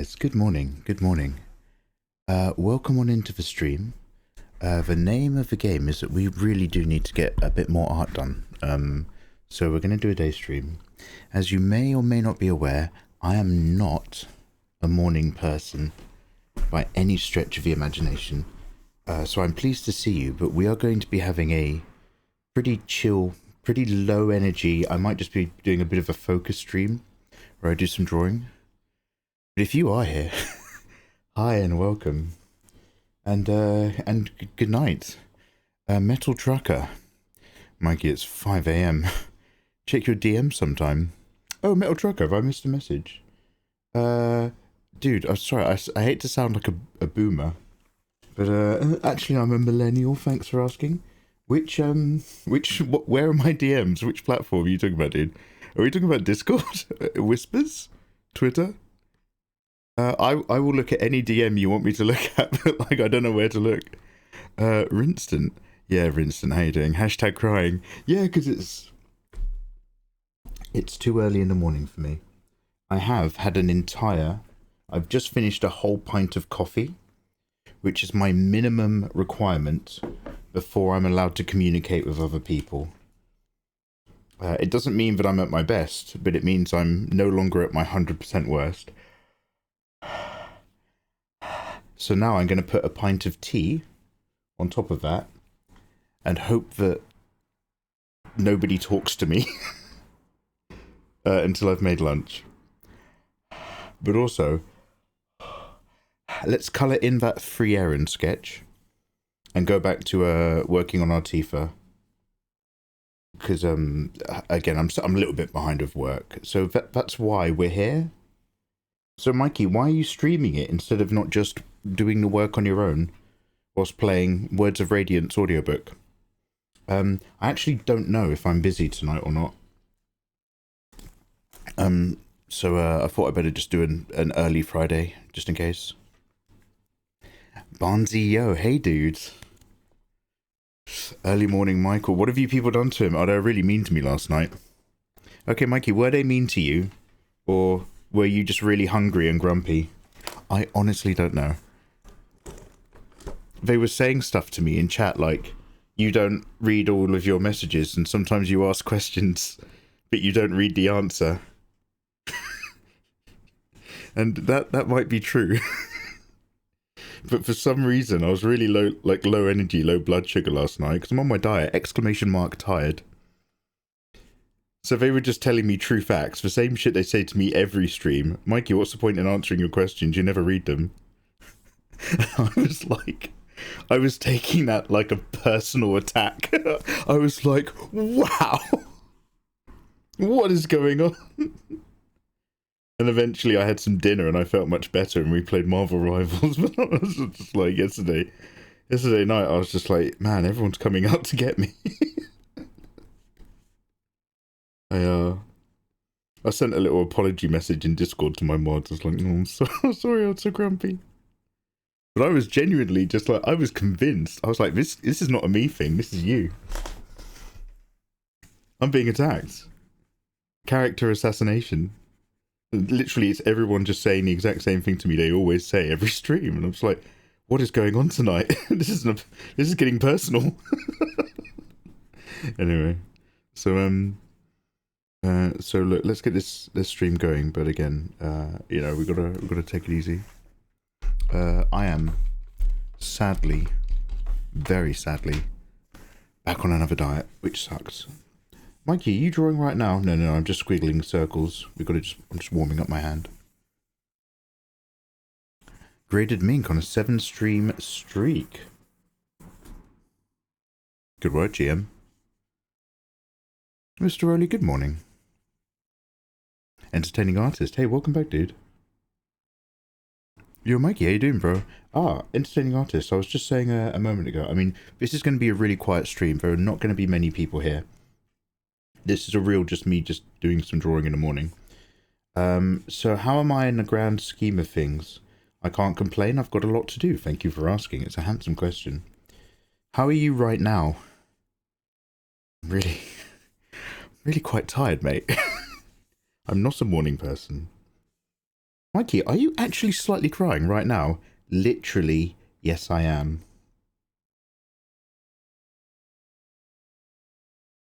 guys, good morning, good morning. Welcome on into the stream. The name of the game is that we really do need to get a bit more art done. So we're going to do a day stream. As you may or may not be aware, I am not a morning person by any stretch of the imagination. So I'm pleased to see you, but we are going to be having a pretty chill, pretty low energy. I might just be doing a bit of a focus stream where I do some drawing. But if you are here, hi and welcome, and good night, Metal Trucker, Mikey. It's 5 a.m. Check your DM sometime. Oh, Metal Trucker, have I missed a message? Dude, I'm sorry. I hate to sound like a boomer, but actually I'm a millennial. Thanks for asking. Where are my DMs? Which platform are you talking about, dude? Are we talking about Discord, Whispers, Twitter? I will look at any DM you want me to look at, but like I don't know where to look. Rinston. Yeah, Rinston, how you doing? Hashtag crying. Yeah, because it's too early in the morning for me. I have had I've just finished a whole pint of coffee, which is my minimum requirement before I'm allowed to communicate with other people. It doesn't mean that I'm at my best, but it means I'm no longer at my 100% worst. So now I'm going to put a pint of tea on top of that and hope that nobody talks to me until I've made lunch. But also, let's colour in that Frieren sketch and go back to working on our Tifa. Because, again, I'm a little bit behind with work. So that's why we're here. So, Mikey, why are you streaming it instead of not just doing the work on your own whilst playing Words of Radiance audiobook? I actually don't know if I'm busy tonight or not. So I thought I'd better just do an early Friday, just in case. Bonzi, yo, hey dudes. Early morning Michael, what have you people done to him? Oh, they were really mean to me last night. Okay, Mikey, were they mean to you? Or were you just really hungry and grumpy? I honestly don't know. They were saying stuff to me in chat like, you don't read all of your messages and sometimes you ask questions, but you don't read the answer. And that might be true. But for some reason, I was really low energy, low blood sugar last night because I'm on my diet, ! Tired. So they were just telling me true facts, the same shit they say to me every stream. Mikey, what's the point in answering your questions? You never read them. I was taking that like a personal attack. I was like, wow, what is going on? And eventually I had some dinner and I felt much better and we played Marvel Rivals. But I was just like, yesterday night, I was just like, man, everyone's coming out to get me. I sent a little apology message in Discord to my mods. I was like, I'm sorry, I'm so grumpy. But I was genuinely just like, I was convinced. I was like, this is not a me thing, this is you. I'm being attacked. Character assassination. Literally, it's everyone just saying the exact same thing to me they always say every stream. And I'm just like, what is going on tonight? This is getting personal. Anyway, so look, let's get this stream going. But again, you know, we gotta take it easy. I am sadly, very sadly, back on another diet, which sucks. Mikey, are you drawing right now? No, I'm just squiggling circles. I'm just warming up my hand. Graded Mink on a 7-stream streak. Good work, GM. Mr. Rowley, good morning. Entertaining artist. Hey, welcome back, dude. Yo, Mikey, how you doing, bro? Entertaining artist. I was just saying a moment ago. I mean, this is going to be a really quiet stream. There are not going to be many people here. This is just me doing some drawing in the morning. So how am I in the grand scheme of things? I can't complain. I've got a lot to do. Thank you for asking. It's a handsome question. How are you right now? Really quite tired, mate. I'm not a morning person. Mikey, are you actually slightly crying right now? Literally, yes I am.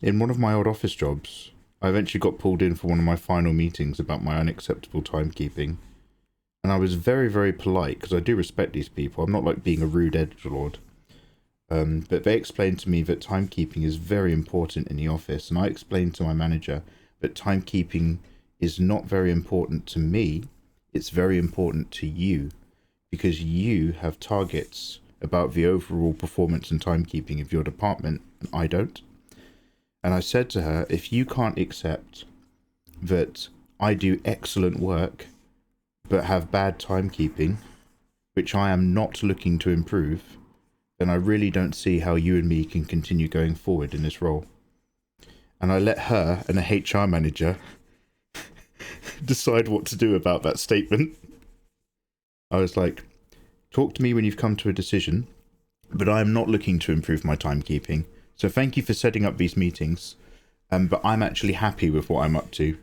In one of my old office jobs, I eventually got pulled in for one of my final meetings about my unacceptable timekeeping. And I was very, very polite, because I do respect these people. I'm not like being a rude edgelord. But they explained to me that timekeeping is very important in the office. And I explained to my manager that timekeeping is not very important to me. It's very important to you. Because you have targets about the overall performance and timekeeping of your department. And I don't. And I said to her, if you can't accept that I do excellent work, but have bad timekeeping, which I am not looking to improve, then I really don't see how you and me can continue going forward in this role. And I let her and a HR manager decide what to do about that statement. I was like, talk to me when you've come to a decision, but I am not looking to improve my timekeeping. So thank you for setting up these meetings, but I'm actually happy with what I'm up to.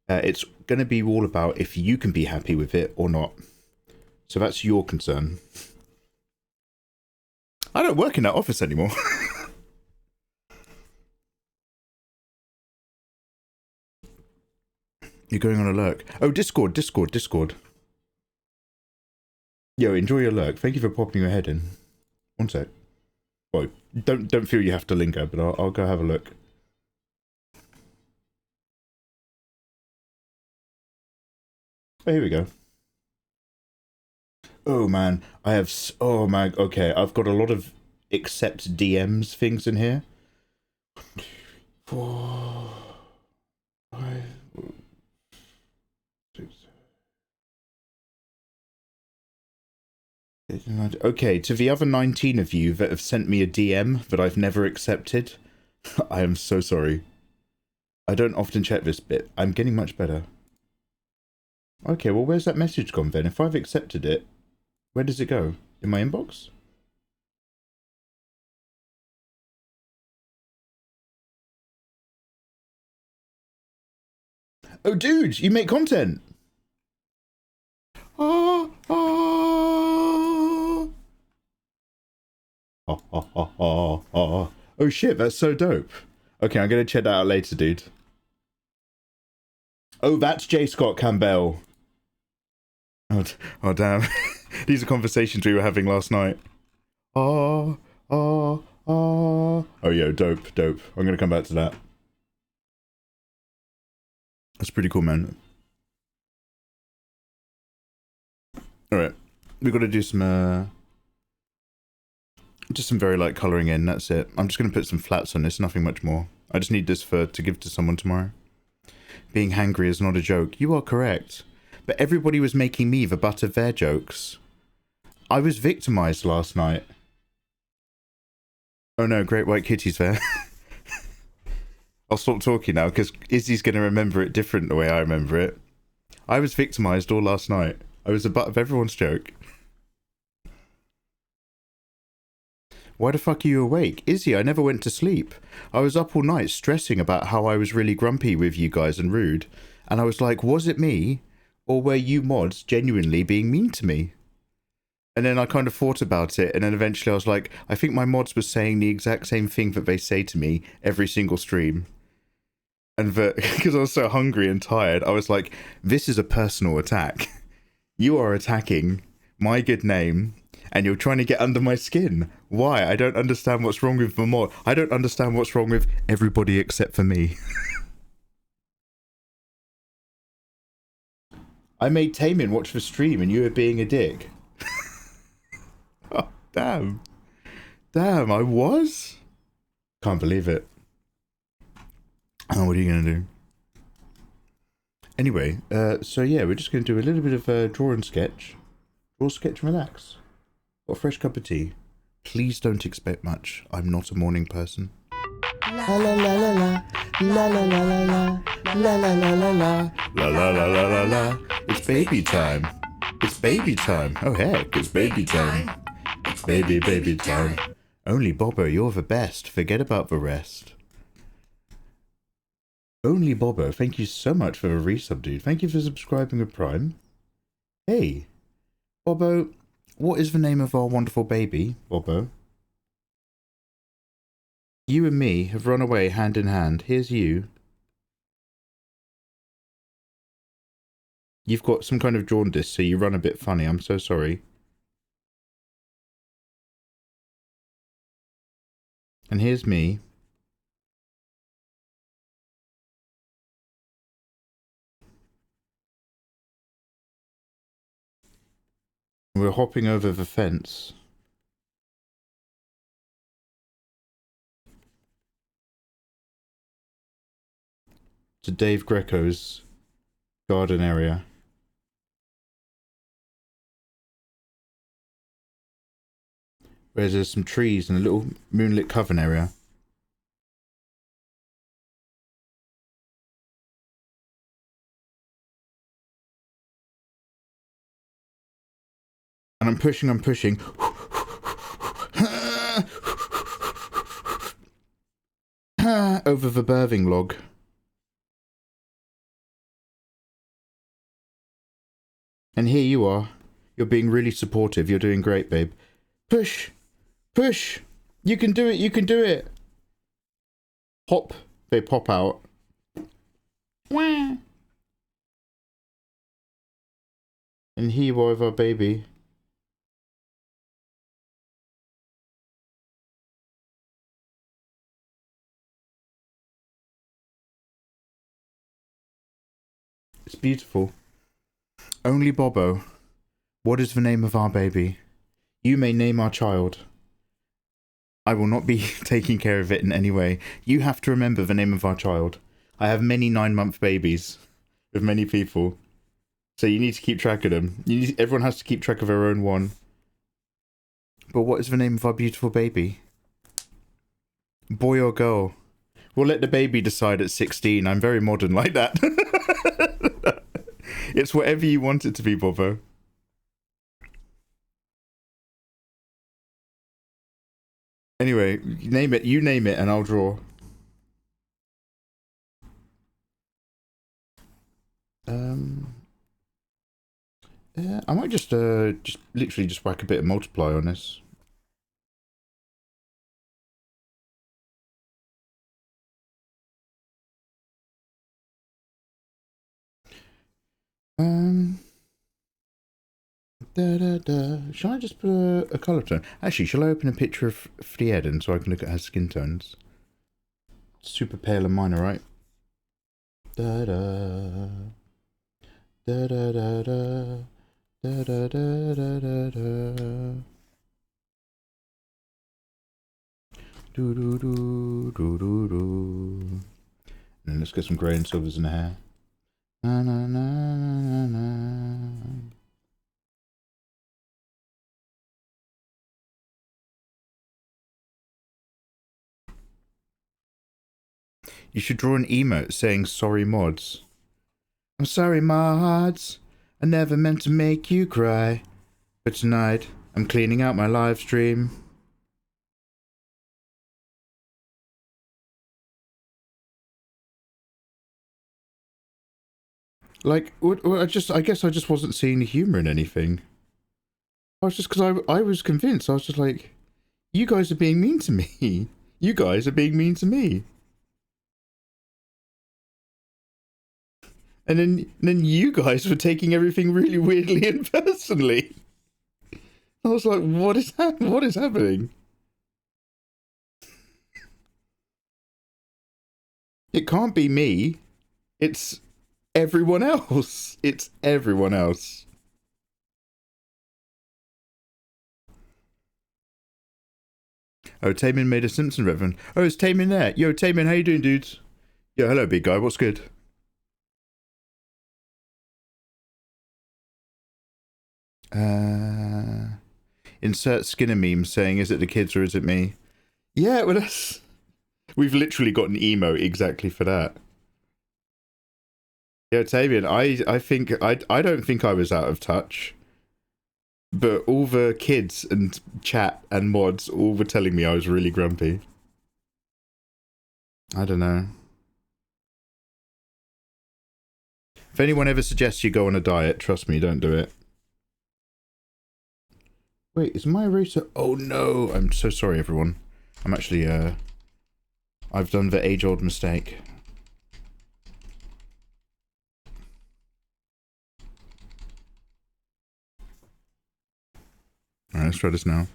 It's going to be all about if you can be happy with it or not. So that's your concern. I don't work in that office anymore. You're going on a lurk. Oh, Discord. Yo, enjoy your lurk. Thank you for popping your head in. One sec. Well, don't feel you have to linger, but I'll go have a look. Oh, here we go. Oh man, I have. Oh man, okay. I've got a lot of accept DMs things in here. 4, 5, 6, 8, 9. Okay, to the other 19 of you that have sent me a DM that I've never accepted, I am so sorry. I don't often check this bit. I'm getting much better. Okay, well, where's that message gone then? If I've accepted it, where does it go? In my inbox? Oh, dude, you make content! Oh shit, that's so dope. Okay, I'm gonna check that out later, dude. Oh, that's J. Scott Campbell. Oh damn. These are conversations we were having last night. Oh, yo, dope. I'm gonna come back to that. That's pretty cool, man. Alright. We've got to do some, just some very light colouring in, that's it. I'm just gonna put some flats on this, nothing much more. I just need this to give to someone tomorrow. Being hangry is not a joke. You are correct. But everybody was making me the butt of their jokes. I was victimised last night. Oh no, Great White Kitty's there. I'll stop talking now, because Izzy's going to remember it different the way I remember it. I was victimised all last night. I was the butt of everyone's joke. Why the fuck are you awake? Izzy, I never went to sleep. I was up all night stressing about how I was really grumpy with you guys and rude. And I was like, was it me? Or were you mods genuinely being mean to me? And then I kind of thought about it, and then eventually I was like, I think my mods were saying the exact same thing that they say to me every single stream. And because I was so hungry and tired, I was like, this is a personal attack. You are attacking my good name, and you're trying to get under my skin. Why? I don't understand what's wrong with the mod. I don't understand what's wrong with everybody except for me. I made Tamin watch the stream, and you were being a dick. Oh, damn. Damn, I was? Can't believe it. Oh, what are you going to do? Anyway, so yeah, we're just going to do a little bit of draw and sketch. Draw, sketch, and relax. Got a fresh cup of tea. Please don't expect much. I'm not a morning person. La la la la la. La la la la la. La la la la la. La la la la la la. It's baby time. It's baby time. Oh heck, it's baby time. It's baby time. Only Bobbo, you're the best. Forget about the rest. Only Bobbo, thank you so much for the resub, dude. Thank you for subscribing with Prime. Hey, Bobo, what is the name of our wonderful baby, Bobo? You and me have run away hand in hand. Here's you. You've got some kind of jaundice, so you run a bit funny. I'm so sorry. And here's me. We're hopping over the fence. To Dave Greco's garden area. Where there's some trees and a little moonlit coven area. And I'm pushing. Over the birthing log. And here you are. You're being really supportive. You're doing great, babe. Push! Push! You can do it! You can do it! Hop. They pop out. Wah! And here you are with our baby. It's beautiful. Only Bobo. What is the name of our baby? You may name our child. I will not be taking care of it in any way. You have to remember the name of our child. I have many 9-month babies with many people. So you need to keep track of them. Everyone has to keep track of their own one. But what is the name of our beautiful baby? Boy or girl? We'll let the baby decide at 16. I'm very modern like that. It's whatever you want it to be, Bobo. Anyway, name it. You name it and I'll draw. I might just literally just whack a bit of multiply on this. Shall I just put a colour tone? Actually, shall I open a picture of Frieren so I can look at her skin tones? Super pale and minor, right? Da da da da da da da da da da da da. Do do do do do do. And let's get some grey and silvers in the hair. Na na na na na. You should draw an emote saying sorry mods. I'm sorry mods. I never meant to make you cry. But tonight, I'm cleaning out my live stream. Like, I guess I just wasn't seeing the humour in anything. I was just, because I was convinced. I was just like, you guys are being mean to me. You guys are being mean to me. And then you guys were taking everything really weirdly and personally. I was like, what is happening? It can't be me. It's everyone else. It's everyone else. Oh, Tamin made a Simpson reference. Oh, it's Tamin there. Yo, Tamin, how you doing, dudes? Yo, hello, big guy. What's good? Insert Skinner meme saying, is it the kids or is it me? Yeah, well, we've literally got an emote exactly for that. Yeah, Tavian, I don't think I was out of touch. But all the kids and chat and mods all were telling me I was really grumpy. I don't know. If anyone ever suggests you go on a diet, trust me, don't do it. Wait, is my eraser... Oh no! I'm so sorry, everyone. I'm actually, I've done the age-old mistake. Alright, let's try this now.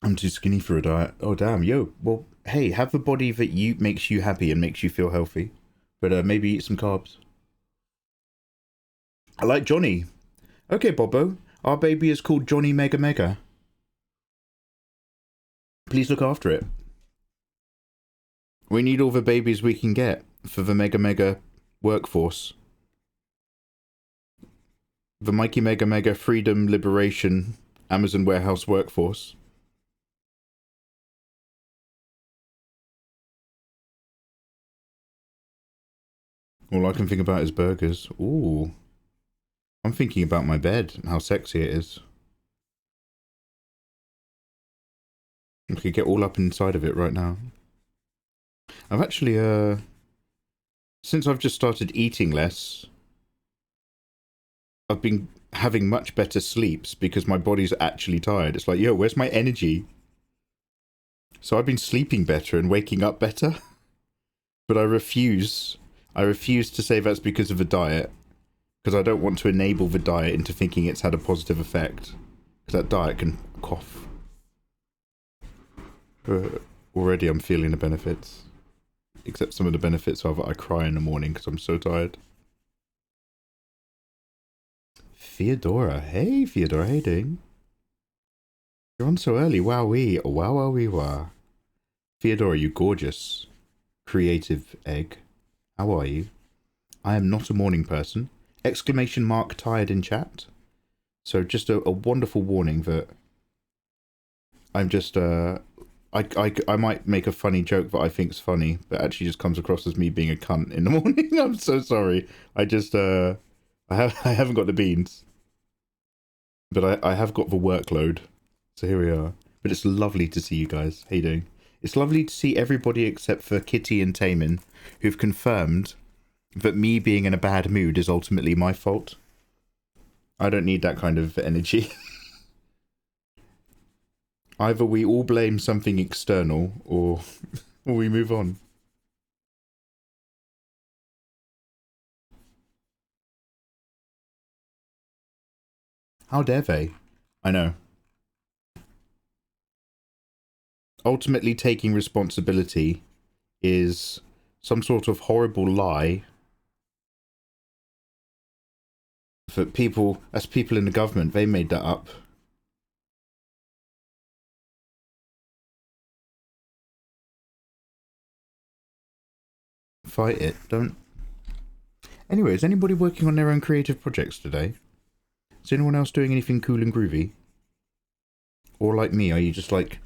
I'm too skinny for a diet. Oh, damn. Yo, well, hey, have a body that makes you happy and makes you feel healthy. But maybe eat some carbs. I like Johnny. Okay, Bobo. Our baby is called Johnny Mega Mega. Please look after it. We need all the babies we can get for the Mega Mega workforce. The Mikey Mega Mega Freedom Liberation Amazon Warehouse workforce. All I can think about is burgers. Ooh. I'm thinking about my bed and how sexy it is. I could get all up inside of it right now. I've actually, since I've just started eating less, I've been having much better sleeps because my body's actually tired. It's like, yo, where's my energy? So I've been sleeping better and waking up better. But I refuse to say that's because of the diet. Because I don't want to enable the diet into thinking it's had a positive effect. Because that diet can cough. Already I'm feeling the benefits. Except some of the benefits are that I cry in the morning because I'm so tired. Theodora. Hey, Theodora, how you doing? You're on so early. Wowee. Wow, wowee, wow. Theodora, you gorgeous. Creative egg. How are you? I am not a morning person. Exclamation mark tired in chat. So just a wonderful warning that I'm just, I might make a funny joke that I think's funny, but actually just comes across as me being a cunt in the morning. I'm so sorry. I just, I haven't got the beans. But I have got the workload. So here we are. But it's lovely to see you guys. How you doing? It's lovely to see everybody except for Kitty and Tamin, who've confirmed that me being in a bad mood is ultimately my fault. I don't need that kind of energy. Either we all blame something external, or we move on. How dare they? I know. Ultimately taking responsibility is some sort of horrible lie for people, as people in the government, they made that up. Fight it, don't. Anyway, is anybody working on their own creative projects today? Is anyone else doing anything cool and groovy? Or like me, are you just like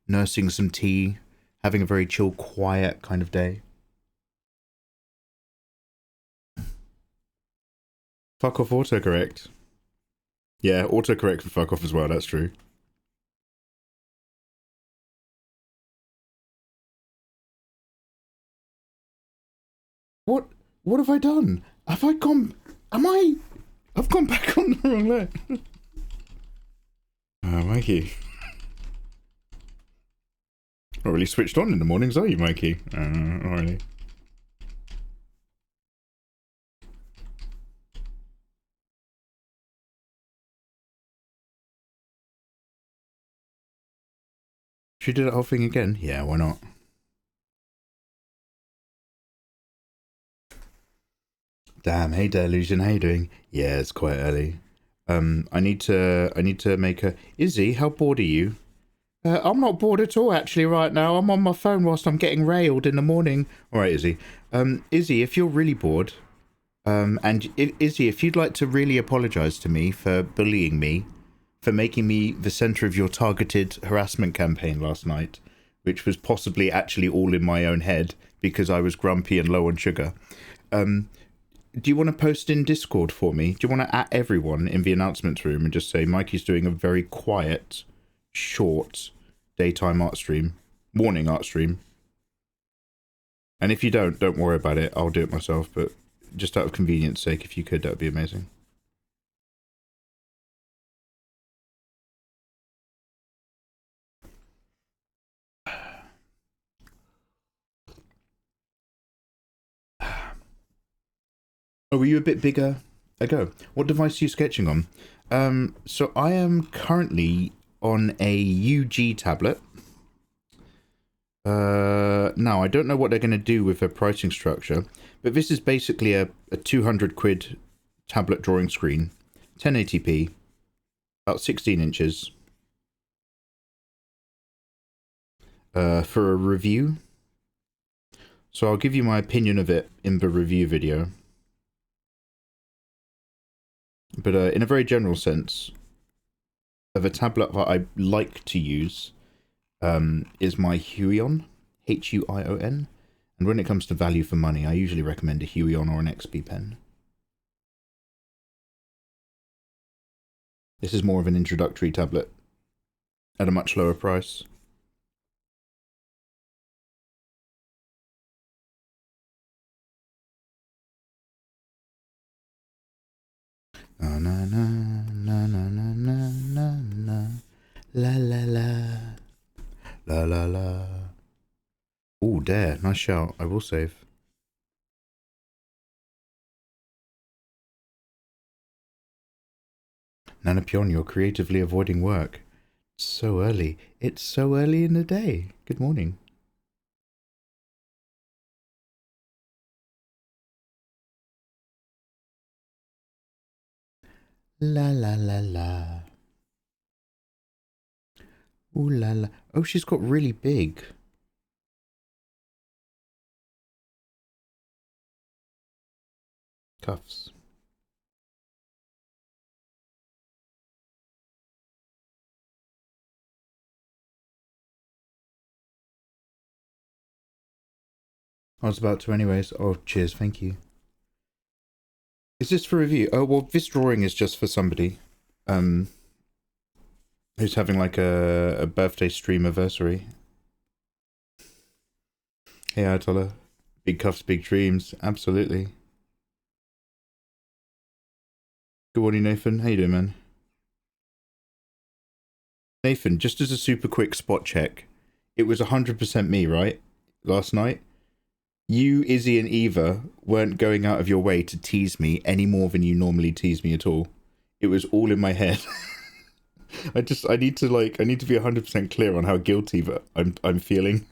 nursing some tea, having a very chill, quiet kind of day? Fuck off autocorrect. Yeah, autocorrect for fuck off as well, that's true. What have I done? Have I gone... I've gone back on the wrong leg. Oh, Mikey. Not really switched on in the mornings, are you, Mikey? Not really. Should we do that whole thing again? Yeah, why not? Damn, hey Delusion, how you doing? Yeah, it's quite early. I need to make a... Izzy, how bored are you? I'm not bored at all, actually, right now. I'm on my phone whilst I'm getting railed in the morning. Alright, Izzy. Izzy, if you're really bored, and Izzy, if you'd like to really apologise to me for bullying me, for making me the centre of your targeted harassment campaign last night, which was possibly actually all in my own head because I was grumpy and low on sugar, do you want to post in Discord for me? Do you want to at everyone in the announcements room and just say Mikey's doing a very quiet, short daytime art stream, morning art stream? And if you don't worry about it. I'll do it myself, but just out of convenience sake, if you could, that would be amazing. Oh, were you a bit bigger ago? What device are you sketching on? So I am currently on a UG tablet. Now, I don't know what they're going to do with their pricing structure, but this is basically a 200 quid tablet drawing screen, 1080p, about 16 inches. For a review. So I'll give you my opinion of it in the review video. But in a very general sense, of a tablet that I like to use is my Hogyan, Huion. And when it comes to value for money, I usually recommend a Hogyan or an XP pen. This is more of an introductory tablet at a much lower price. Na na na na na na na na na la la la la la la. Oh, dare, nice shout. I will save. Nanapion, you're creatively avoiding work. It's so early. It's so early in the day. Good morning. La la la la. Ooh la la. Oh, she's got really big. Cuffs. I was about to anyways. Oh, cheers, thank you. Is this for review? Oh, well, this drawing is just for somebody who's having like a birthday stream anniversary. Hey, Ayatollah. Big cuffs, big dreams. Absolutely. Good morning, Nathan. How you doing, man? Nathan, just as a super quick spot check, it was 100% me, right? Last night? You, Izzy, and Eva weren't going out of your way to tease me any more than you normally tease me at all. It was all in my head. I need to be 100% clear on how guilty that I'm feeling.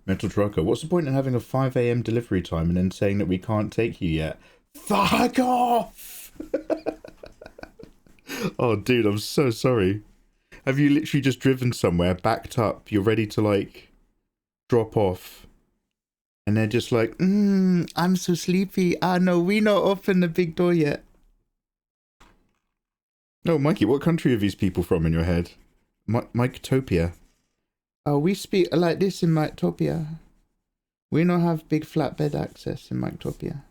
Mental Trucker, what's the point in having a 5 AM delivery time and then saying that we can't take you yet? Fuck off! Oh, dude, I'm so sorry. Have you literally just driven somewhere, backed up, you're ready to, like, drop off, and they're just like, I'm so sleepy. Ah, no, we not open the big door yet. No, Mikey, what country are these people from in your head? Miketopia. Oh, we speak like this in Miketopia. We don't have big flatbed access in Miketopia.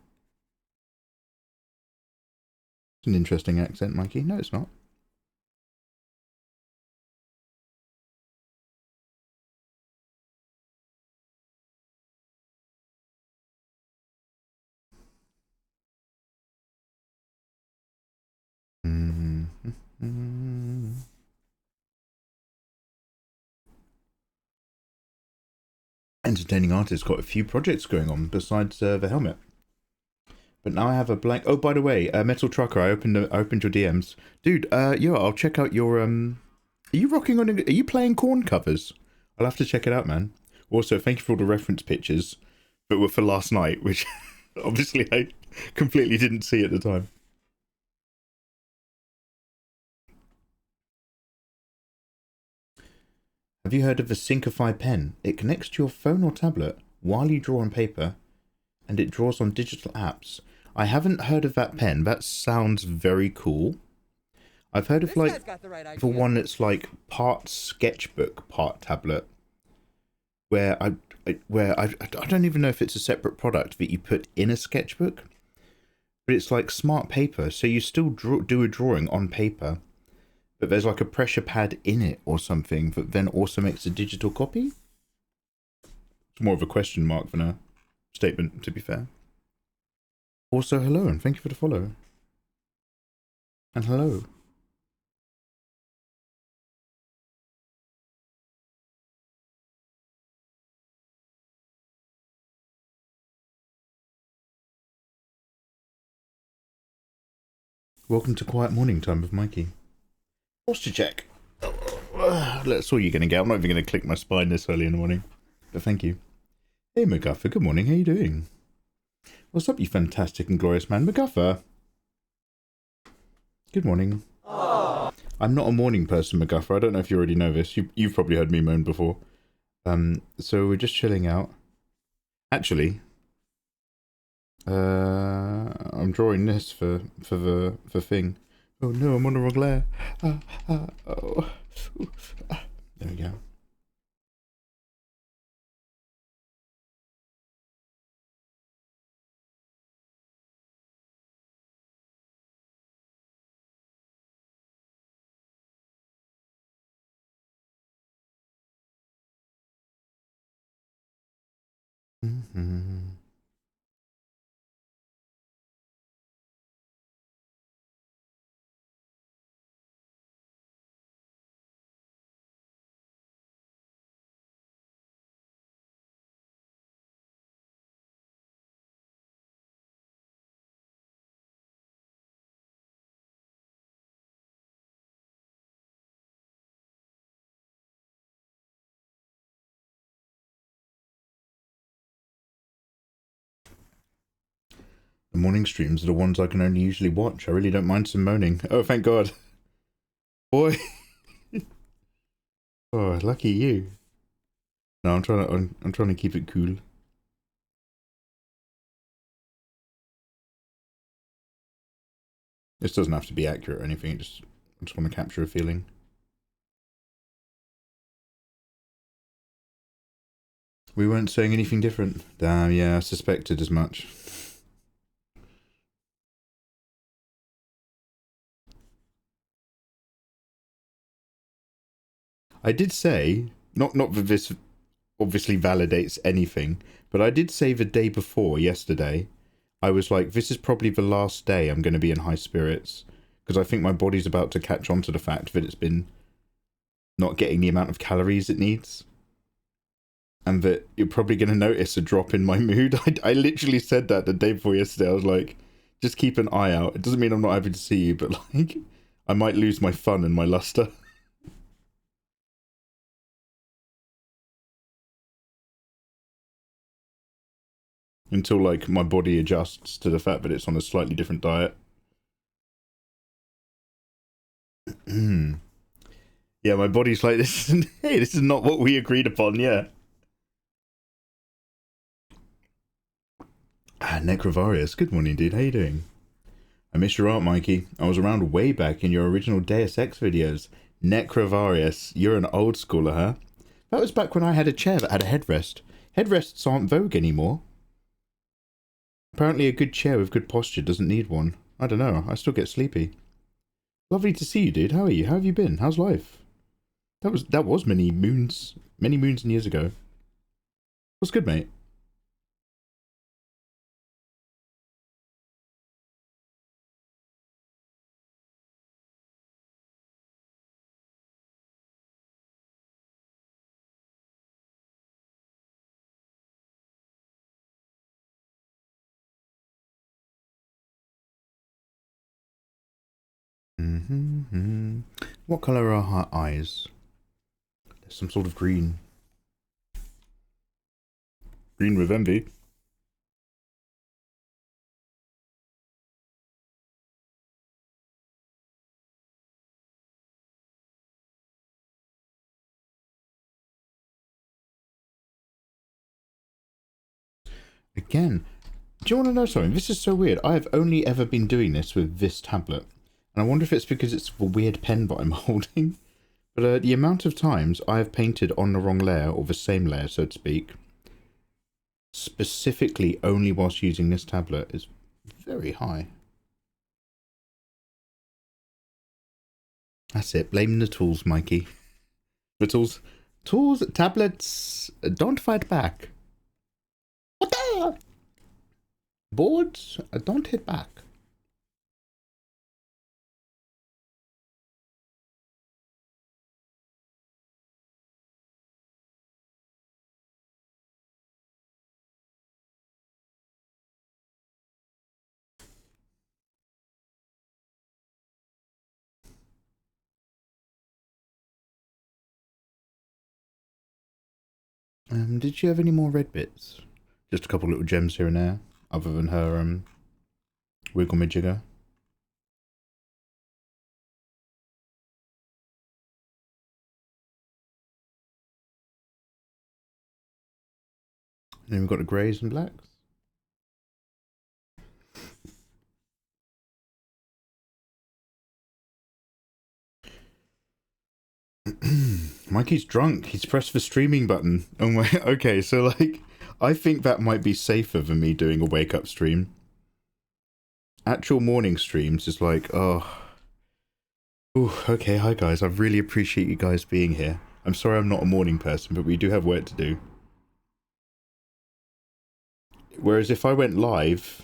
It's an interesting accent, Mikey. No, it's not. Entertaining artist got a few projects going on besides the helmet. But now I have a blank. Oh, by the way, Metal Trucker, I opened your DMs, dude. Yeah, I'll check out your Are you rocking on? Are you playing Corn covers? I'll have to check it out, man. Also, thank you for all the reference pictures that were for last night, which obviously I completely didn't see at the time. Have you heard of the Syncify pen? It connects to your phone or tablet while you draw on paper, and it draws on digital apps. I haven't heard of that pen. That sounds very cool. I've heard of like the one that's like part sketchbook, part tablet, where I don't even know if it's a separate product that you put in a sketchbook, but it's like smart paper, so you still do a drawing on paper, but there's like a pressure pad in it or something that then also makes a digital copy? It's more of a question mark than a statement, to be fair. Also, hello, and thank you for the follow. And hello. Welcome to Quiet Morning Time with Mikey. Posture check. That's all you're going to get. I'm not even going to click my spine this early in the morning. But thank you. Hey, MacGuffer. Good morning. How you doing? What's up, you fantastic and glorious man? MacGuffer. Good morning. Aww. I'm not a morning person, MacGuffer. I don't know if you already know this. You've probably heard me moan before. So we're just chilling out. Actually, I'm drawing this for the thing. Oh no, I'm on the wrong layer. Oh. There we go. The morning streams are the ones I can only usually watch. I really don't mind some moaning. Oh, thank God. Boy. Oh, lucky you. No, I'm trying to keep it cool. This doesn't have to be accurate or anything. I just want to capture a feeling. We weren't saying anything different. Damn, yeah, I suspected as much. I did say, not that this obviously validates anything, but I did say the day before, yesterday, I was like, this is probably the last day I'm going to be in high spirits, because I think my body's about to catch on to the fact that it's been not getting the amount of calories it needs. And that you're probably going to notice a drop in my mood. I literally said that the day before yesterday. I was like, just keep an eye out. It doesn't mean I'm not happy to see you, but like, I might lose my fun and my luster. Until like my body adjusts to the fact that it's on a slightly different diet. Yeah, my body's like, this is not what we agreed upon, yeah. Necrovarius, good morning, dude. How you doing? I missed your art, Mikey. I was around way back in your original Deus Ex videos. Necrovarius, you're an old schooler, huh? That was back when I had a chair that had a headrest. Headrests aren't vogue anymore. Apparently a good chair with good posture doesn't need one. I don't know, I still get sleepy. Lovely to see you, dude. How are you? How have you been? How's life? That was many moons and years ago. What's good, mate? What colour are her eyes? There's some sort of green. Green with envy. Again, do you want to know something? This is so weird. I have only ever been doing this with this tablet. And I wonder if it's because it's the weird pen that I'm holding. But the amount of times I have painted on the wrong layer, or the same layer, so to speak, specifically only whilst using this tablet, is very high. That's it. Blame the tools, Mikey. The tools, tablets, don't fight back. What the? Boards, don't hit back. Did you have any more red bits? Just a couple little gems here and there, other than her wiggle majigger. And then we've got the greys and blacks. Mikey's drunk. He's pressed the streaming button. Oh my. Okay, so like, I think that might be safer than me doing a wake up stream. Actual morning streams is like, oh. Ooh, okay, hi guys. I really appreciate you guys being here. I'm sorry I'm not a morning person, but we do have work to do. Whereas if I went live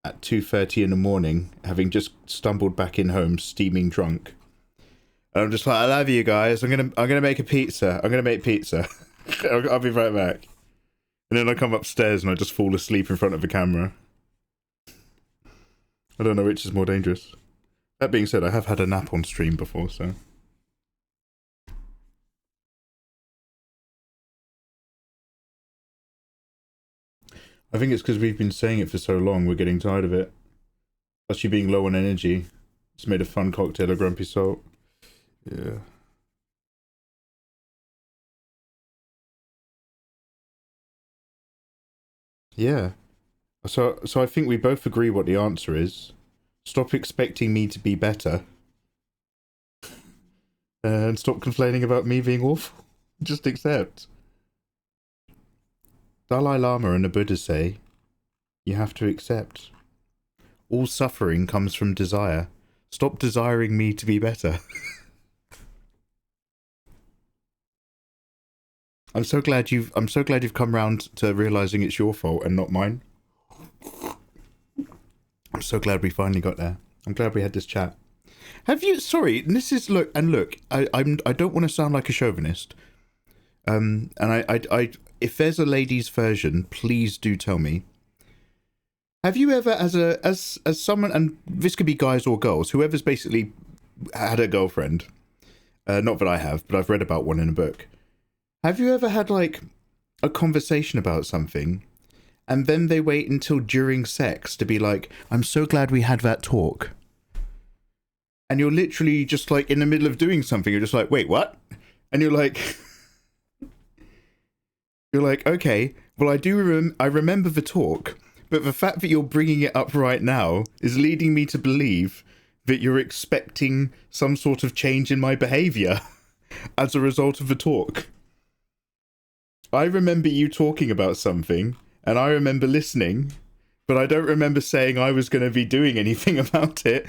at 2:30 in the morning, having just stumbled back in home, steaming drunk, and I'm just like, I love you guys. I'm gonna make a pizza. I'm gonna make pizza. I'll be right back. And then I come upstairs and I just fall asleep in front of the camera. I don't know which is more dangerous. That being said, I have had a nap on stream before, so. I think it's because we've been saying it for so long, we're getting tired of it. Plus you being low on energy. Just made a fun cocktail of grumpy salt. Yeah. Yeah. So I think we both agree what the answer is. Stop expecting me to be better. And stop complaining about me being awful. Just accept. Dalai Lama and the Buddha say, you have to accept. All suffering comes from desire. Stop desiring me to be better. I'm so glad you've come round to realizing it's your fault and not mine. I'm so glad we finally got there. I'm glad we had this chat. Have you? Sorry, this is look. I don't want to sound like a chauvinist. And I if there's a ladies' version, please do tell me. Have you ever, as someone, and this could be guys or girls, whoever's basically had a girlfriend, not that I have, but I've read about one in a book. Have you ever had like a conversation about something, and then they wait until during sex to be like, I'm so glad we had that talk. And you're literally just like in the middle of doing something, you're just like, wait, what? And you're like, okay, well, I remember the talk, but the fact that you're bringing it up right now is leading me to believe that you're expecting some sort of change in my behavior as a result of the talk. I remember you talking about something, and I remember listening, but I don't remember saying I was going to be doing anything about it,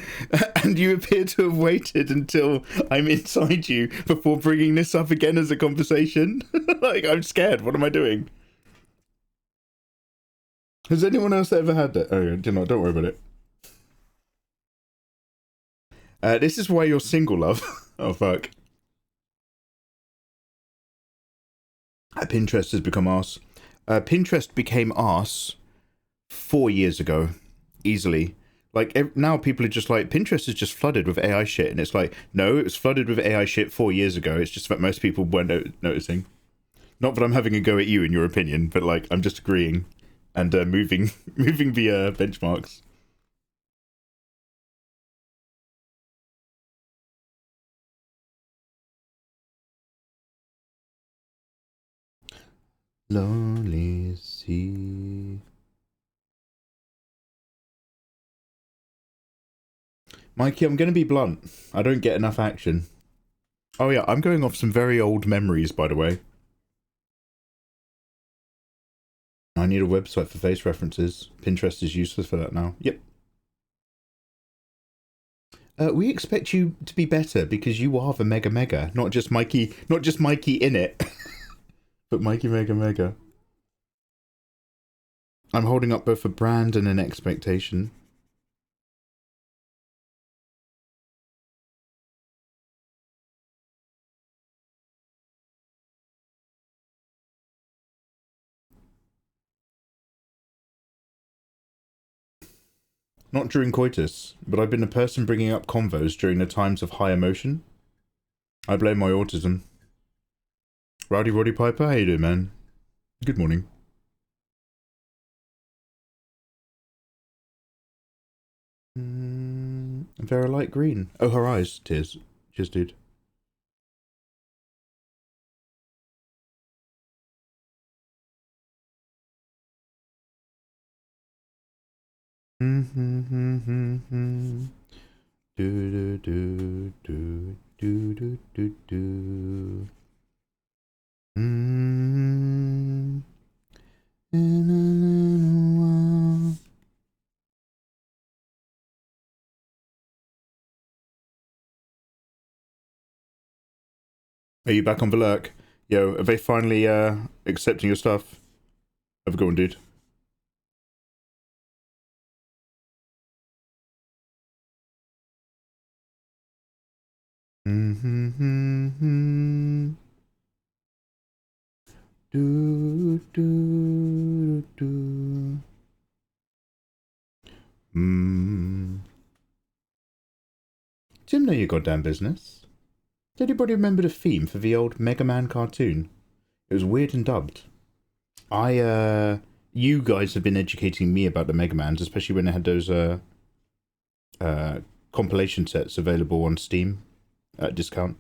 and you appear to have waited until I'm inside you before bringing this up again as a conversation. Like, I'm scared. What am I doing? Has anyone else ever had that? Oh, don't worry about it. This is why you're single, love. Oh, fuck. Pinterest has become arse. Pinterest became arse 4 years ago, easily. Like, now people are just like, Pinterest is just flooded with AI shit, and it's like, no, it was flooded with AI shit 4 years ago. It's just that most people weren't noticing. Not that I'm having a go at you in your opinion, but like, I'm just agreeing and moving the benchmarks. Lonely sea. Mikey, I'm going to be blunt. I don't get enough action. Oh yeah, I'm going off some very old memories, by the way. I need a website for face references. Pinterest is useless for that now. Yep. We expect you to be better because you are the Mega Mega, not just Mikey in it, but Mikey Mega Mega. I'm holding up both a brand and an expectation. Not during coitus, but I've been a person bringing up convos during the times of high emotion. I blame my autism. Rowdy Roddy Piper, how you doing, man? Good morning. Very light green. Oh, her eyes. Tears. Cheers, dude. Do do do do do do do do. Are you back on the lurk? Yo, are they finally accepting your stuff? Have a good one, dude. Do do do. Jim, know your goddamn business. Did anybody remember the theme for the old Mega Man cartoon? It was weird and dubbed. You guys have been educating me about the Mega Mans, especially when they had those compilation sets available on Steam at discount.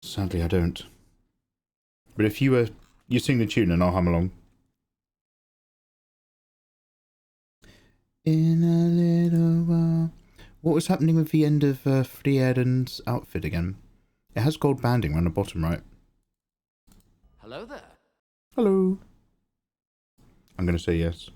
Sadly, I don't. But if you sing the tune and I'll hum along. In a little while. What was happening with the end of Frieren's outfit again? It has gold banding around the bottom right. Hello there. Hello. I'm going to say yes.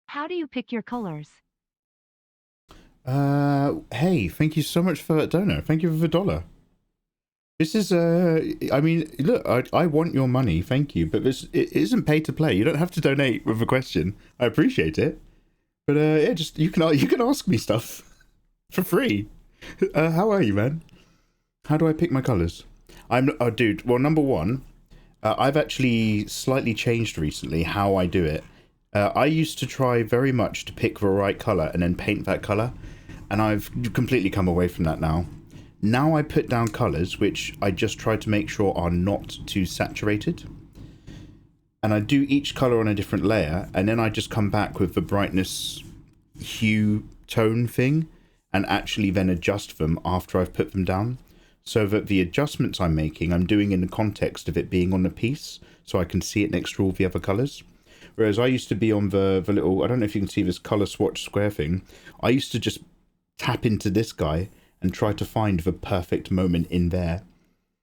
How do you pick your colors? Hey, thank you so much for that donor. Thank you for the $1. This is, I mean, look, I want your money, thank you, but it isn't pay to play. You don't have to donate with a question. I appreciate it. But, yeah, just, you can ask me stuff for free. How are you, man? How do I pick my colors? Dude, well, number one, I've actually slightly changed recently how I do it. I used to try very much to pick the right color and then paint that color, and I've completely come away from that now. Now I put down colors which I just try to make sure are not too saturated, and I do each color on a different layer, and then I just come back with the brightness hue tone thing and actually then adjust them after I've put them down, so that the adjustments I'm making I'm doing in the context of it being on the piece, so I can see it next to all the other colors. Whereas I used to be on the little, I don't know if you can see this color swatch square thing, I used to just tap into this guy and try to find the perfect moment in there.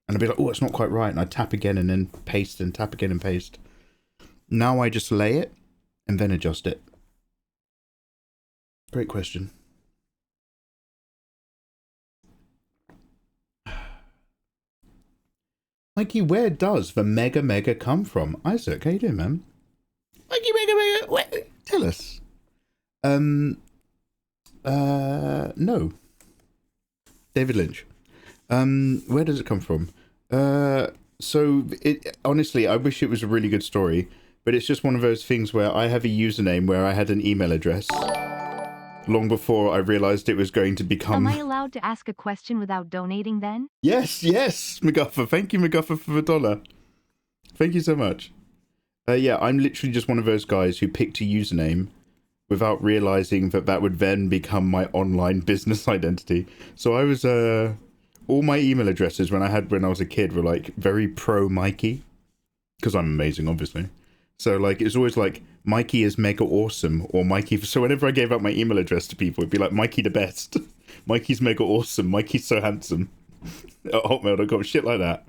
And I'd be like, oh, it's not quite right. And I'd tap again and then paste and tap again and paste. Now I just lay it and then adjust it. Great question. Mikey, where does the Mega Mega come from? Isaac, how you doing, man? Mikey Mega Mega, where? Tell us. No. David Lynch. Where does it come from? So honestly, I wish it was a really good story, but it's just one of those things where I have a username where I had an email address long before I realized it was going to become... Am I allowed to ask a question without donating then? Yes, McGuffer. Thank you, McGuffer, for the $1. Thank you so much. Yeah, I'm literally just one of those guys who picked a username without realizing that that would then become my online business identity. So I was all my email addresses when I was a kid were like very pro Mikey, because I'm amazing, obviously. So like it's always like Mikey is mega awesome, or Mikey. So whenever I gave out my email address to people, it'd be like Mikey the best, Mikey's mega awesome, Mikey's so handsome at hotmail.com, shit like that.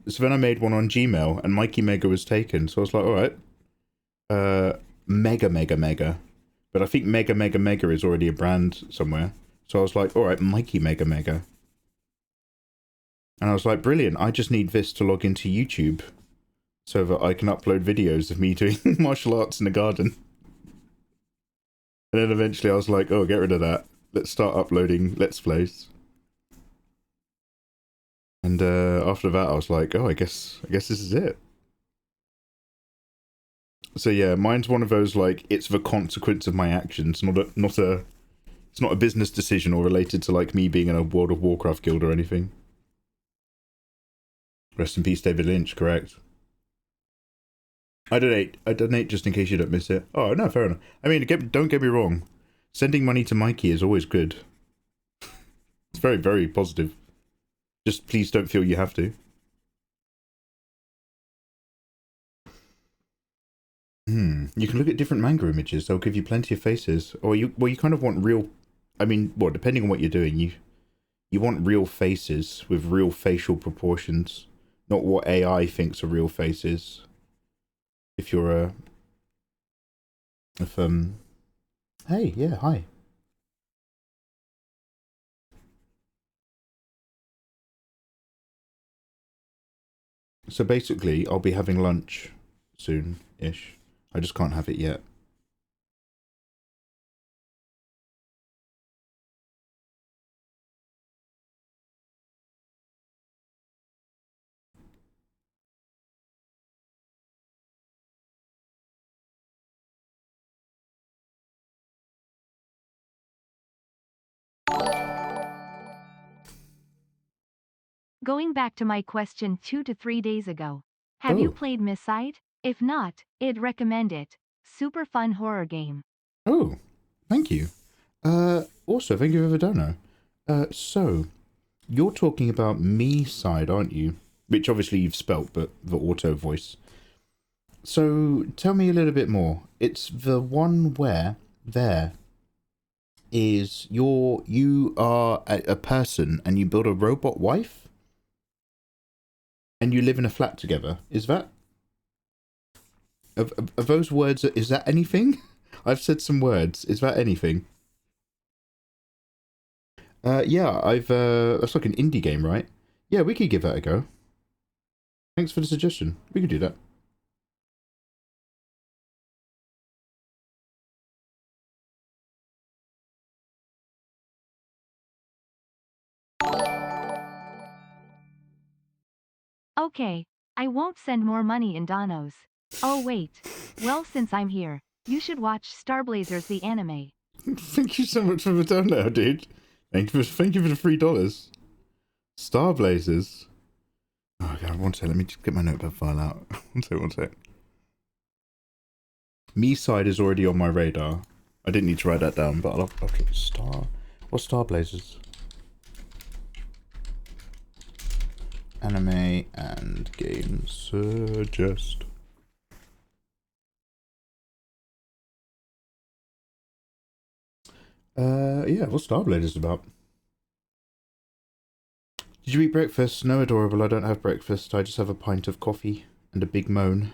So then I made one on Gmail, and Mikey Mega was taken. So I was like, all right, Mega. But I think Mega is already a brand somewhere. So I was like, all right, Mikey Mega. And I was like, brilliant. I just need this to log into YouTube so that I can upload videos of me doing martial arts in the garden. And then eventually I was like, oh, get rid of that. Let's start uploading Let's Plays. And after that, I was like, oh, I guess this is it. So yeah, mine's one of those, like, it's the consequence of my actions, it's not a business decision or related to, like, me being in a World of Warcraft guild or anything. Rest in peace, David Lynch, correct. I donate just in case you don't miss it. Oh, no, fair enough. I mean, don't get me wrong. Sending money to Mikey is always good. It's very, very positive. Just please don't feel you have to. You can look at different manga images. They'll give you plenty of faces. Or you kind of want real... I mean, well, depending on what you're doing, you want real faces with real facial proportions. Not what AI thinks are real faces. If you're a... Hey, yeah, hi. So basically, I'll be having lunch soon-ish. I just can't have it yet. Going back to my question 2 to 3 days ago. Have you played Misside? If not, I'd recommend it. Super fun horror game. Oh, thank you. Also, thank you for the dono. So, you're talking about me side, aren't you? Which obviously you've spelt, but the auto voice. So, tell me a little bit more. It's the one where there is you are a person and you build a robot wife? And you live in a flat together. Is that... Are those words... Is that anything? I've said some words. Is that anything? Yeah, that's like an indie game, right? Yeah, we could give that a go. Thanks for the suggestion. We could do that. Okay, I won't send more money in donos. Oh wait, well since I'm here, you should watch Starblazers the anime. Thank you so much for the dono, dude. Thank you for the $3. Starblazers. Oh god, one sec, let me just get my notepad file out. one sec. Me side is already on my radar. I didn't need to write that down, but I'll okay, what's Starblazers? Anime and game suggest. Yeah, what's Starblazers about? Did you eat breakfast? No, adorable, I don't have breakfast. I just have a pint of coffee and a big moan.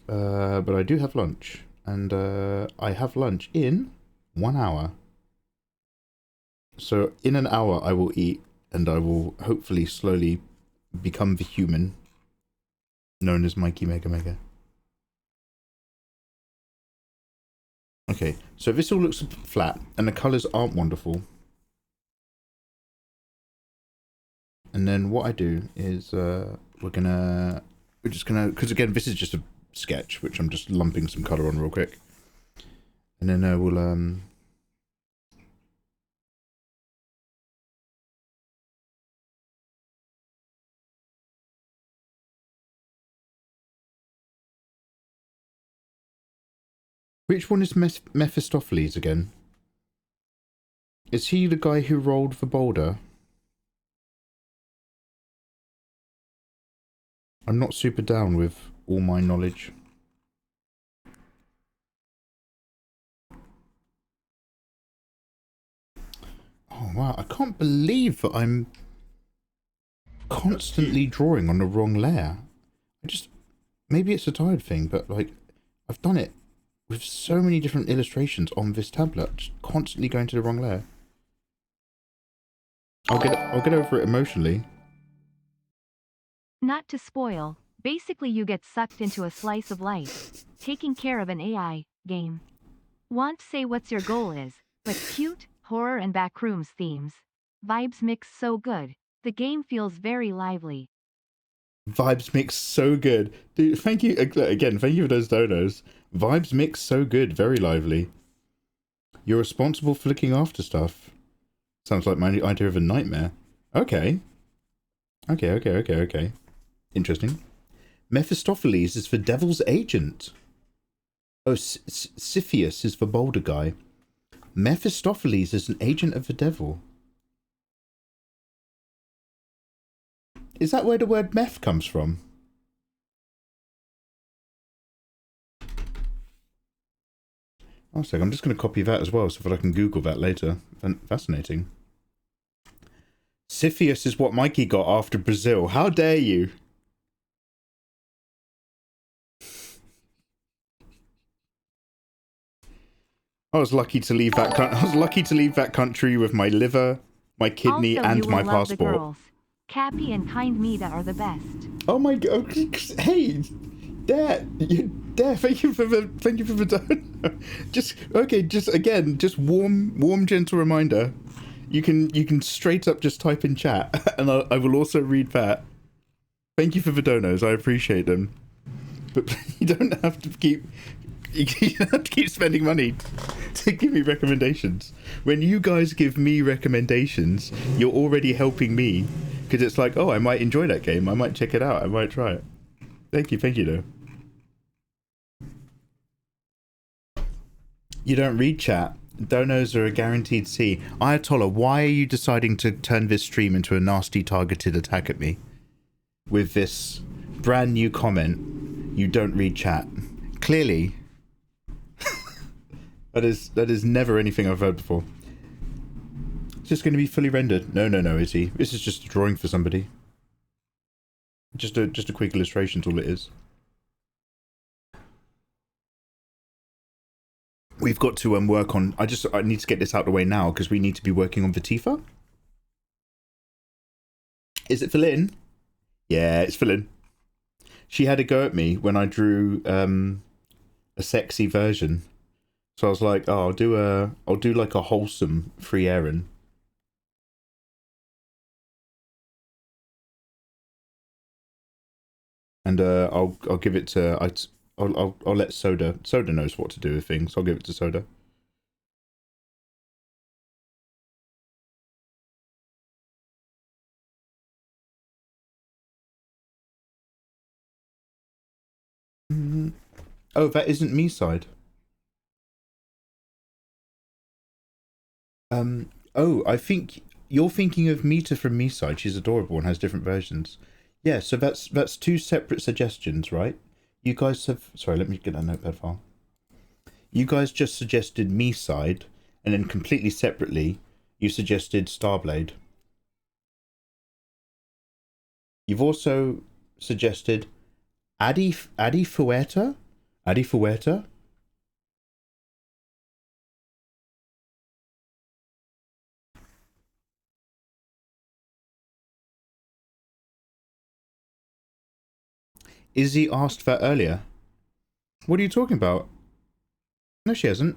But I do have lunch. And I have lunch in 1 hour. So in an hour I will eat, and I will hopefully slowly become the human known as Mikey Mega. Okay, so this all looks flat, and the colours aren't wonderful. And then what I do is we're just gonna, because again this is just a sketch, which I'm just lumping some colour on real quick. And then we'll Which one is Mephistopheles again? Is he the guy who rolled the boulder? I'm not super down with all my knowledge. Oh wow, I can't believe that I'm constantly drawing on the wrong layer. Maybe it's a tired thing, but like, I've done it with so many different illustrations on this tablet, just constantly going to the wrong layer. I'll get over it emotionally. Not to spoil, basically you get sucked into a slice of life, taking care of an AI game. Won't say what's your goal is, but cute, horror and backrooms themes. Vibes mix so good. The game feels very lively. Vibes mix so good. Dude, thank you again, thank you for those donos. Vibes mix so good, very lively. You're responsible for looking after stuff. Sounds like my idea of a nightmare. Okay. Okay. Interesting. Mephistopheles is the devil's agent. Oh, Siphius is the boulder guy. Mephistopheles is an agent of the devil. Is that where the word meth comes from? Oh, so I'm just going to copy that as well so that I can Google that later. Fascinating. Siphius is what Mikey got after Brazil. How dare you? I was lucky to leave that. I was lucky to leave that country with my liver, my kidney, also, and my passport. The girls. Cappy and kind Mida are the best. Oh my god! Hey, Dare, thank you for the just warm, gentle reminder. You can straight up just type in chat, and I will also read that. Thank you for the donos. I appreciate them, but you don't have to keep. You don't have to keep spending money to give me recommendations. When you guys give me recommendations, you're already helping me. Because it's like, oh, I might enjoy that game. I might check it out. I might try it. Thank you though. You don't read chat. Donos are a guaranteed C. Ayatollah, why are you deciding to turn this stream into a nasty targeted attack at me? With this brand new comment, you don't read chat. Clearly, that is never anything I've heard before. Just going to be fully rendered. No, Izzy. This is just a drawing for somebody. Just a quick illustration is all it is. We've got to work on. I need to get this out of the way now because we need to be working on Vatifa. Is it for Lynn? Yeah, it's for Lynn. She had a go at me when I drew a sexy version. So I was like, oh, I'll do like a wholesome Frieren. And I'll give it to I'll let Soda. Soda knows what to do with things. I'll give it to Soda. Oh, that isn't me side. Oh, I think you're thinking of Mita from me side. She's adorable and has different versions. Yeah, so that's two separate suggestions, right? You guys have... Sorry, let me get that notepad file. You guys just suggested me side, and then completely separately, you suggested Starblade. You've also suggested Adi Fuerta? Adi Fuerta? Izzy asked that earlier. What are you talking about? No, she hasn't.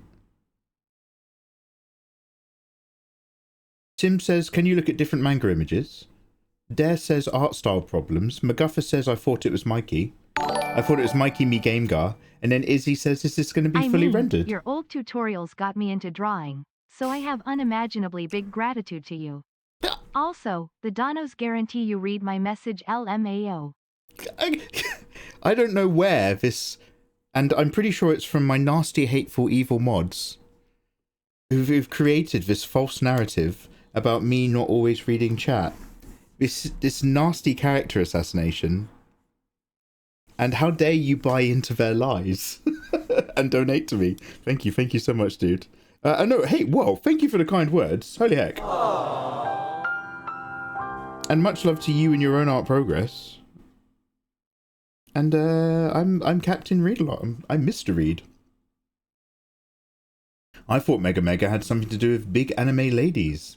Tim says, can you look at different manga images? Dare says art style problems. MacGuffer says I thought it was Mikey. I thought it was Mikey me Gamegar. And then Izzy says, is this going to be fully rendered? Your old tutorials got me into drawing, so I have unimaginably big gratitude to you. Also, the Donos guarantee you read my message LMAO. I don't know where this And I'm pretty sure it's from my nasty, hateful, evil mods who've created this false narrative about me not always reading chat. This nasty character assassination. And how dare you buy into their lies and donate to me. Thank you so much, dude. No, hey, whoa, thank you for the kind words. Holy heck. Aww. And much love to you and your own art progress. And I'm Captain Read-A-Lot. I'm Mr. Read. I thought Mega Mega had something to do with big anime ladies.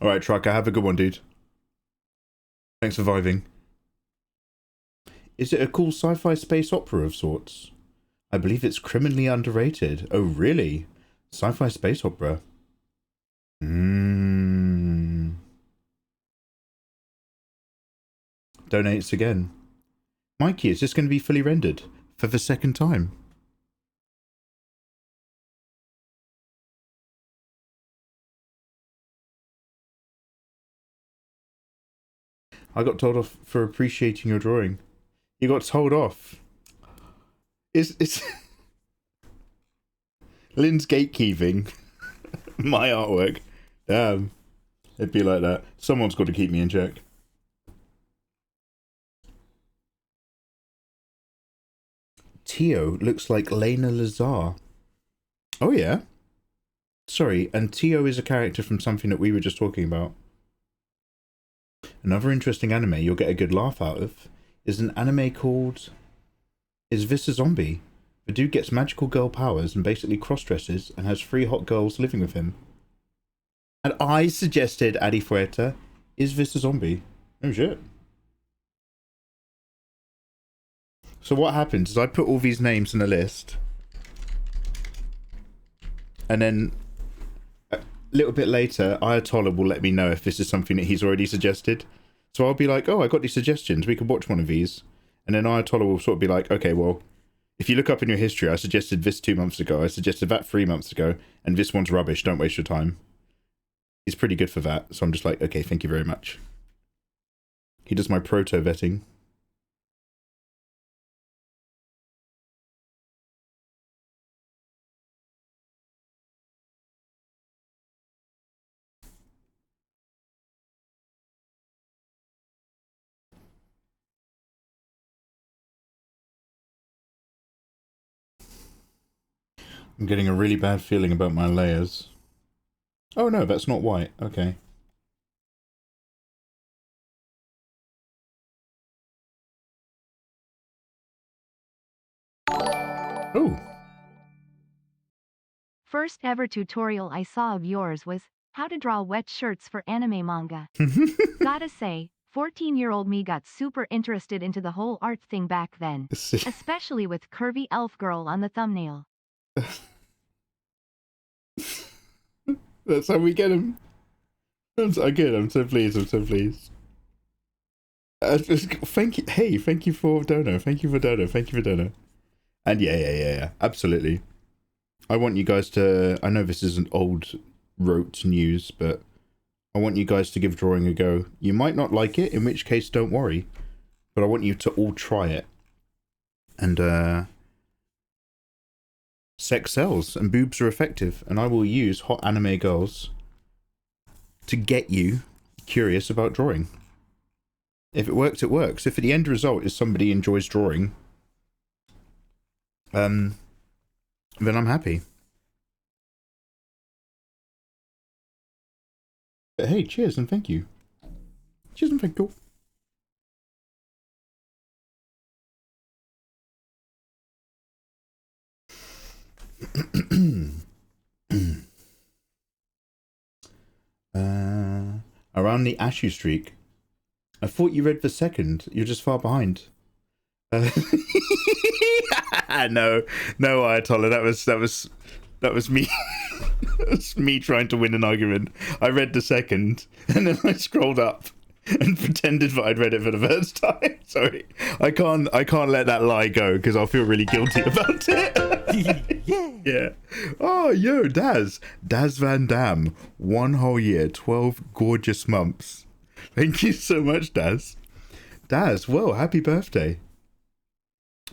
Alright, Trucker, have a good one, dude. Thanks for vibing. Is it a cool sci-fi space opera of sorts? I believe it's criminally underrated. Oh, really? Sci-fi space opera? Donates again. Mikey, is this going to be fully rendered for the second time? I got told off for appreciating your drawing. You got told off. It's Lynn's gatekeeping my artwork. Damn. It'd be like that. Someone's got to keep me in check. Tio looks like Lena Lazar. Oh yeah? Sorry, and Tio is a character from something that we were just talking about. Another interesting anime you'll get a good laugh out of is an anime called Is This a Zombie? The dude gets magical girl powers and basically cross-dresses and has 3 hot girls living with him. And I suggested Adi Fuerta, Is This a Zombie? Oh shit. So what happens is I put all these names in a list, and then a little bit later Ayatollah will let me know if this is something that he's already suggested. So I'll be like, oh, I got these suggestions, we could watch one of these. And then Ayatollah will sort of be like, okay, well, if you look up in your history, I suggested this 2 months ago, I suggested that 3 months ago, and this one's rubbish, don't waste your time. He's pretty good for that, so I'm just like, okay, thank you very much. He does my proto vetting. I'm getting a really bad feeling about my layers. Oh no, that's not white. Okay. Oh. First ever tutorial I saw of yours was how to draw wet shirts for anime manga. Gotta say, 14-year-old me got super interested into the whole art thing back then, especially with curvy elf girl on the thumbnail. That's how we get him. I'm so good. I'm so pleased. I'm so pleased. Thank you. Hey, thank you for dono. Thank you for dono. Thank you for dono. And yeah. Absolutely. I want you guys to. I know this isn't old rote news, but I want you guys to give drawing a go. You might not like it, in which case don't worry. But I want you to all try it. And sex sells and boobs are effective, and I will use hot anime girls to get you curious about drawing. If it works, it works. If the end result is somebody enjoys drawing, then I'm happy. But hey, cheers and thank you. Cheers and thank you. Around the Ashu streak. I thought you read the second. You're just far behind. No, Ayatollah. That was me. That was me trying to win an argument. I read the second, and then I scrolled up and pretended that I'd read it for the first time. Sorry, I can't let that lie go because I'll feel really guilty about it. Yeah. Oh, yo, Daz Van Dam, 1 whole year, 12 gorgeous months. Thank you so much, Daz. Daz, whoa, happy birthday.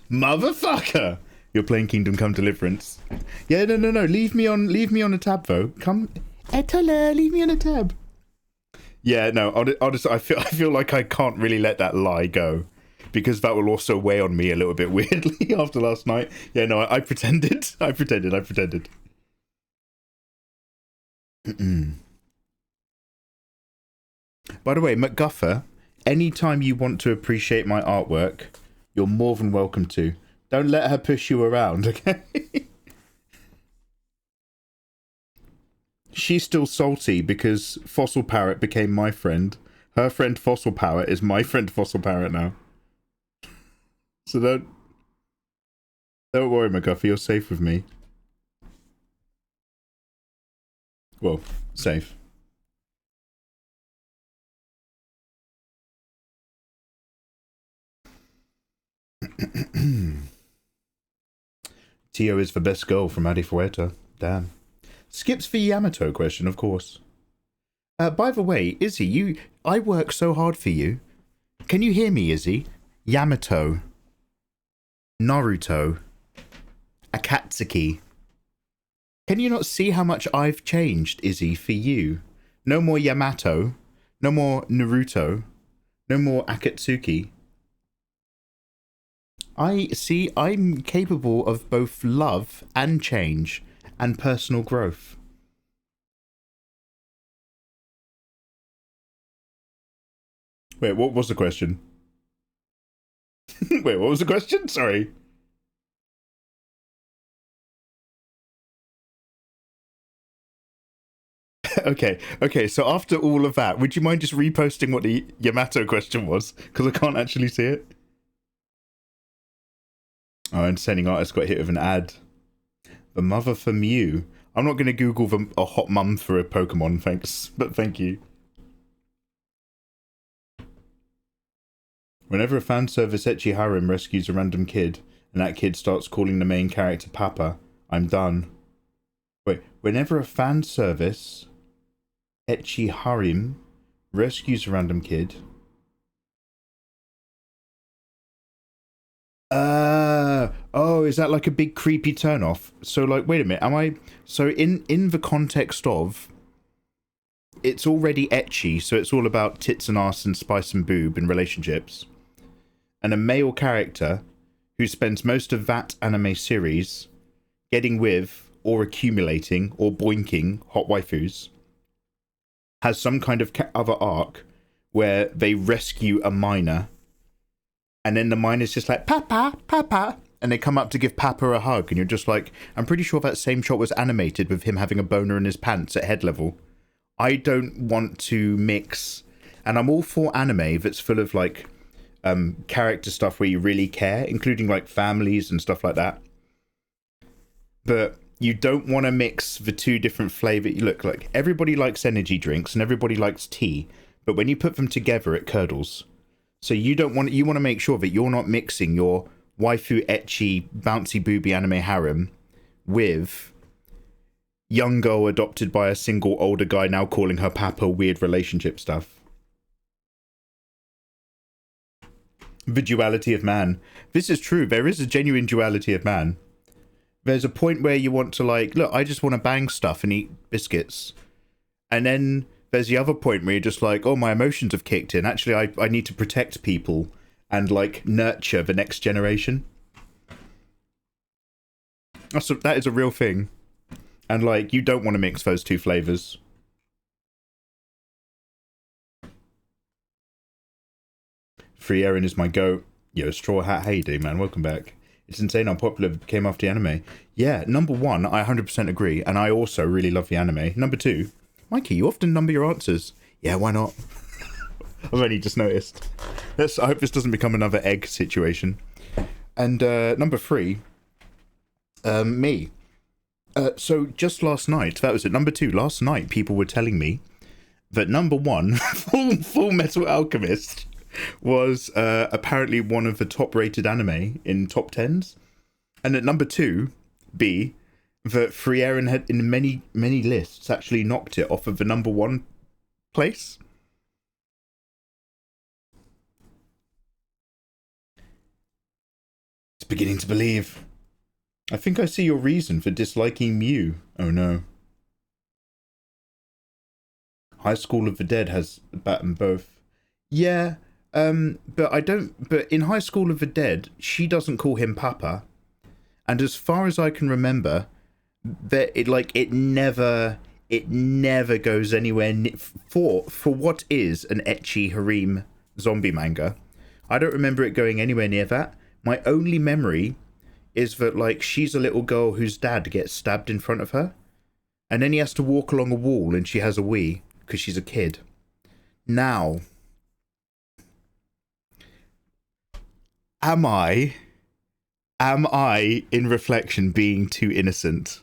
Motherfucker! You're playing Kingdom Come Deliverance. Yeah, no. Leave me on a tab though. Come, Etola, leave me on a tab. Yeah, no. Honestly, I feel like I can't really let that lie go, because that will also weigh on me a little bit weirdly after last night. Yeah, no, I pretended. I pretended. By the way, McGuffer, anytime you want to appreciate my artwork, you're more than welcome to. Don't let her push you around, okay? She's still salty because Fossil Parrot became my friend. Her friend Fossil Parrot is my friend Fossil Parrot now. So don't worry, McGuffey, you're safe with me. Well, safe. Tio is the best girl from Adifueta. Damn. Skips the Yamato question, of course. By the way, Izzy, I work so hard for you. Can you hear me, Izzy? Yamato. Naruto. Akatsuki. Can you not see how much I've changed, Izzy, for you? No more Yamato. No more Naruto. No more Akatsuki. I'm capable of both love and change and personal growth. Wait, what was the question? Wait, what was the question? Sorry. Okay, so after all of that, would you mind just reposting what the Yamato question was? Because I can't actually see it. Oh, Entertaining Artist got hit with an ad. The mother for Mew. I'm not going to Google a hot mum for a Pokemon, thanks. But thank you. Whenever a fan service ecchi harem rescues a random kid, and that kid starts calling the main character Papa, I'm done. Wait, whenever a fan service ecchi harem rescues a random kid... oh, is that like a big creepy turn-off? So, like, wait a minute, so in the context of, it's already ecchi, so it's all about tits and ass and spice and boob and relationships, and a male character who spends most of that anime series getting with, or accumulating, or boinking hot waifus, has some kind of other arc where they rescue a minor, and then the minor's just like, Papa, and they come up to give Papa a hug, and you're just like, I'm pretty sure that same shot was animated with him having a boner in his pants at head level. I don't want to mix, and I'm all for anime that's full of like character stuff where you really care, including like families and stuff like that. But you don't want to mix the two different flavors. Look, like, everybody likes energy drinks and everybody likes tea, but when you put them together, it curdles. So you want to make sure that you're not mixing your waifu ecchi bouncy booby anime harem with young girl adopted by a single older guy now calling her Papa weird relationship stuff. The duality of man. This is true. There is a genuine duality of man. There's a point where you want to, like, look, I just want to bang stuff and eat biscuits. And then there's the other point where you're just like, oh, my emotions have kicked in. Actually, I need to protect people and, like, nurture the next generation. That is a real thing. And, like, you don't want to mix those two flavors. Frieren is my goat. Yo, Straw Hat, how you doing, man? Welcome back. It's insane how popular it became after the anime. Yeah, number one, I 100% agree, and I also really love the anime. Number two, Mikey, you often number your answers. Yeah, why not? I've only just noticed. I hope this doesn't become another egg situation. And number three, me. So just last night, that was it. Number two, last night, people were telling me that number one, Full Metal Alchemist, was apparently one of the top-rated anime in top 10s. And at number two, B, that Frieren had, in many, many lists, actually knocked it off of the number one place. beginning to believe. I think I see your reason for disliking Mew. Oh no. High School of the Dead has Batman both. Yeah, but I don't. But in High School of the Dead, she doesn't call him Papa, and as far as I can remember, that it never goes anywhere for what is an ecchi harem zombie manga. I don't remember it going anywhere near that. My only memory is that like she's a little girl whose dad gets stabbed in front of her, and then he has to walk along a wall, and she has a wee because she's a kid. Now, am I in reflection being too innocent?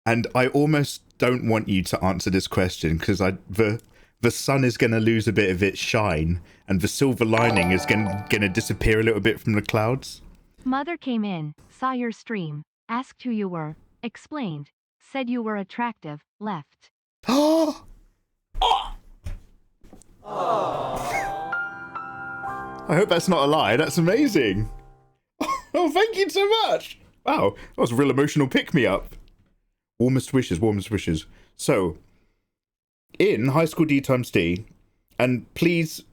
And I almost don't want you to answer this question because the sun is going to lose a bit of its shine and the silver lining is going to disappear a little bit from the clouds. Mother came in, saw your stream, asked who you were, explained, said you were attractive, left. Oh! I hope that's not a lie. That's amazing. Oh, thank you so much. Wow, that was a real emotional pick-me-up. Warmest wishes, warmest wishes. So, in High School D times D, and please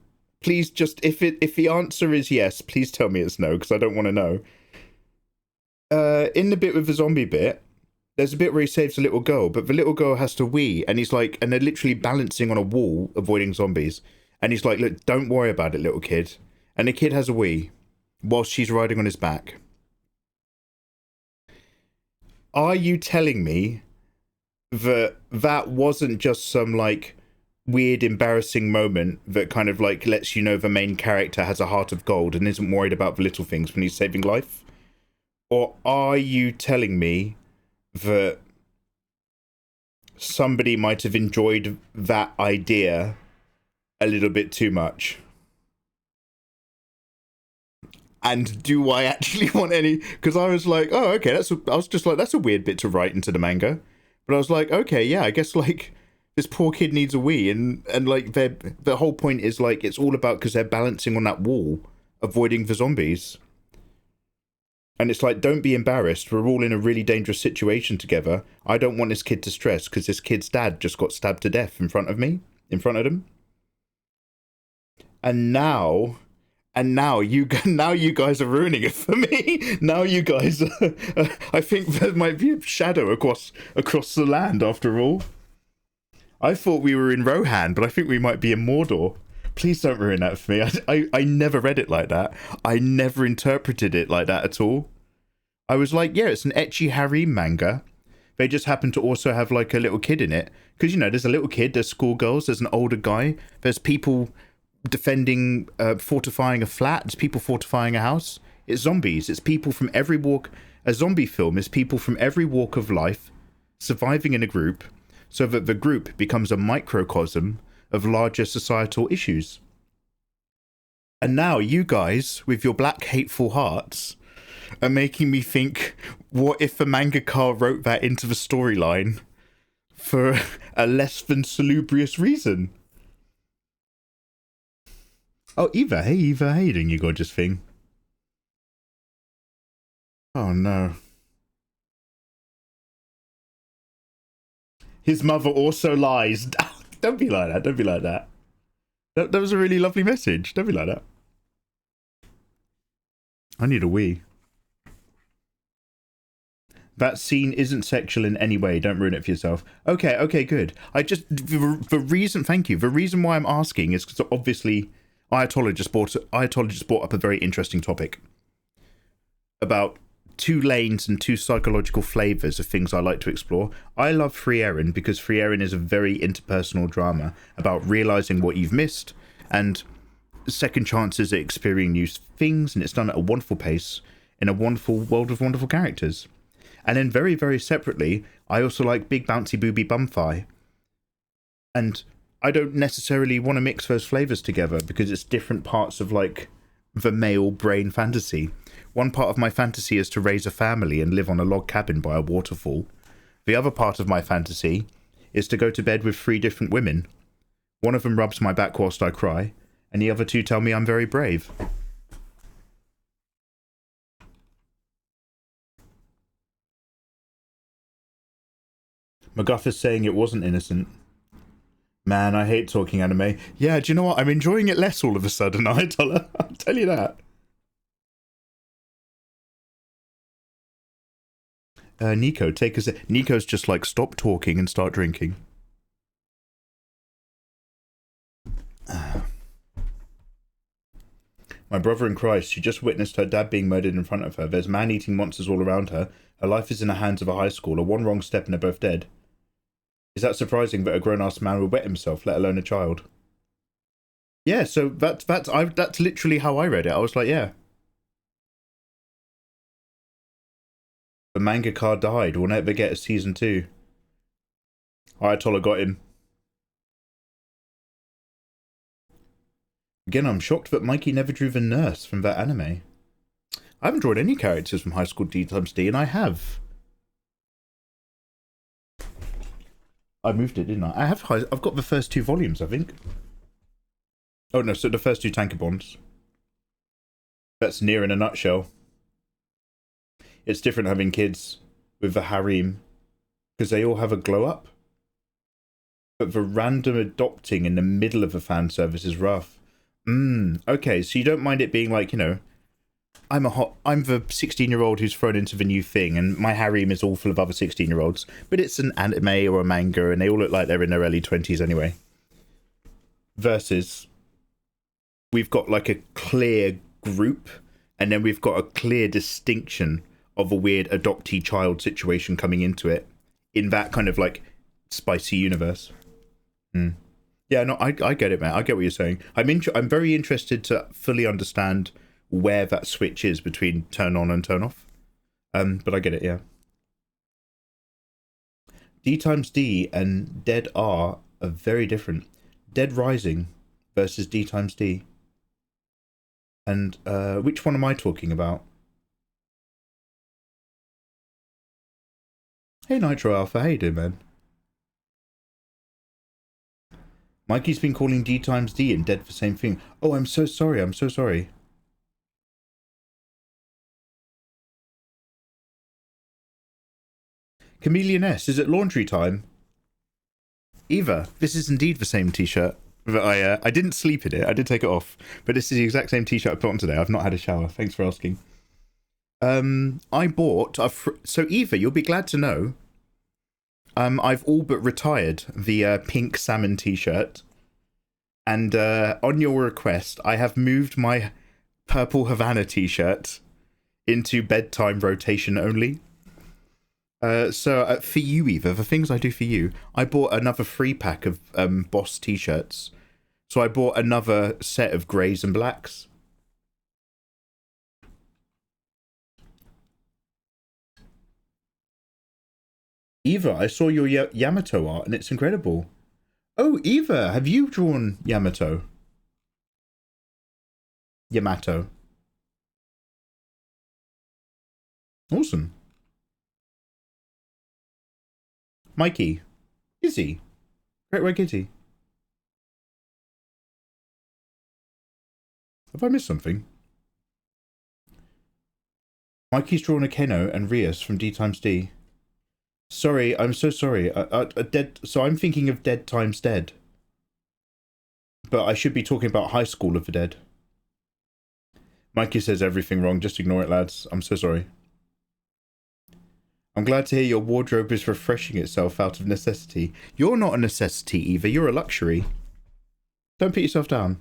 just, if the answer is yes, please tell me it's no, because I don't want to know. In the bit with the zombie bit, there's a bit where he saves a little girl, but the little girl has to wee, and he's like, and they're literally balancing on a wall, avoiding zombies. And he's like, look, don't worry about it, little kid. And the kid has a wee, whilst she's riding on his back. Are you telling me that that wasn't just some, like, weird, embarrassing moment that kind of, like, lets you know the main character has a heart of gold and isn't worried about the little things when he's saving life? Or are you telling me that somebody might have enjoyed that idea a little bit too much? And do I actually want any? Because I was like, oh, okay, I was just like, that's a weird bit to write into the manga. But I was like, okay, yeah, I guess like this poor kid needs a wee, and like the whole point is like it's all about because they're balancing on that wall, avoiding the zombies. And it's like, don't be embarrassed. We're all in a really dangerous situation together. I don't want this kid to stress because this kid's dad just got stabbed to death in front of me, in front of them. And now you guys are ruining it for me. Now you guys, I think there might be a shadow across the land after all. I thought we were in Rohan, but I think we might be in Mordor. Please don't ruin that for me. I never read it like that. I never interpreted it like that at all. I was like, yeah, it's an ecchi harem manga. They just happen to also have like a little kid in it. Because, you know, there's a little kid, there's schoolgirls, there's an older guy, there's people defending, fortifying a flat, there's people fortifying a house. It's zombies. It's people from every walk. A zombie film is people from every walk of life surviving in a group so that the group becomes a microcosm of larger societal issues. And now you guys, with your black hateful hearts, are making me think, what if the mangaka wrote that into the storyline for a less than salubrious reason? Oh, Eva, hey Eva, how you doing, you gorgeous thing? Oh no. His mother also lies. Don't be like that. Don't be like that. That was a really lovely message. Don't be like that. I need a wee. That scene isn't sexual in any way. Don't ruin it for yourself. Okay, good. The reason, thank you. The reason why I'm asking is because obviously Ayatollah just brought up a very interesting topic about two lanes and two psychological flavors of things I like to explore. I love Frieren because Frieren is a very interpersonal drama about realizing what you've missed and second chances at experiencing new things, and it's done at a wonderful pace in a wonderful world of wonderful characters. And then very, very separately, I also like Big Bouncy Booby Bumthigh. And I don't necessarily want to mix those flavors together because it's different parts of like the male brain fantasy. One part of my fantasy is to raise a family and live on a log cabin by a waterfall. The other part of my fantasy is to go to bed with 3 different women. One of them rubs my back whilst I cry, and the other 2 tell me I'm very brave. MacGuff is saying it wasn't innocent. Man, I hate talking anime. Yeah, do you know what? I'm enjoying it less all of a sudden, I'll tell you that. Nico, take us. Nico's just like, stop talking and start drinking. My brother in Christ, she just witnessed her dad being murdered in front of her. There's man-eating monsters all around her. Her life is in the hands of a high schooler. One wrong step and they're both dead. Is that surprising that a grown-ass man would wet himself, let alone a child? Yeah, so that's literally how I read it. I was like, yeah. The mangaka died. We'll never get a season 2. Ayatollah got him. Again, I'm shocked that Mikey never drew the nurse from that anime. I haven't drawn any characters from High School D times D, and I have. I moved it, didn't I? I've got the first 2 volumes, I think. Oh no, so the first 2 tankobons. That's near in a nutshell. It's different having kids with the harem, because they all have a glow up. But the random adopting in the middle of a fan service is rough. Okay, so you don't mind it being like, you know, I'm the 16-year-old who's thrown into the new thing, and my harem is all full of other 16-year-olds, but it's an anime or a manga, and they all look like they're in their early 20s anyway. Versus, we've got like a clear group, and then we've got a clear distinction of a weird adoptee child situation coming into it, in that kind of like spicy universe. Yeah, no, I get it, man. I get what you're saying. I'm very interested to fully understand where that switch is between turn on and turn off. But I get it, yeah. D times D and Dead R are very different. Dead Rising versus D times D. And which one am I talking about? Hey Nitro Alpha, how you doing, man? Mikey's been calling D times D and Dead the same thing. Oh, I'm so sorry, I'm so sorry. Chameleon S, is it laundry time? Eva, this is indeed the same t-shirt. I didn't sleep in it, I did take it off. But this is the exact same t-shirt I put on today. I've not had a shower, thanks for asking. I bought, so Eva, you'll be glad to know, I've all but retired the pink salmon t-shirt. And on your request, I have moved my purple Havana t-shirt into bedtime rotation only. So for you, Eva, the things I do for you, I bought another 3-pack of Boss t-shirts. So I bought another set of greys and blacks. Eva, I saw your Yamato art and it's incredible. Oh, Eva, have you drawn Yamato? Yamato. Awesome. Mikey. Izzy. Great work, Izzy. Have I missed something? Mikey's drawn a Keno and Rias from D times D. Sorry, I'm so sorry. So I'm thinking of Dead times Dead. But I should be talking about High School of the Dead. Mikey says everything wrong. Just ignore it, lads. I'm so sorry. I'm glad to hear your wardrobe is refreshing itself out of necessity. You're not a necessity, Eva. You're a luxury. Don't put yourself down.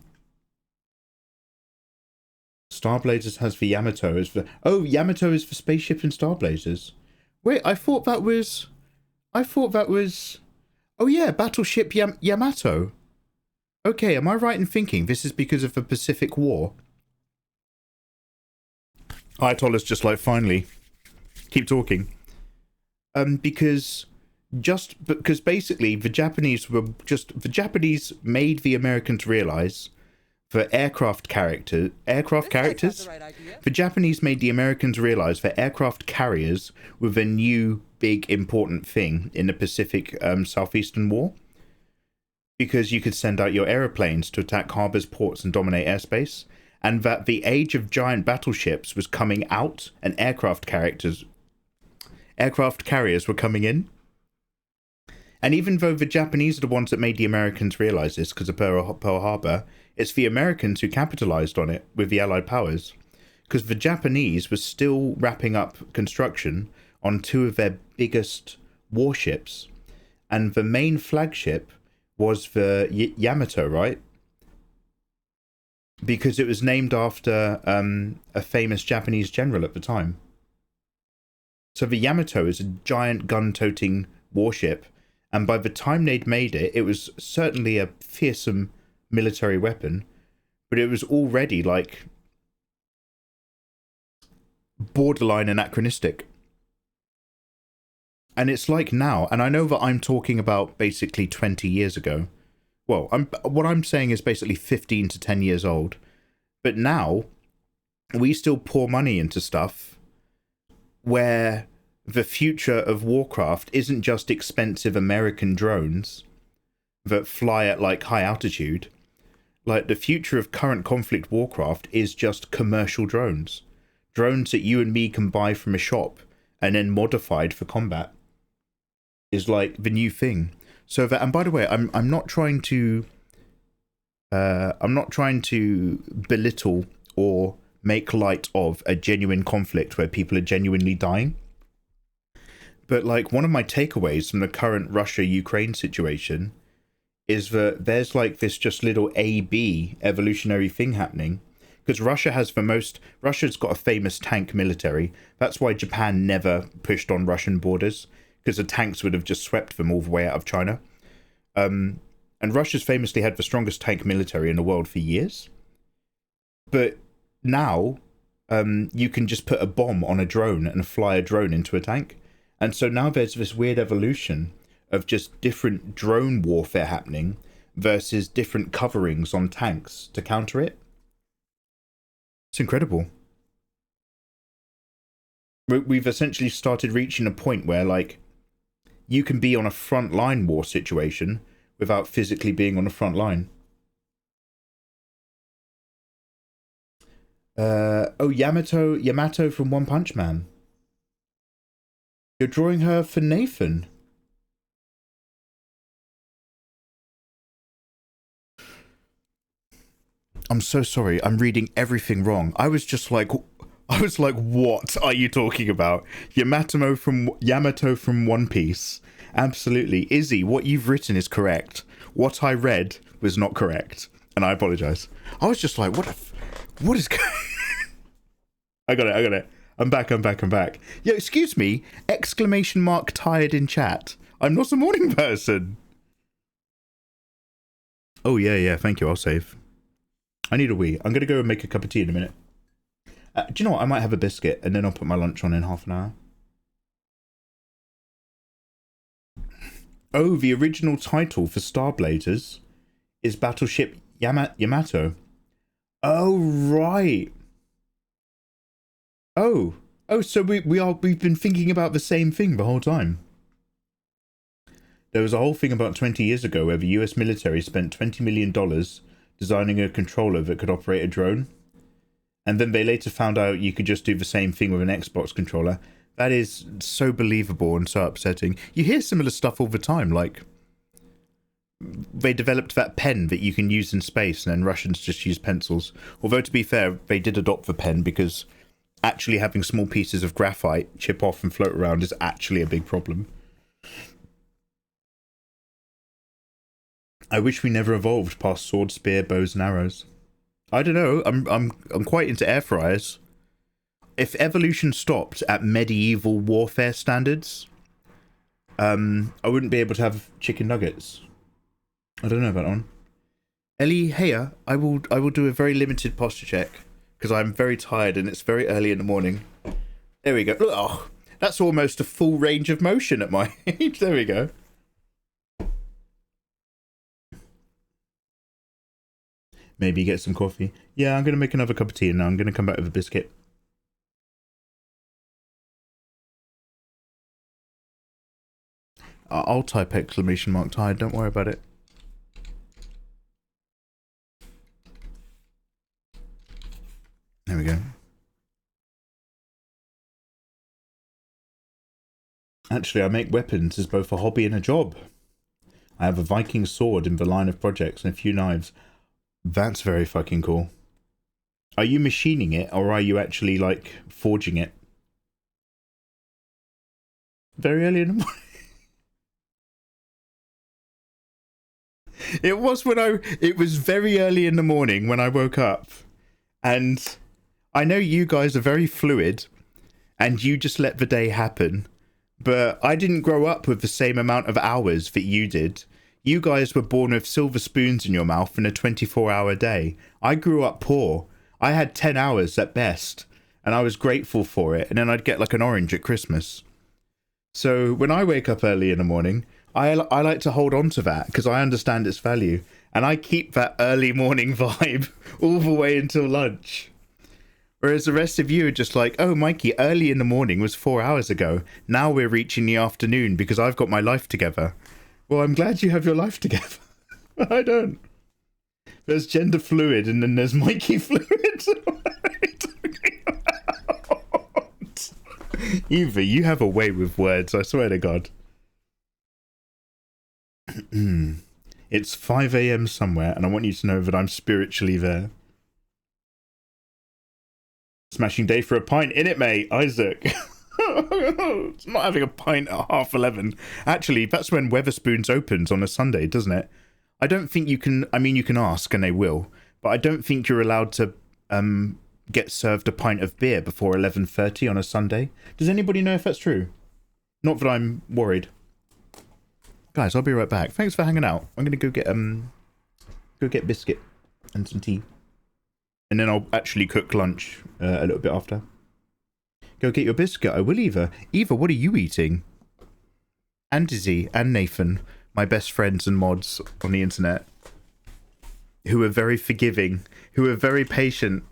Starblazers has for Yamato. Oh, Yamato is for Spaceship and Starblazers. Wait, I thought that was... Oh yeah, Battleship Yamato. Okay, am I right in thinking this is because of the Pacific War? Ayatollah's just like, finally. Keep talking. Because basically the Japanese made the Americans realise for aircraft characters, the Japanese made the Americans realise that aircraft carriers were the new big important thing in the Pacific Southeastern War. Because you could send out your aeroplanes to attack harbours, ports and dominate airspace. And that the age of giant battleships was coming out and aircraft carriers were coming in. And even though the Japanese are the ones that made the Americans realize this because of Pearl Harbor, it's the Americans who capitalized on it with the Allied powers. Because the Japanese were still wrapping up construction on two of their biggest warships. And the main flagship was the Yamato, right? Because it was named after a famous Japanese general at the time. So the Yamato is a giant gun-toting warship, and by the time they'd made it, it was certainly a fearsome military weapon, but it was already, like, borderline anachronistic. And it's like now, and I know that I'm talking about basically 20 years ago. Well, what I'm saying is basically 15 to 10 years old. But now, we still pour money into stuff where the future of Warcraft isn't just expensive American drones that fly at like high altitude. Like the future of current conflict Warcraft is just commercial drones. Drones that you and me can buy from a shop and then modified for combat is like the new thing. So that, and by the way, I'm not trying to belittle or make light of a genuine conflict where people are genuinely dying. But like one of my takeaways from the current Russia-Ukraine situation is that there's like this just little A-B evolutionary thing happening. Because Russia's got a famous tank military. That's why Japan never pushed on Russian borders, because the tanks would have just swept them all the way out of China. And Russia's famously had the strongest tank military in the world for years. But now, you can just put a bomb on a drone and fly a drone into a tank. And so now there's this weird evolution of just different drone warfare happening versus different coverings on tanks to counter it. It's incredible. We've essentially started reaching a point where, like, you can be on a frontline war situation without physically being on the front line. Yamato from One Punch Man. You're drawing her for Nathan. I'm so sorry. I'm reading everything wrong. I was like, what are you talking about? Yamato from One Piece. Absolutely. Izzy, what you've written is correct. What I read was not correct. And I apologize. I was just like, what is going I got it. I'm back. Yeah, excuse me. ! Tired in chat. I'm not a morning person. Oh, yeah. Thank you. I'll save. I need a wee. I'm going to go and make a cup of tea in a minute. Do you know what? I might have a biscuit and then I'll put my lunch on in half an hour. Oh, the original title for Starblazers is Battleship Yamato. Oh, right. Oh, so we've been thinking about the same thing the whole time. There was a whole thing about 20 years ago where the US military spent $20 million designing a controller that could operate a drone. And then they later found out you could just do the same thing with an Xbox controller. That is so believable and so upsetting. You hear similar stuff all the time, like they developed that pen that you can use in space and then Russians just use pencils. Although to be fair, they did adopt the pen because actually having small pieces of graphite chip off and float around is actually a big problem. I wish we never evolved past sword, spear, bows, and arrows. I don't know. I'm quite into air fryers. If evolution stopped at medieval warfare standards, I wouldn't be able to have chicken nuggets. I don't know about that one. Ellie, heya, I will do a very limited posture check because I'm very tired and it's very early in the morning. There we go. Oh, that's almost a full range of motion at my age. There we go. Maybe get some coffee. Yeah, I'm going to make another cup of tea and now I'm going to come back with a biscuit. I'll type ! Tired, don't worry about it. There we go. Actually, I make weapons as both a hobby and a job. I have a Viking sword in the line of projects and a few knives. That's very fucking cool. Are you machining it or are you actually like forging it? Very early in the morning. It was very early in the morning when I woke up. And I know you guys are very fluid and you just let the day happen. But I didn't grow up with the same amount of hours that you did. You guys were born with silver spoons in your mouth in a 24-hour day. I grew up poor. I had 10 hours at best, and I was grateful for it, and then I'd get like an orange at Christmas. So when I wake up early in the morning, I like to hold on to that because I understand its value, and I keep that early morning vibe all the way until lunch. Whereas the rest of you are just like, oh, Mikey, early in the morning was 4 hours ago. Now we're reaching the afternoon because I've got my life together. Well, I'm glad you have your life together. I don't. There's gender fluid and then there's Mikey fluid. What are you talking about? Eva, you have a way with words, I swear to God. It's 5 a.m. somewhere and I want you to know that I'm spiritually there. Smashing day for a pint, innit, mate? Isaac. It's not having a pint at 11:30. Actually, that's when Weatherspoons opens on a Sunday, doesn't it? I don't think you can... I mean, you can ask, and they will. But I don't think you're allowed to get served a pint of beer before 11:30 on a Sunday. Does anybody know if that's true? Not that I'm worried. Guys, I'll be right back. Thanks for hanging out. I'm going to go get biscuit and some tea. And then I'll actually cook lunch a little bit after. Go get your biscuit. I will, Eva. Eva, what are you eating? And Dizzy and Nathan, my best friends and mods on the internet, who are very forgiving, who are very patient.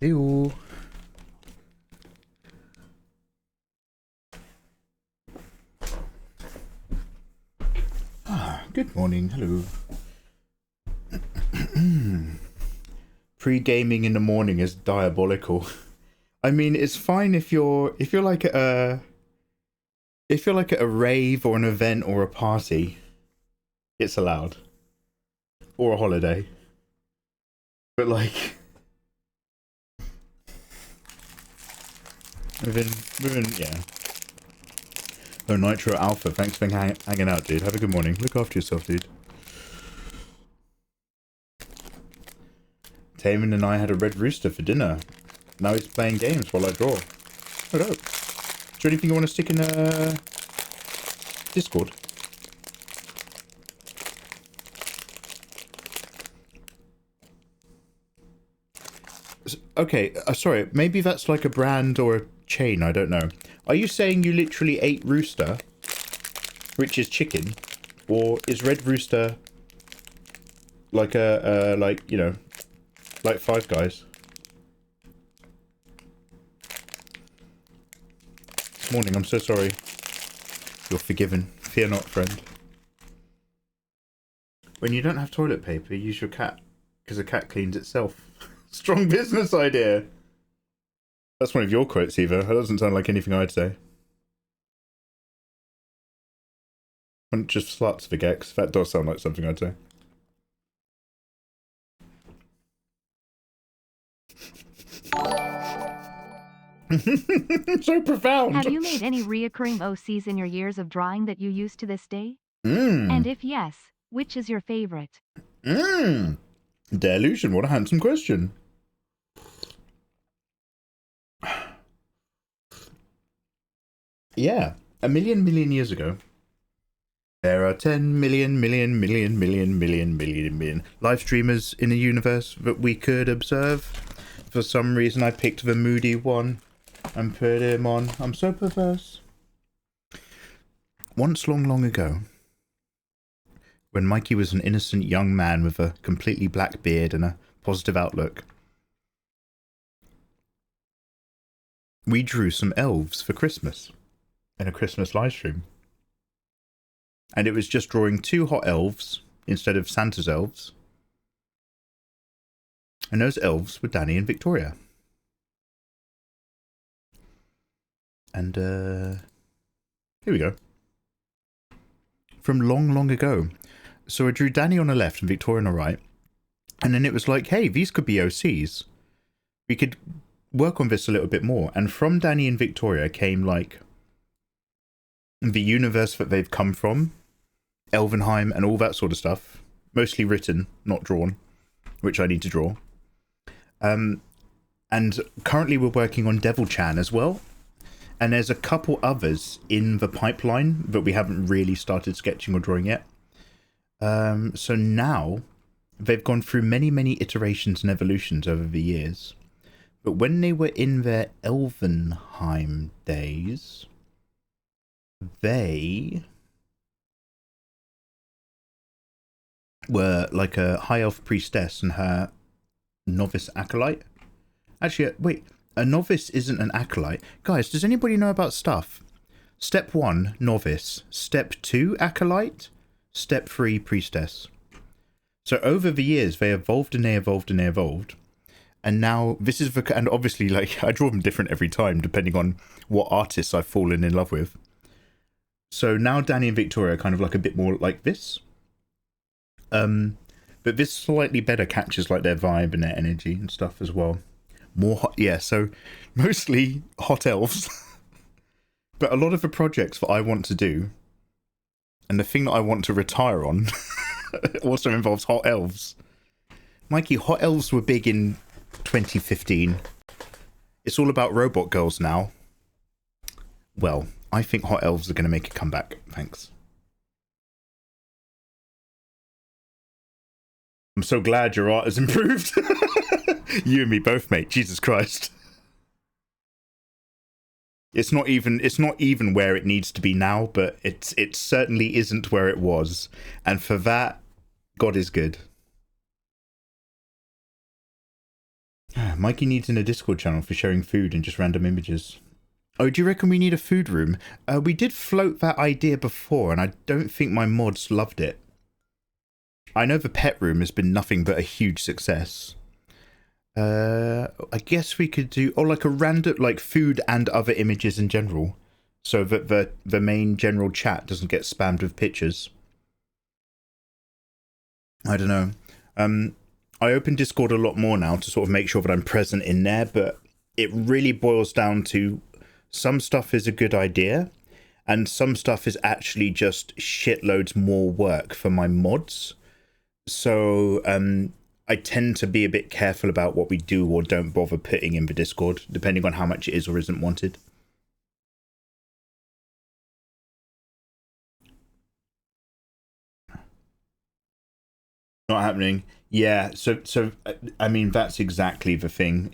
Ew. Good morning, hello. Pre-gaming in the morning is diabolical. I mean, it's fine if you're like at a rave or an event or a party. It's allowed. Or a holiday. But like within yeah. Oh, Nitro Alpha, thanks for hanging out, dude. Have a good morning. Look after yourself, dude. Taman and I had a red rooster for dinner. Now he's playing games while I draw. Hello. Is there anything you want to stick in Discord? Okay, sorry, maybe that's like a brand or a chain, I don't know. Are you saying you literally ate rooster, which is chicken, or is red rooster like a, like, you know, like Five Guys? Morning, I'm so sorry. You're forgiven. Fear not, friend. When you don't have toilet paper, use your cat, because a cat cleans itself. Strong business idea. That's one of your quotes, Eva. That doesn't sound like anything I'd say. Bunch of sluts for Gex. That does sound like something I'd say. So profound. Have you made any reoccurring OCs in your years of drawing that you use to this day? Mm. And if yes, which is your favorite? Delusion, what a handsome question. Yeah, a million years ago, there are 10 million live streamers in the universe that we could observe. For some reason, I picked the moody one and put him on. I'm so perverse. Once long ago, when Mikey was an innocent young man with a completely black beard and a positive outlook, we drew some elves for Christmas in a Christmas live stream. And it was just drawing 2 hot elves instead of Santa's elves. And those elves were Danny and Victoria. And here we go. From long ago. So I drew Danny on the left and Victoria on the right. And then it was like, hey, these could be OCs. We could work on this a little bit more. And from Danny and Victoria came like the universe that they've come from, Elvenheim and all that sort of stuff. Mostly written, not drawn, which I need to draw. And currently we're working on Devil Chan as well. And there's a couple others in the pipeline that we haven't really started sketching or drawing yet. So now they've gone through many iterations and evolutions over the years. But when they were in their Elvenheim days, they were like a high elf priestess and her novice acolyte. Actually, wait, a novice isn't an acolyte. Guys, does anybody know about stuff? Step 1, novice. Step 2, acolyte. Step 3, priestess. So over the years, they evolved and they evolved and they evolved. And now this is the, and obviously like I draw them different every time depending on what artists I've fallen in love with. So now Danny and Victoria are kind of like a bit more like this. But this slightly better catches like their vibe and their energy and stuff as well. More hot, yeah, so mostly hot elves. But a lot of the projects that I want to do, and the thing that I want to retire on, also involves hot elves. Mikey, hot elves were big in 2015. It's all about robot girls now. Well, I think hot elves are going to make a comeback. Thanks. I'm so glad your art has improved. You and me both, mate. Jesus Christ. It's not even where it needs to be now, but it certainly isn't where it was. And for that, God is good. Mikey needs in a Discord channel for sharing food and just random images. Oh, do you reckon we need a food room? We did float that idea before, and I don't think my mods loved it. I know the pet room has been nothing but a huge success. I guess we could do, or like a random, like food and other images in general, so that the main general chat doesn't get spammed with pictures. I don't know. I open Discord a lot more now to sort of make sure that I'm present in there, but it really boils down to some stuff is a good idea, and some stuff is actually just shitloads more work for my mods. So I tend to be a bit careful about what we do or don't bother putting in the Discord, depending on how much it is or isn't wanted. Not happening. Yeah, so I mean, that's exactly the thing.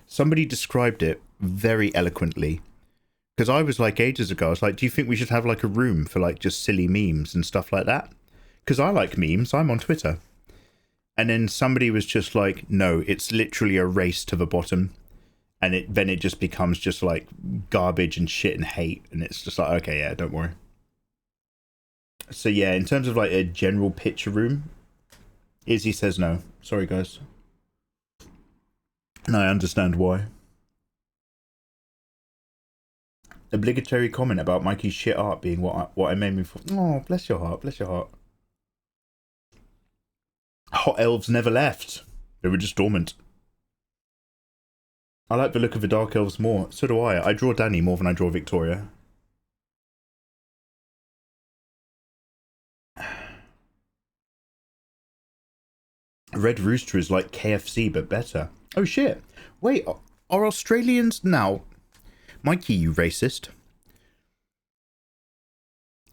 Somebody described it very eloquently, because I was like ages ago, I was like, do you think we should have like a room for like just silly memes and stuff like that? Because I like memes, I'm on Twitter. And then somebody was just like, no, it's literally a race to the bottom, and then it just becomes just like garbage and shit and hate, and it's just like, okay, yeah, don't worry. So yeah, in terms of like a general picture room, Izzy says no. Sorry, guys. And I understand why. Obligatory comment about Mikey's shit art being what I made me for. Oh, bless your heart, bless your heart. Hot elves never left. They were just dormant. I like the look of the dark elves more. So do I. I draw Danny more than I draw Victoria. Red Rooster is like KFC, but better. Oh shit. Wait, are Australians now... Mikey, you racist.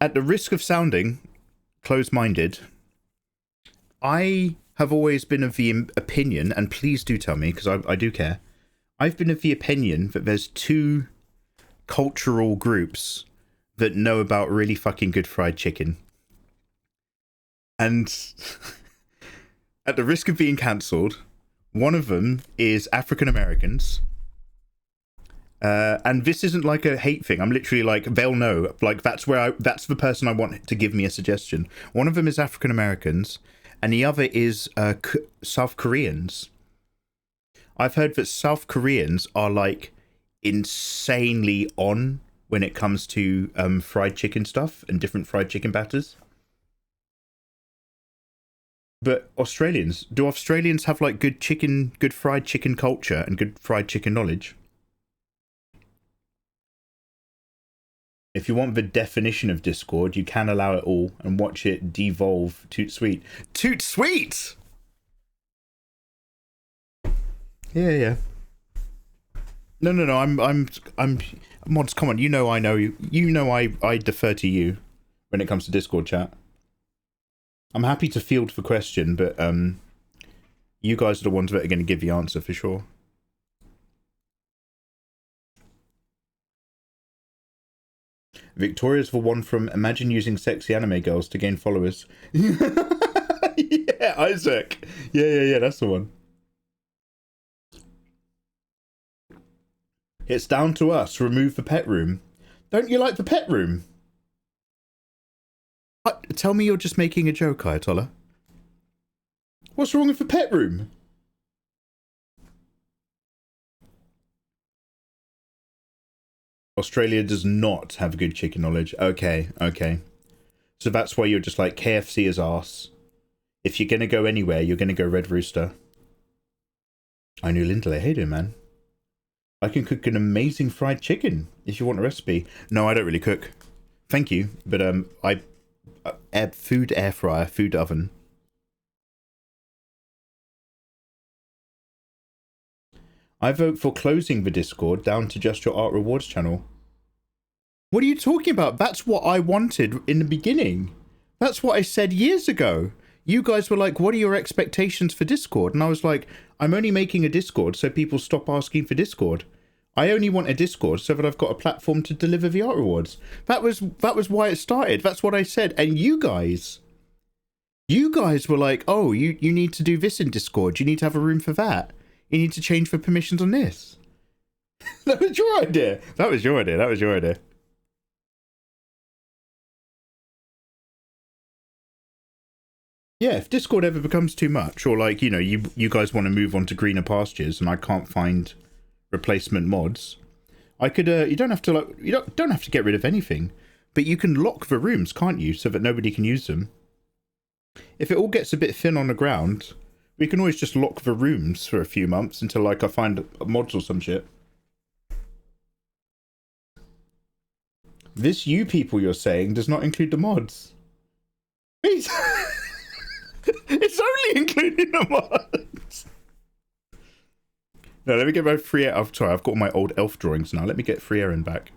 At the risk of sounding close-minded, I have always been of the opinion, and please do tell me, because I do care, I've been of the opinion that there's two cultural groups that know about really fucking good fried chicken. And at the risk of being cancelled, one of them is African Americans. And this isn't like a hate thing. I'm literally like, they'll know. Like, that's the person I want to give me a suggestion. One of them is African Americans, and the other is South Koreans. I've heard that South Koreans are like insanely on when it comes to fried chicken stuff and different fried chicken batters. But do Australians have like good fried chicken culture and good fried chicken knowledge? If you want the definition of Discord, you can allow it all and watch it devolve. Toot sweet. Toot sweet! Yeah. No. I'm mods. Come on, you know you. You know I defer to you when it comes to Discord chat. I'm happy to field the question, but you guys are the ones that are going to give the answer for sure. Victoria's the one from Imagine Using Sexy Anime Girls to Gain Followers. Yeah, Isaac. Yeah, that's the one. It's down to us. Remove the pet room. Don't you like the pet room? Tell me you're just making a joke, Ayatollah. What's wrong with the pet room? Australia does not have good chicken knowledge. Okay. So that's why you're just like, KFC is arse. If you're going to go anywhere, you're going to go Red Rooster. I knew Lindley. Hey, dude, man. I can cook an amazing fried chicken if you want a recipe. No, I don't really cook. Thank you. But food air fryer, food oven. I vote for closing the Discord down to just your art rewards channel. What are you talking about? That's what I wanted in the beginning. That's what I said years ago. You guys were like, what are your expectations for Discord? And I was like, I'm only making a Discord so people stop asking for Discord. I only want a Discord so that I've got a platform to deliver the art rewards. That was why it started. That's what I said. And you guys You guys were like, oh, you need to do this in Discord. You need to have a room for that. You need to change the permissions on this. That was your idea. That was your idea. That was your idea. Yeah, if Discord ever becomes too much, or like, you know, you guys want to move on to greener pastures and I can't find replacement mods, I could you don't have to like you don't have to get rid of anything, but you can lock the rooms, can't you, so that nobody can use them. If it all gets a bit thin on the ground, we can always just lock the rooms for a few months until like I find mods or some shit. This you people you're saying does not include the mods. It's only including the mods. No, let me get my Frieren. I'm sorry, I've got my old elf drawings now. Let me get Frieren back.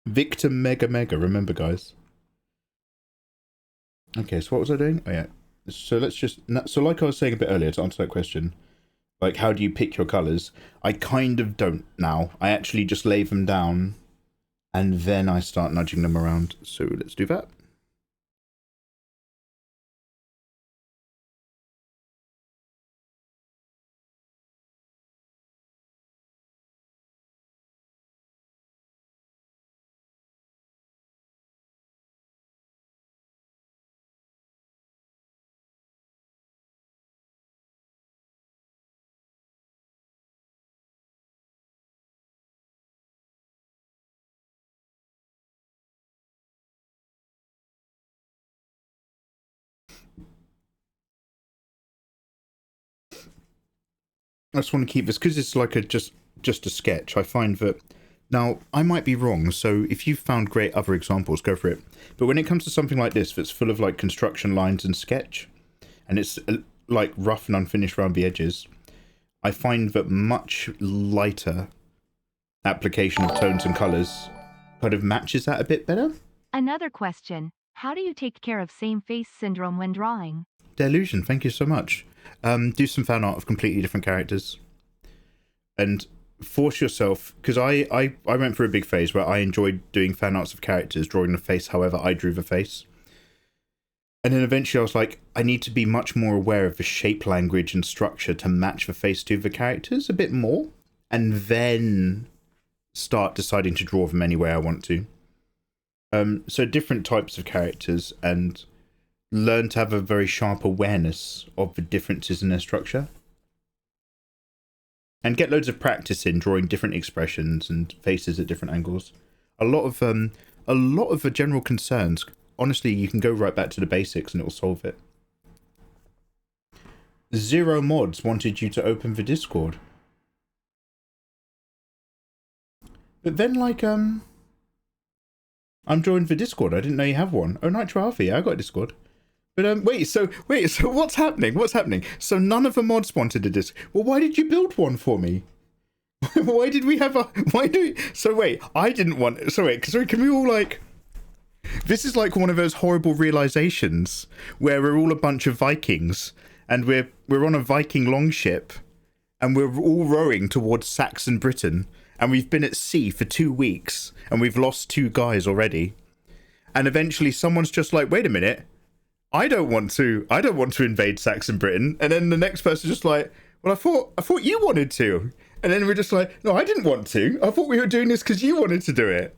Victor Mega, remember guys? Okay, so what was I doing? Oh yeah. So let's just, so like I was saying a bit earlier to answer that question, like how do you pick your colours? I kind of don't now. I actually just lay them down and then I start nudging them around. So let's do that. I just want to keep this because it's like a just a sketch. I find that now I might be wrong, so if you've found great other examples, go for it. But when it comes to something like this, that's full of like construction lines and sketch, and it's like rough and unfinished around the edges, I find that much lighter application of tones and colors kind of matches that a bit better. Another question. How do you take care of same face syndrome when drawing? Delusion, thank you so much. Do some fan art of completely different characters. And force yourself, because I went through a big phase where I enjoyed doing fan arts of characters, drawing the face however I drew the face. And then eventually I was like, I need to be much more aware of the shape language and structure to match the face to the characters a bit more. And then start deciding to draw them any way I want to. So different types of characters, and learn to have a very sharp awareness of the differences in their structure. And get loads of practice in drawing different expressions and faces at different angles. A lot of the general concerns, honestly, you can go right back to the basics and it will solve it. Zero Mods wanted you to open the Discord. But then, like, I'm joined the Discord. I didn't know you have one. Oh, Nitro Alpha, yeah, I got a Discord. But wait, so what's happening? What's happening? So none of the mods wanted a Discord. Well, why did you build one for me? Why did we have a? Why do? So wait, I didn't want. So wait, sorry, can we all like? This is like one of those horrible realizations where we're all a bunch of Vikings and we're on a Viking longship and we're all rowing towards Saxon Britain and we've been at sea for 2 weeks and we've lost 2 guys already. And eventually someone's just like, wait a minute, I don't want to invade Saxon Britain. And then the next person's just like, well, I thought you wanted to. And then we're just like, no, I didn't want to. I thought we were doing this because you wanted to do it.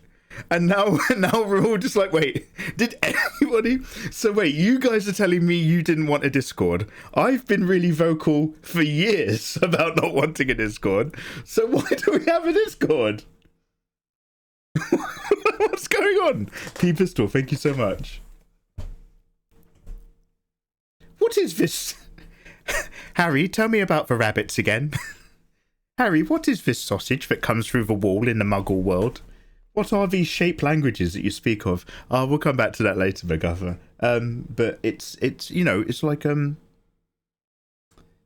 And now we're all just like, wait, did anybody? So wait, you guys are telling me you didn't want a Discord. I've been really vocal for years about not wanting a Discord. So why do we have a Discord? What's going on? P-Pistol, thank you so much. What is this? Harry, tell me about the rabbits again. Harry, what is this sausage that comes through the wall in the Muggle world? What are these shape languages that you speak of? We'll come back to that later, MacGuffer. But it's you know, it's like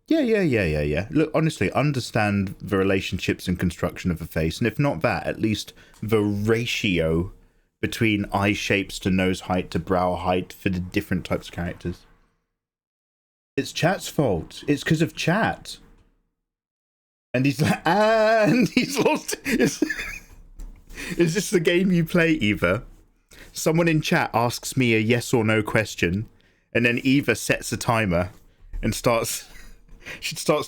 yeah. Look, honestly, understand the relationships and construction of a face, and if not that, at least the ratio between eye shapes to nose height to brow height for the different types of characters. It's chat's fault. It's because of chat. And he's like, and he's lost his... Is this the game you play, Eva? Someone in chat asks me a yes or no question, and then Eva sets a timer and starts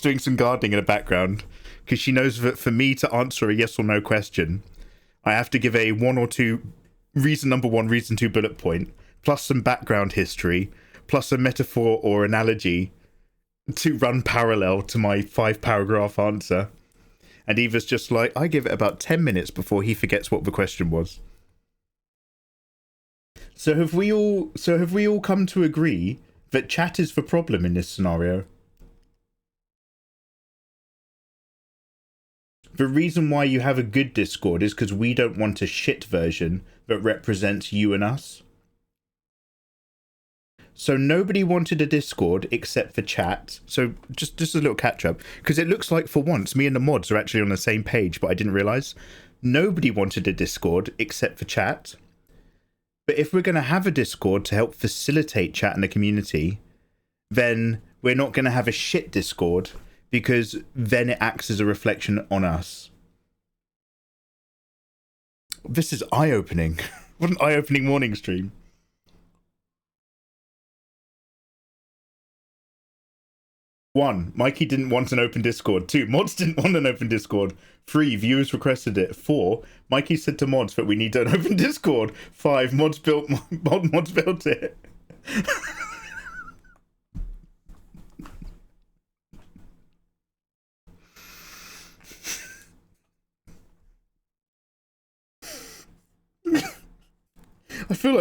doing some gardening in the background, because she knows that for me to answer a yes or no question, I have to give a reason number one, reason two bullet point, plus some background history, plus a metaphor or analogy to run parallel to my 5-paragraph answer. And Eva's just like, I give it about 10 minutes before he forgets what the question was. So have we all come to agree that chat is the problem in this scenario? The reason why you have a good Discord is because we don't want a shit version that represents you and us. So nobody wanted a Discord except for chat. So just a little catch up, because it looks like for once me and the mods are actually on the same page, but I didn't realize nobody wanted a Discord except for chat. But if we're going to have a Discord to help facilitate chat in the community, then we're not going to have a shit Discord, because then it acts as a reflection on us. This is eye-opening. What an eye-opening morning stream. 1, Mikey didn't want an open Discord. 2, mods didn't want an open Discord. 3, viewers requested it. 4, Mikey said to mods that we need an open Discord. 5, mods built it. I feel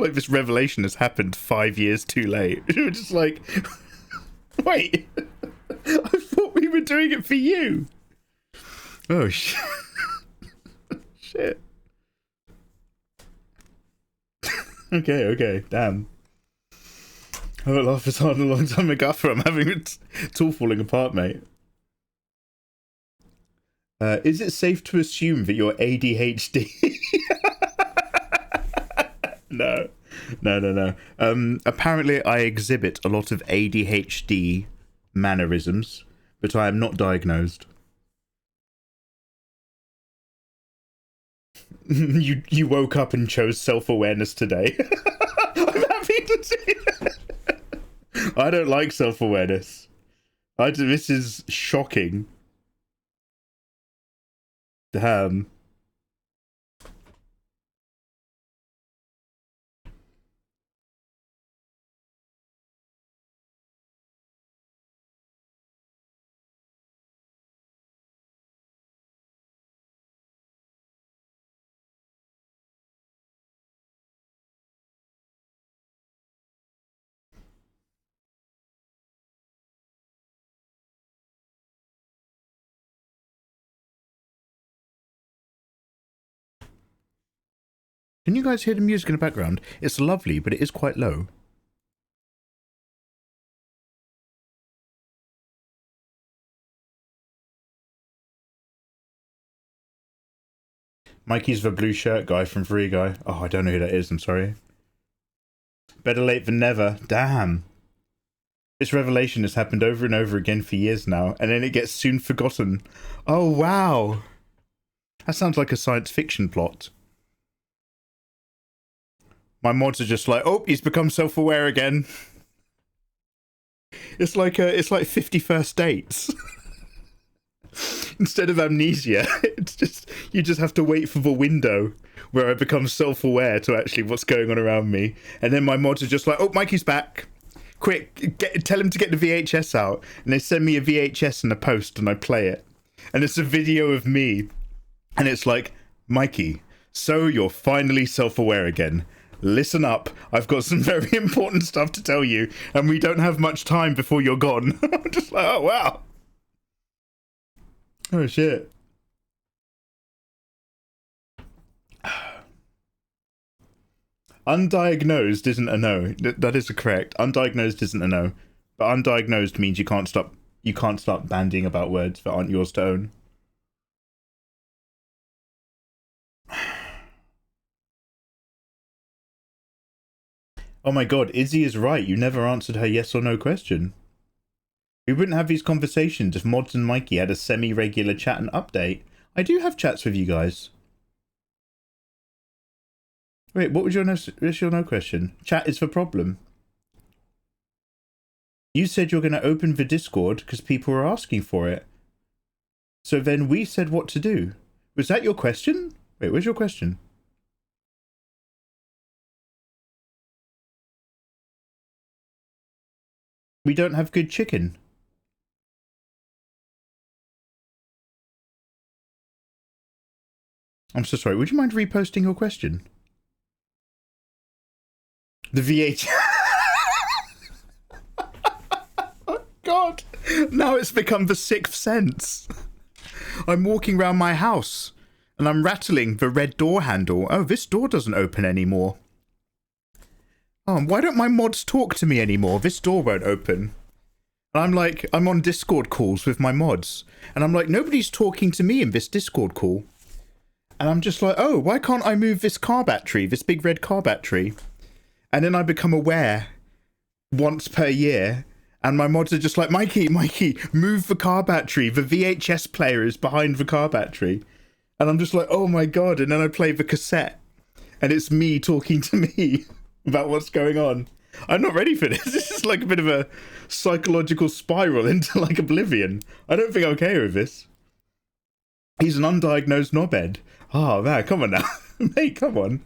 like this revelation has happened 5 years too late. You're just like, wait, I thought we were doing it for you. Oh shit. Shit. Okay, damn. I haven't laughed as hard in a long time, McGuffer. I'm having it. It's all falling apart, mate. Is it safe to assume that you're ADHD? No. Apparently I exhibit a lot of ADHD mannerisms, but I am not diagnosed. You woke up and chose self-awareness today. I'm happy to see that. I don't like self-awareness. This is shocking. Damn. Can you guys hear the music in the background? It's lovely, but it is quite low. Mikey's the blue shirt guy from Free Guy. Oh, I don't know who that is, I'm sorry. Better late than never. Damn. This revelation has happened over and over again for years now, and then it gets soon forgotten. Oh, wow. That sounds like a science fiction plot. My mods are just like, oh, he's become self-aware again. It's like 50 First Dates. Instead of amnesia, it's just, you just have to wait for the window where I become self-aware to actually what's going on around me. And then my mods are just like, oh, Mikey's back. Quick, tell him to get the VHS out. And they send me a VHS in a post and I play it. And it's a video of me. And it's like, Mikey, so you're finally self-aware again. Listen up, I've got some very important stuff to tell you, and we don't have much time before you're gone. I'm just like, oh, wow. Oh, shit. Undiagnosed isn't a no. That is correct. Undiagnosed isn't a no. But undiagnosed means you can't start bandying about words that aren't yours to own. Oh my god, Izzy is right. You never answered her yes or no question. We wouldn't have these conversations if Mods and Mikey had a semi-regular chat and update. I do have chats with you guys. Wait, what was your no question? Chat is the problem. You said you're going to open the Discord because people were asking for it. So then we said what to do. Was that your question? Wait, where's your question? We don't have good chicken. I'm so sorry. Would you mind reposting your question? The VH. Oh, God. Now it's become the sixth sense. I'm walking around my house and I'm rattling the red door handle. Oh, this door doesn't open anymore. Oh, why don't my mods talk to me anymore? This door won't open. And I'm like, I'm on Discord calls with my mods. And I'm like, nobody's talking to me in this Discord call. And I'm just like, oh, why can't I move this car battery, this big red car battery? And then I become aware once per year. And my mods are just like, Mikey, move the car battery. The VHS player is behind the car battery. And I'm just like, oh my God. And then I play the cassette. And it's me talking to me about what's going on. I'm not ready for this. This is like a bit of a psychological spiral into like oblivion. I don't think I'm okay with this. He's an undiagnosed knobhead. Oh man, come on now. Mate, come on.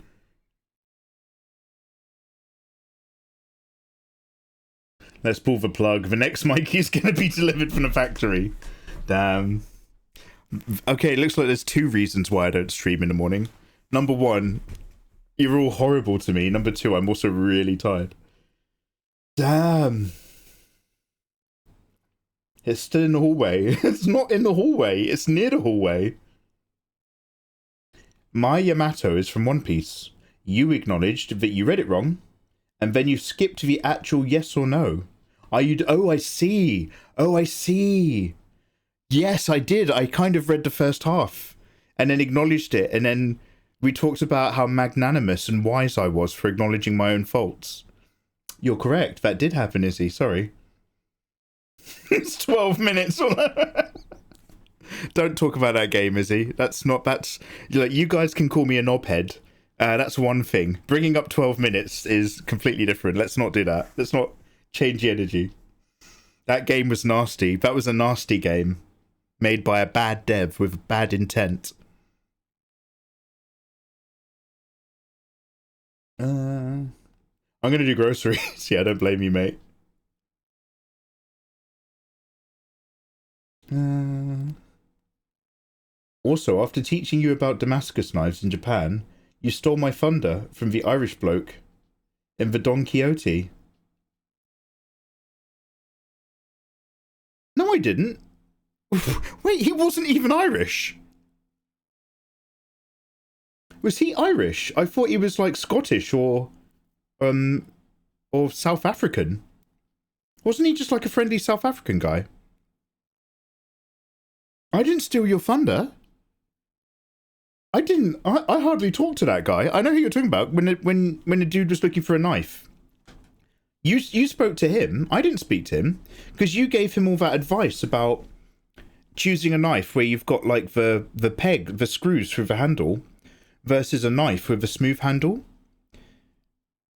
Let's pull the plug. The next Mikey's going to be delivered from the factory. Damn. Okay, it looks like there's two reasons why I don't stream in the morning. Number one, you're all horrible to me. Number two, I'm also really tired. Damn. It's still in the hallway. It's not in the hallway. It's near the hallway. My Yamato is from One Piece. You acknowledged that you read it wrong, and then you skipped the actual yes or no. Are you... Oh, I see. Oh, I see. Yes, I did. I kind of read the first half, and then acknowledged it, and then we talked about how magnanimous and wise I was for acknowledging my own faults. You're correct. That did happen, Izzy. Sorry. It's 12 minutes. Don't talk about that game, Izzy. That's like, you guys can call me a knobhead. That's one thing. Bringing up 12 minutes is completely different. Let's not do that. Let's not change the energy. That game was nasty. That was a nasty game made by a bad dev with bad intent. I'm going to do groceries. Yeah, don't blame you, mate. Also, after teaching you about Damascus knives in Japan, you stole my thunder from the Irish bloke in the Don Quixote. No, I didn't. Wait, he wasn't even Irish. Was he Irish? I thought he was like Scottish or South African. Wasn't he just like a friendly South African guy? I didn't steal your thunder. I didn't. I hardly talked to that guy. I know who you're talking about. When the dude was looking for a knife. You spoke to him. I didn't speak to him because you gave him all that advice about choosing a knife where you've got like the peg, the screws through the handle, versus a knife with a smooth handle.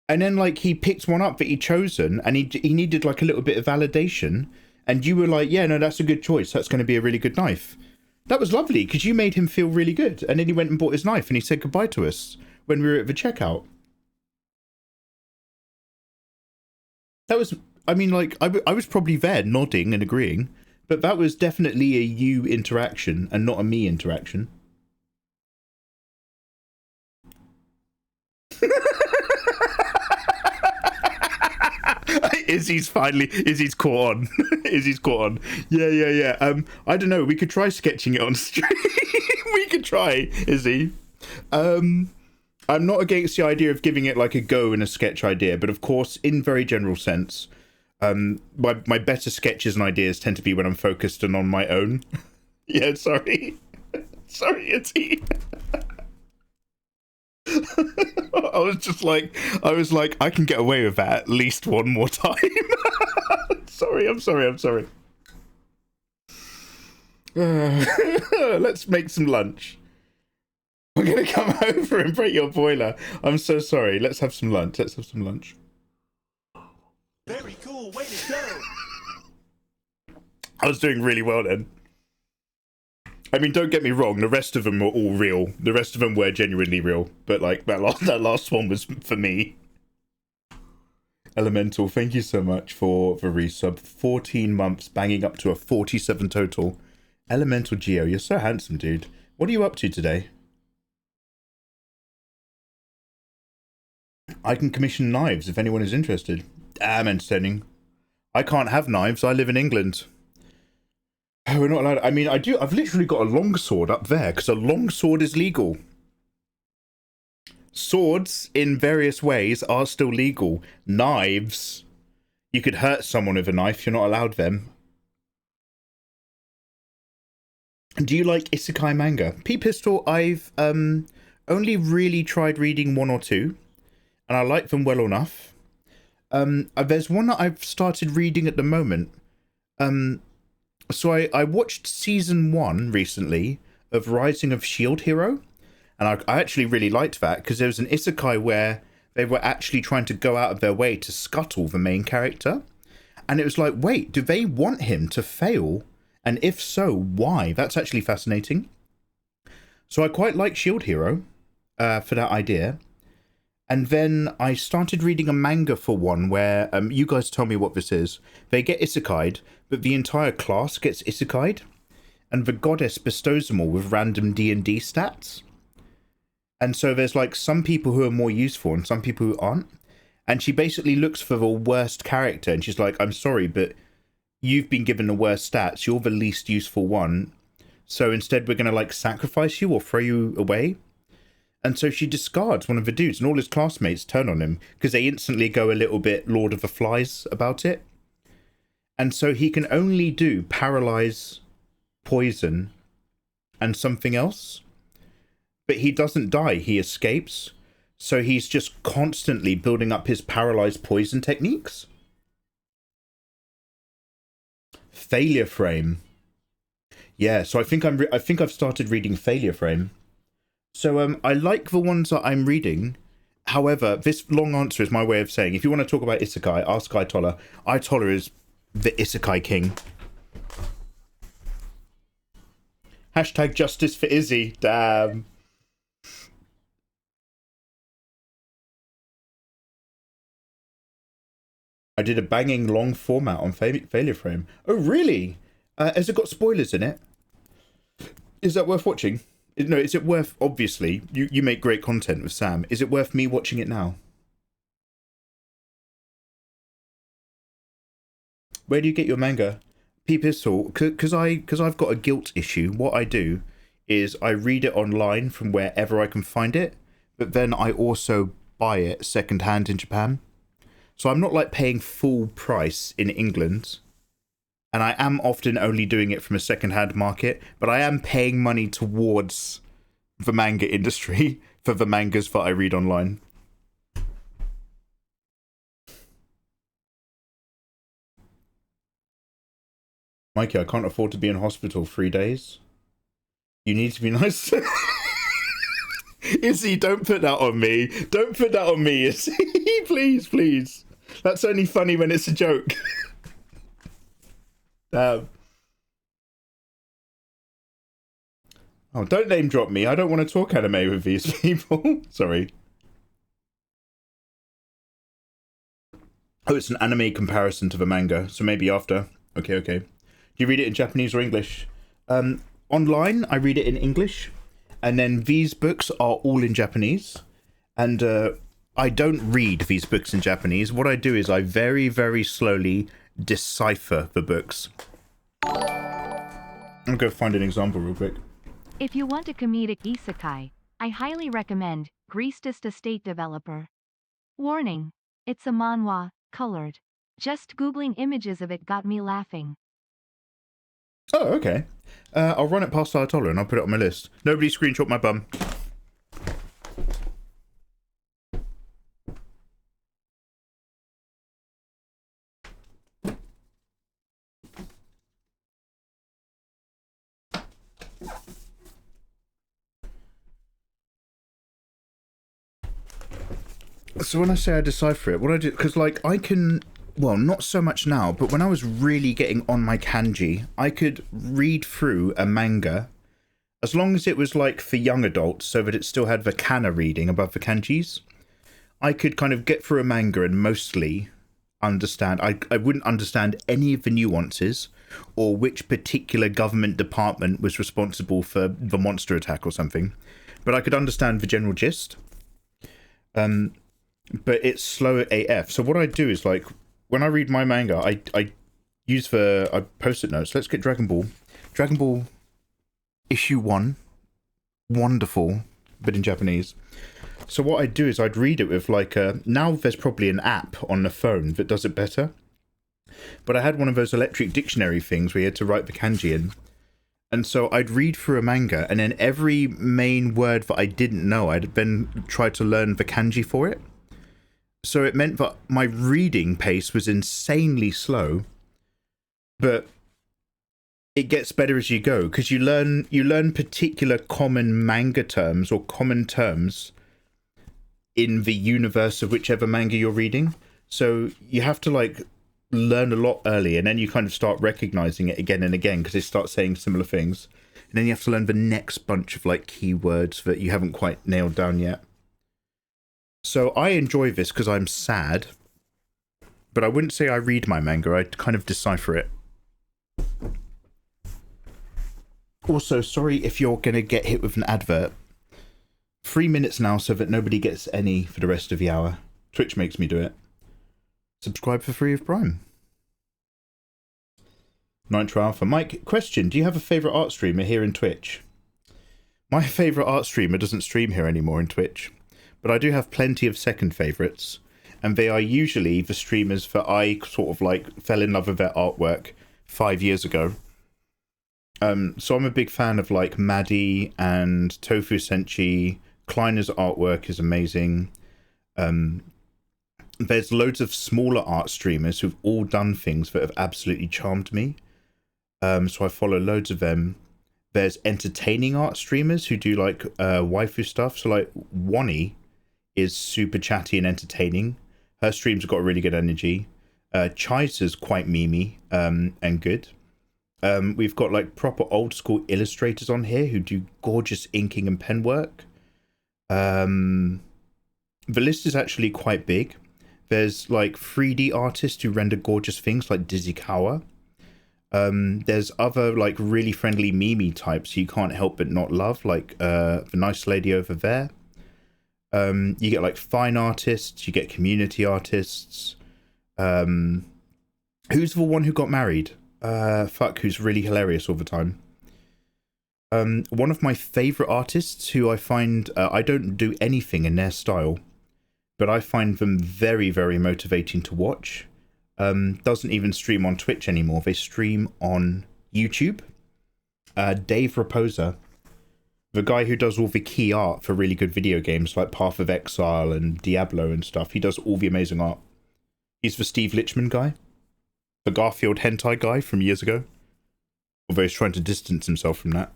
And then like he picked one up that he'd chosen, and he needed like a little bit of validation. And you were like, yeah, no, that's a good choice. That's going to be a really good knife. That was lovely because you made him feel really good. And then he went and bought his knife and he said goodbye to us when we were at the checkout. That was, I mean, like, I was probably there nodding and agreeing, but that was definitely a you interaction and not a me interaction. Izzy's caught on. Izzy's caught on. Yeah. I don't know. We could try sketching it on stream. We could try, Izzy. I'm not against the idea of giving it like a go in a sketch idea, but of course, in very general sense, my better sketches and ideas tend to be when I'm focused and on my own. Yeah, sorry. Sorry, Izzy. I was like, I can get away with that at least one more time. I'm sorry. Let's make some lunch. We're gonna come over and break your boiler. I'm so sorry. Let's have some lunch. Let's have some lunch. Very cool. Way to go. I was doing really well then. I mean, don't get me wrong. The rest of them were all real. The rest of them were genuinely real. But like that last one was for me. Elemental, thank you so much for resub. 14 months, banging up to a 47 total. Elemental Geo, you're so handsome, dude. What are you up to today? I can commission knives if anyone is interested. I'm entertaining. I can't have knives. I live in England. Oh, we're not allowed. I mean, I do. I've literally got a longsword up there because a longsword is legal. Swords, in various ways, are still legal. Knives, you could hurt someone with a knife. You're not allowed them. Do you like isekai manga? P-Pistol, I've only really tried reading 1 or 2, and I like them well enough. There's one that I've started reading at the moment. So I watched season 1 recently of Rising of Shield Hero. And I actually really liked that because there was an isekai where they were actually trying to go out of their way to scuttle the main character. And it was like, wait, do they want him to fail? And if so, why? That's actually fascinating. So I quite like Shield Hero for that idea. And then I started reading a manga for one where, you guys tell me what this is. They get isekai'd, but the entire class gets isekai'd. And the goddess bestows them all with random D&D stats. And so there's like some people who are more useful and some people who aren't. And she basically looks for the worst character and she's like, I'm sorry, but you've been given the worst stats. You're the least useful one. So instead we're going to like sacrifice you or throw you away. And so she discards one of the dudes and all his classmates turn on him because they instantly go a little bit Lord of the Flies about it. And so he can only do paralyze, poison, and something else. But he doesn't die, he escapes. So he's just constantly building up his paralyzed poison techniques. Failure Frame. Yeah, so I think I've started reading Failure Frame. So I like the ones that I'm reading. However, this long answer is my way of saying if you want to talk about isekai, ask Aitola. Aitola is the isekai king. Hashtag justice for Izzy. Damn. I did a banging long format on Failure Frame. Oh, really? Has it got spoilers in it? Is that worth watching? No, is it worth... Obviously, you make great content with Sam. Is it worth me watching it now? Where do you get your manga? P-Pistol, because I've got a guilt issue. What I do is I read it online from wherever I can find it. But then I also buy it secondhand in Japan. So I'm not like paying full price in England. And I am often only doing it from a second-hand market. But I am paying money towards the manga industry for the mangas that I read online. Mikey, I can't afford to be in hospital 3 days. You need to be nice. Izzy, don't put that on me. Don't put that on me, Izzy. Please, please. That's only funny when it's a joke. Oh, don't name drop me. I don't want to talk anime with these people. Sorry. Oh, it's an anime comparison to the manga, so maybe after. Okay, okay. Do you read it in Japanese or English? Online, I read it in English. And then these books are all in Japanese. And I don't read these books in Japanese. What I do is I very, very slowly decipher the books. I'm going to find an example real quick. If you want a comedic isekai, I highly recommend Greased Estate Developer. Warning, it's a manhwa, colored. Just googling images of it got me laughing. Oh, okay. I'll run it past Ayatollah and I'll put it on my list. Nobody screenshot my bum. So when I say I decipher it, what I do, because like I can, well, not so much now, but when I was really getting on my kanji, I could read through a manga as long as it was like for young adults, so that it still had the kana reading above the kanjis. I could kind of get through a manga and mostly understand. I wouldn't understand any of the nuances or which particular government department was responsible for the monster attack or something, but I could understand the general gist. But it's slow AF. So what I do is, like, when I read my manga, I use I post-it notes. Let's get Dragon Ball. Dragon Ball issue 1. Wonderful, but in Japanese. So what I'd do is I'd read it with like now there's probably an app on the phone that does it better. But I had one of those electric dictionary things where you had to write the kanji in. And so I'd read through a manga, and then every main word that I didn't know, I'd then try to learn the kanji for it. So it meant that my reading pace was insanely slow, but it gets better as you go, because you learn particular common manga terms or common terms in the universe of whichever manga you're reading. So you have to like learn a lot early, and then you kind of start recognizing it again and again because they start saying similar things, and then you have to learn the next bunch of like keywords that you haven't quite nailed down yet. So I enjoy this because I'm sad, but I wouldn't say I read my manga. I kind of decipher it. Also, sorry if you're gonna get hit with an advert. 3 minutes now so that nobody gets any for the rest of the hour. Twitch makes me do it. Subscribe for free with Prime. Nitro Alpha. Mike, question. Do you have a favourite art streamer here in Twitch? My favourite art streamer doesn't stream here anymore in Twitch, but I do have plenty of second favourites, and they are usually the streamers that I sort of like fell in love with their artwork 5 years ago. So I'm a big fan of like Maddie and Tofu Senchi. Kleiner's artwork is amazing. There's loads of smaller art streamers who've all done things that have absolutely charmed me. So I follow loads of them. There's entertaining art streamers who do like waifu stuff. So like Wani is super chatty and entertaining. Her streams have got a really good energy. Chaisa's quite memey and good. We've got like proper old school illustrators on here who do gorgeous inking and pen work. The list is actually quite big. There's like 3D artists who render gorgeous things like Dizzy Kawa. There's other like really friendly meme types you can't help but not love, like the nice lady over there. You get like fine artists, you get community artists. Who's the one who got married? Who's really hilarious all the time. One of my favourite artists who I find, I don't do anything in their style, but I find them very, very motivating to watch. Doesn't even stream on Twitch anymore. They stream on YouTube. Dave Raposa, the guy who does all the key art for really good video games like Path of Exile and Diablo and stuff. He does all the amazing art. He's the Steve Lichman guy. The Garfield hentai guy from years ago. Although he's trying to distance himself from that.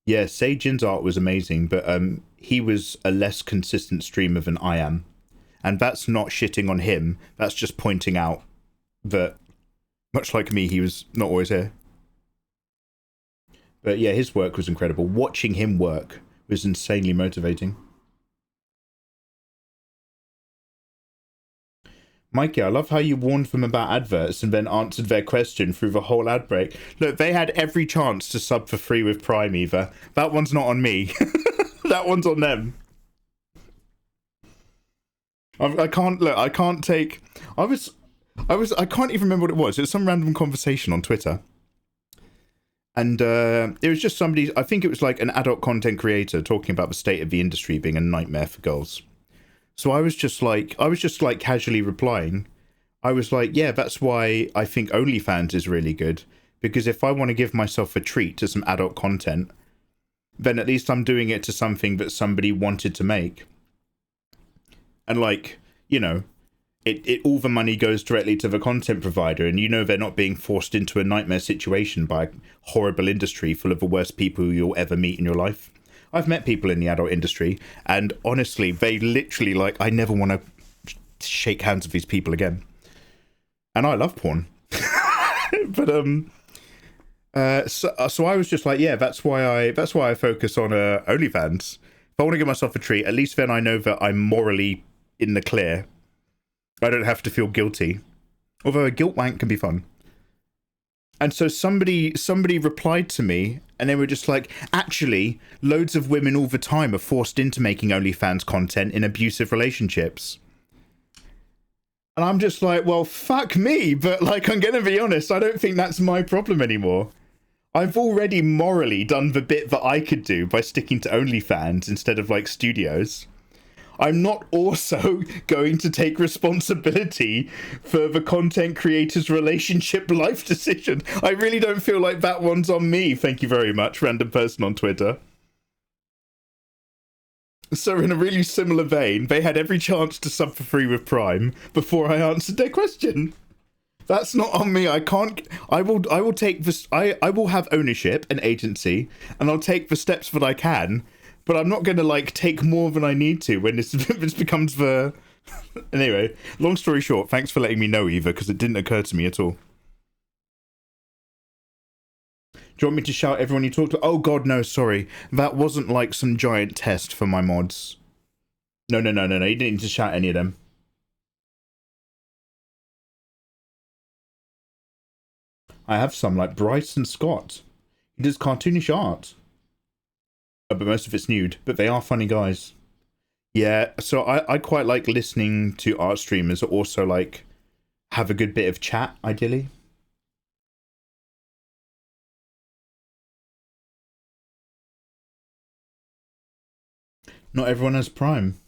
Yeah, Seijin's art was amazing, but he was a less consistent streamer than I am. And that's not shitting on him, that's just pointing out that, much like me, he was not always here. But yeah, his work was incredible. Watching him work was insanely motivating. Mikey, I love how you warned them about adverts and then answered their question through the whole ad break. Look, they had every chance to sub for free with Prime, Eva. That one's not on me. That one's on them. I can't even remember what it was. It was some random conversation on Twitter. And it was just somebody, I think it was like an adult content creator talking about the state of the industry being a nightmare for girls. So I was just like casually replying. I was like, yeah, that's why I think OnlyFans is really good. Because if I want to give myself a treat to some adult content, then at least I'm doing it to something that somebody wanted to make. And like, you know, it all the money goes directly to the content provider, and you know they're not being forced into a nightmare situation by a horrible industry full of the worst people you'll ever meet in your life. I've met people in the adult industry, and honestly, they literally, like, I never want to shake hands with these people again. And I love porn. But so I was just like, yeah, that's why I focus on OnlyFans. If I want to give myself a treat, at least then I know that I'm morally in the clear. I don't have to feel guilty. Although a guilt wank can be fun. And so somebody replied to me, and they were just like, actually, loads of women all the time are forced into making OnlyFans content in abusive relationships. And I'm just like, well, fuck me, but, like, I'm gonna be honest, I don't think that's my problem anymore. I've already morally done the bit that I could do by sticking to OnlyFans instead of, like, studios. I'm not also going to take responsibility for the content creator's relationship life decision. I really don't feel like that one's on me. Thank you very much, random person on Twitter. So in a really similar vein, they had every chance to sub for free with Prime before I answered their question. That's not on me. I can't. I will take this. I will have ownership and agency, and I'll take the steps that I can. But I'm not going to, like, take more than I need to when this becomes the... Anyway, long story short, thanks for letting me know, Eva, because it didn't occur to me at all. Do you want me to shout everyone you talk to? Oh, God, no, sorry. That wasn't, like, some giant test for my mods. No. You didn't need to shout any of them. I have some, like Bryson Scott. He does cartoonish art. But most of it's nude, but they are funny guys. Yeah, so I quite like listening to art streamers that also, like, have a good bit of chat, ideally. Not everyone has Prime.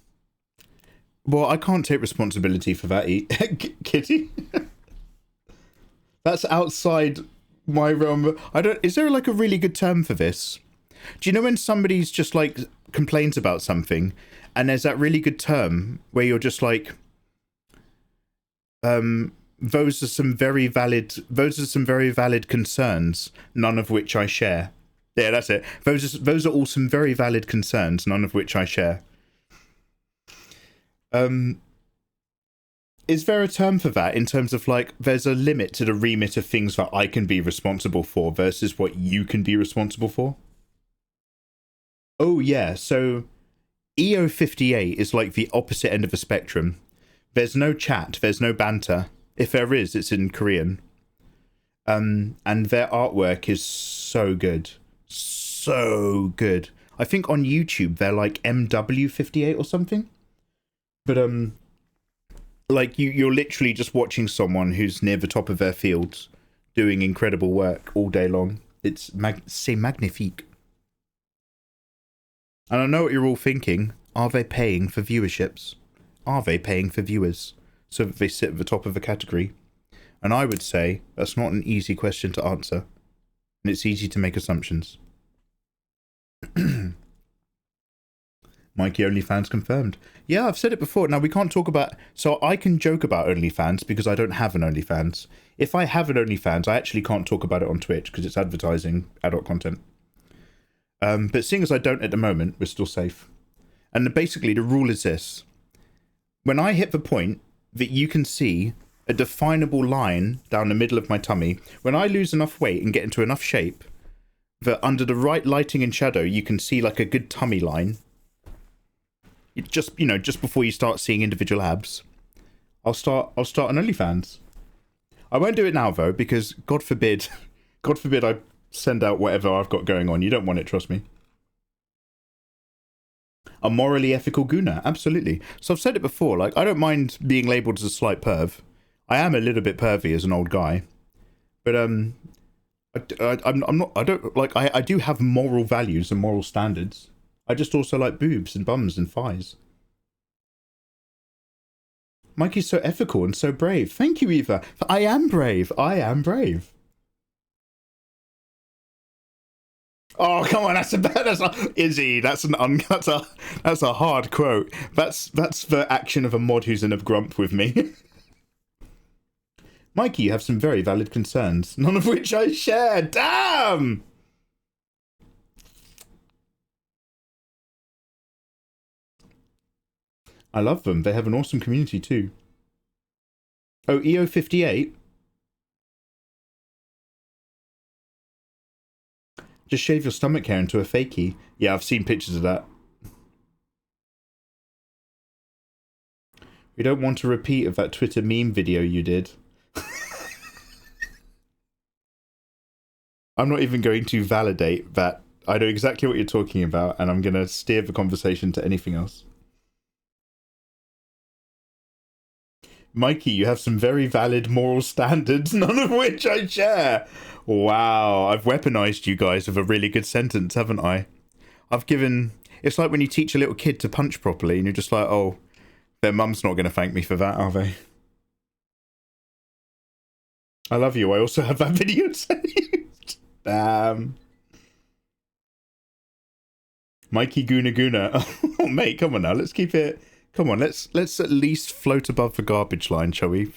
Well, I can't take responsibility for that, Kitty. That's outside my realm. Is there, like, a really good term for this? Do you know when somebody's just, like, complains about something, and there's that really good term where you're just like, those are some very valid concerns, none of which I share. Yeah, that's it. Those are all some very valid concerns, none of which I share. Is there a term for that in terms of, like, there's a limit to the remit of things that I can be responsible for versus what you can be responsible for? Oh, yeah, so EO58 is like the opposite end of the spectrum. There's no chat, there's no banter. If there is, it's in Korean. And their artwork is so good. So good. I think on YouTube they're like MW58 or something. But, like, you're literally just watching someone who's near the top of their field doing incredible work all day long. It's magnifique. And I know what you're all thinking. Are they paying for viewerships? Are they paying for viewers so that they sit at the top of the category? And I would say that's not an easy question to answer. And it's easy to make assumptions. Mikey OnlyFans confirmed. Yeah, I've said it before. Now, we can't talk about... So I can joke about OnlyFans because I don't have an OnlyFans. If I have an OnlyFans, I actually can't talk about it on Twitch because it's advertising adult content. But seeing as I don't at the moment, we're still safe. And basically, the rule is this. When I hit the point that you can see a definable line down the middle of my tummy, when I lose enough weight and get into enough shape that under the right lighting and shadow, you can see, like, a good tummy line, just before you start seeing individual abs, I'll start an OnlyFans. I won't do it now, though, because God forbid I send out whatever I've got going on. You don't want it, trust me. A morally ethical gooner, absolutely. So I've said it before, like, I don't mind being labelled as a slight perv. I am a little bit pervy as an old guy. But, I do have moral values and moral standards. I just also like boobs and bums and thighs. Mikey's so ethical and so brave. Thank you, Eva. I am brave. Oh, come on, Izzy, that's a hard quote. That's the action of a mod who's in a grump with me. Mikey, you have some very valid concerns, none of which I share. Damn! I love them. They have an awesome community too. Oh, EO58. Just shave your stomach hair into a fakie. Yeah, I've seen pictures of that. We don't want a repeat of that Twitter meme video you did. I'm not even going to validate that. I know exactly what you're talking about, and I'm going to steer the conversation to anything else. Mikey, you have some very valid moral standards, none of which I share. Wow, I've weaponized you guys with a really good sentence, haven't I? I've given... It's like when you teach a little kid to punch properly, and you're just like, oh, their mum's not going to thank me for that, are they? I love you. I also have that video saved. Damn. Mikey Guna Guna. Oh, mate, come on now. Let's keep it... Come on, let's at least float above the garbage line, shall we?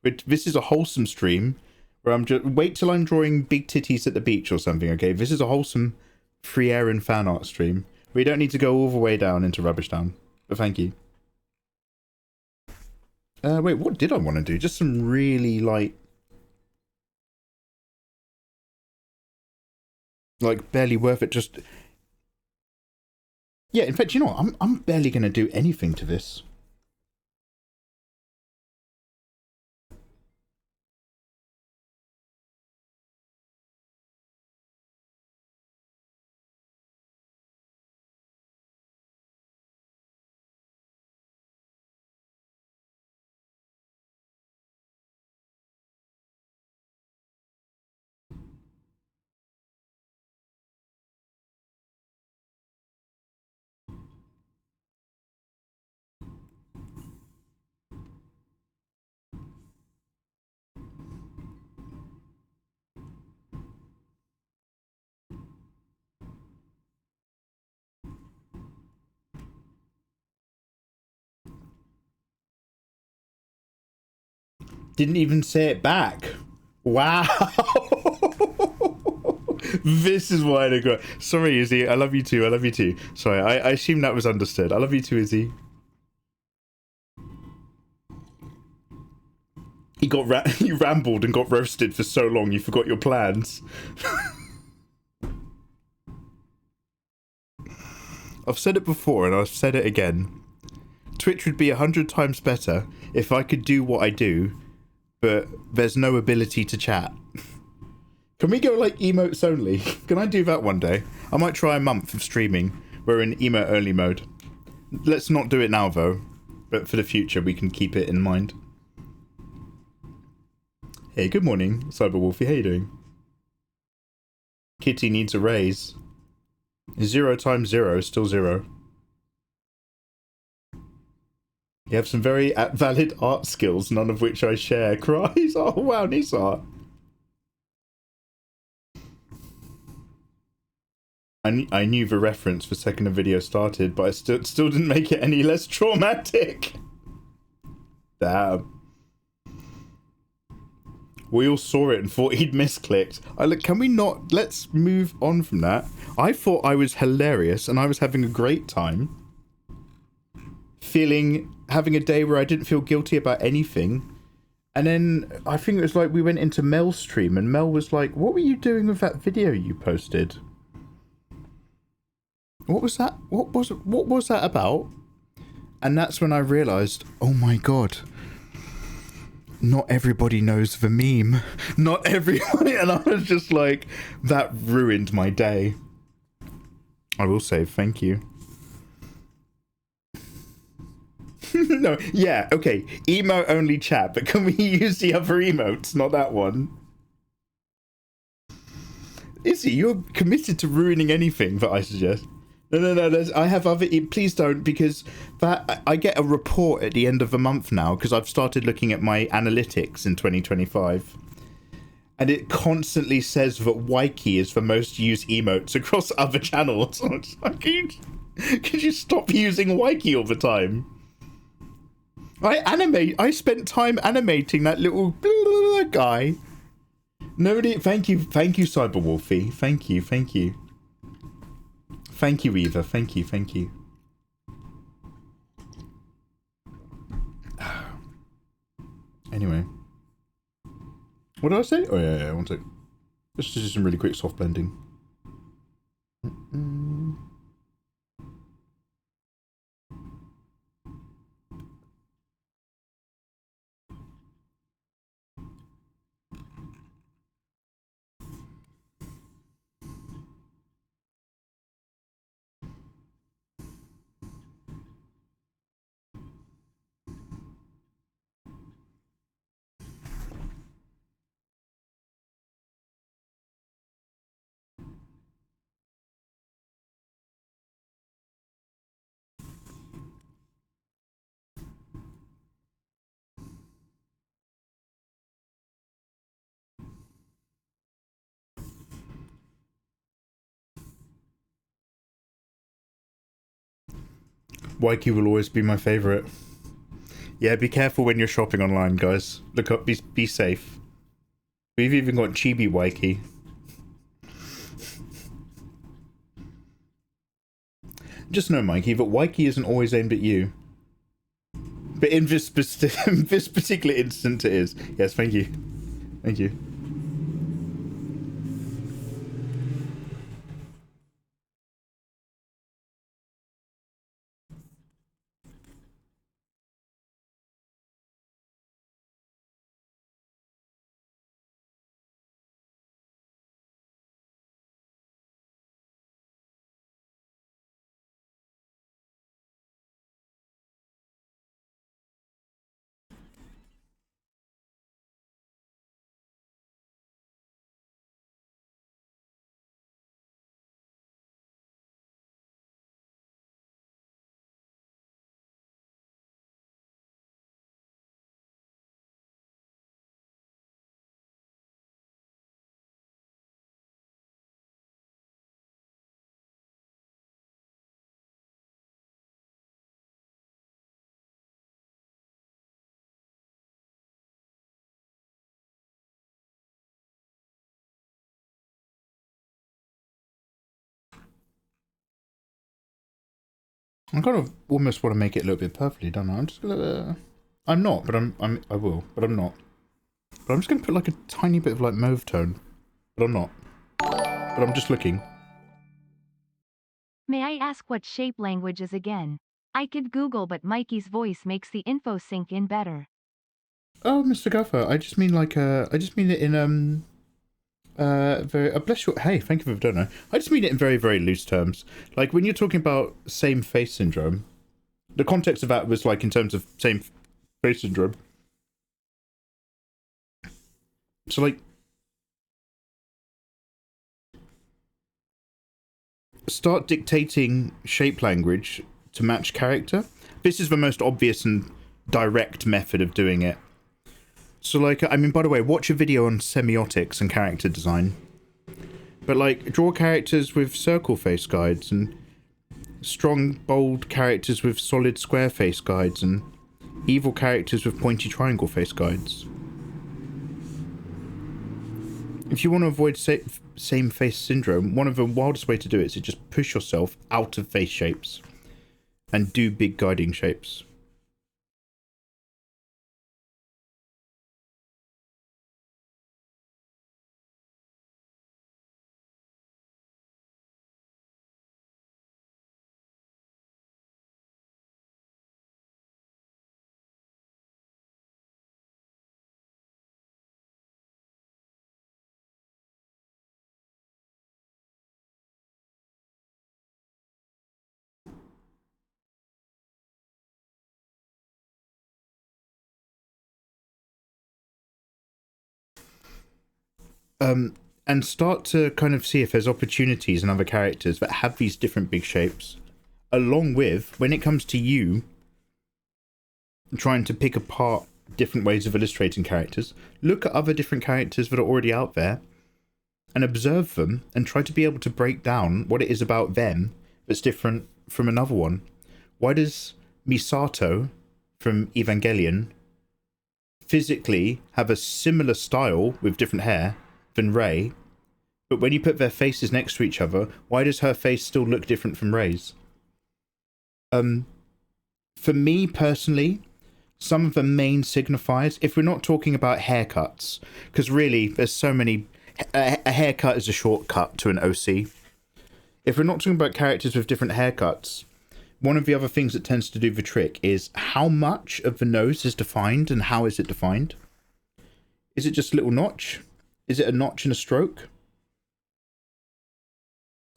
This is a wholesome stream where I'm just... Wait till I'm drawing big titties at the beach or something, okay? This is a wholesome Frieren fan art stream. We don't need to go all the way down into Rubbish Town. But thank you. Wait, what did I want to do? Just some really, like, barely worth it, just... Yeah, in fact, you know what? I'm barely going to do anything to this. Didn't even say it back. Wow. This is why I got... Sorry, Izzy. I love you too. I love you too. Sorry, I assume that was understood. I love you too, Izzy. You rambled and got roasted for so long you forgot your plans. I've said it before and I've said it again. Twitch would be 100 times better if I could do what I do, but there's no ability to chat. Can we go like emotes only? Can I do that one day? I might try a month of streaming. We're in emote only mode. Let's not do it now though, but for the future we can keep it in mind. Hey, good morning, Cyberwolfie. How you doing? Kitty needs a raise. 0 times 0 is still 0. You have some very valid art skills, none of which I share. Cries. Oh wow, nice art. I knew the reference the second the video started, but I still didn't make it any less traumatic. Damn. We all saw it and thought he'd misclicked. Can we not... Let's move on from that. I thought I was hilarious and I was having a great time. Having a day where I didn't feel guilty about anything. And then I think it was like we went into Mel's stream and Mel was like, what were you doing with that video you posted? What was that? What was that about? And that's when I realized, oh my god, not everybody knows the meme. Not everybody. And I was just like, that ruined my day. I will say thank you. No, yeah, okay. Emote only chat, but can we use the other emotes, not that one? Izzy, you're committed to ruining anything that I suggest. No, I have other... Please don't, because that I get a report at the end of the month now, because I've started looking at my analytics in 2025. And it constantly says that Waiki is the most used emotes across other channels. Could you stop using Waiki all the time? I spent time animating that little guy. Nobody, thank you, Cyberwolfie. Thank you. Thank you, Eva. Thank you. Anyway. What did I say? Oh, yeah, one sec. Let's just do some really quick soft blending. Waiki will always be my favourite. Yeah, be careful when you're shopping online, guys. Look up, be safe. We've even got Chibi Waiki. Just know, Mikey, that Waiki isn't always aimed at you. But in this particular instance, it is. Yes, thank you. Thank you. I kind of almost want to make it a little bit purpley, don't I? I'm just gonna. I'm not, but I will, but I'm not. But I'm just gonna put like a tiny bit of like mauve tone, but I'm not. But I'm just looking. May I ask what shape language is again? I could Google, but Mikey's voice makes the info sink in better. Oh, Mr. Guffer, I just mean like I just mean it in very bless your. Hey, thank you for the donor. I just mean it in very, very loose terms. Like when you're talking about same face syndrome, the context of that was like in terms of same face syndrome. So like, start dictating shape language to match character. This is the most obvious and direct method of doing it. So like, I mean, by the way, watch a video on semiotics and character design. But like, draw characters with circle face guides and strong, bold characters with solid square face guides and evil characters with pointy triangle face guides. If you want to avoid same face syndrome, one of the wildest way to do it is to just push yourself out of face shapes and do big guiding shapes. And start to kind of see if there's opportunities in other characters that have these different big shapes, along with, when it comes to you trying to pick apart different ways of illustrating characters, look at other different characters that are already out there and observe them and try to be able to break down what it is about them that's different from another one. Why does Misato from Evangelion physically have a similar style with different hair than Rey, but when you put their faces next to each other, why does her face still look different from Rey's? For me personally, some of the main signifiers, if we're not talking about haircuts, because really there's so many, a haircut is a shortcut to an OC. If we're not talking about characters with different haircuts, one of the other things that tends to do the trick is how much of the nose is defined and how is it defined? Is it just a little notch? Is it a notch and a stroke?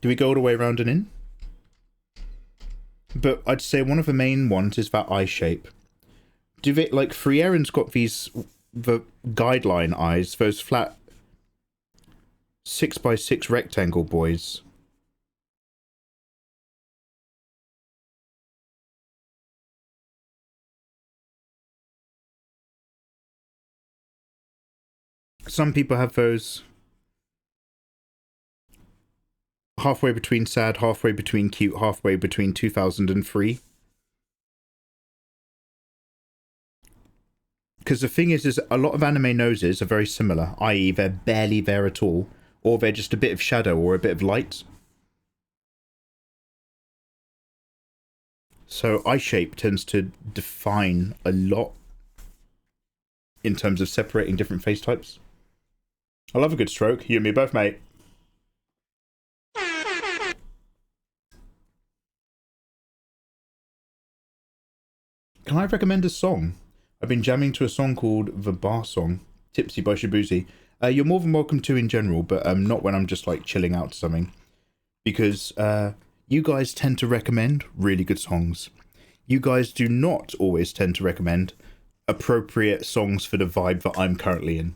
Do we go all the way around and in? But I'd say one of the main ones is that eye shape. Do they, like, Frieren's got the guideline eyes, those flat 6x6 rectangle boys. Some people have those halfway between sad, halfway between cute, halfway between 2003. Because the thing is a lot of anime noses are very similar, i.e. they're barely there at all, or they're just a bit of shadow or a bit of light. So eye shape tends to define a lot in terms of separating different face types. I love a good stroke. You and me both, mate. Can I recommend a song? I've been jamming to a song called The Bar Song, Tipsy by Shabuzi. You're more than welcome to in general, but not when I'm just like chilling out to something. Because you guys tend to recommend really good songs. You guys do not always tend to recommend appropriate songs for the vibe that I'm currently in.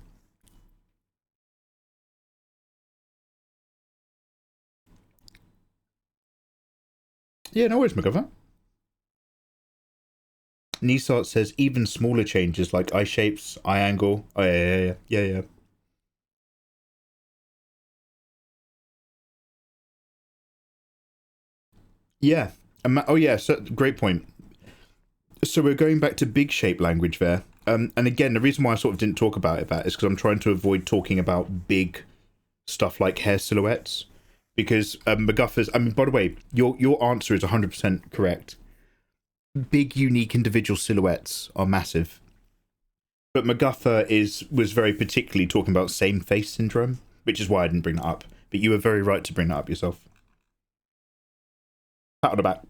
Yeah, no worries, McGovern. Nisart says even smaller changes like eye shapes, eye angle. Oh, yeah. Yeah. Oh, yeah. So, great point. So we're going back to big shape language there. And again, the reason why I sort of didn't talk about that is because I'm trying to avoid talking about big stuff like hair silhouettes. Because MacGuffers, I mean, by the way, your answer is 100% correct. Big, unique individual silhouettes are massive. But MacGuffer was very particularly talking about same face syndrome, which is why I didn't bring that up. But you were very right to bring that up yourself. Pat on the back.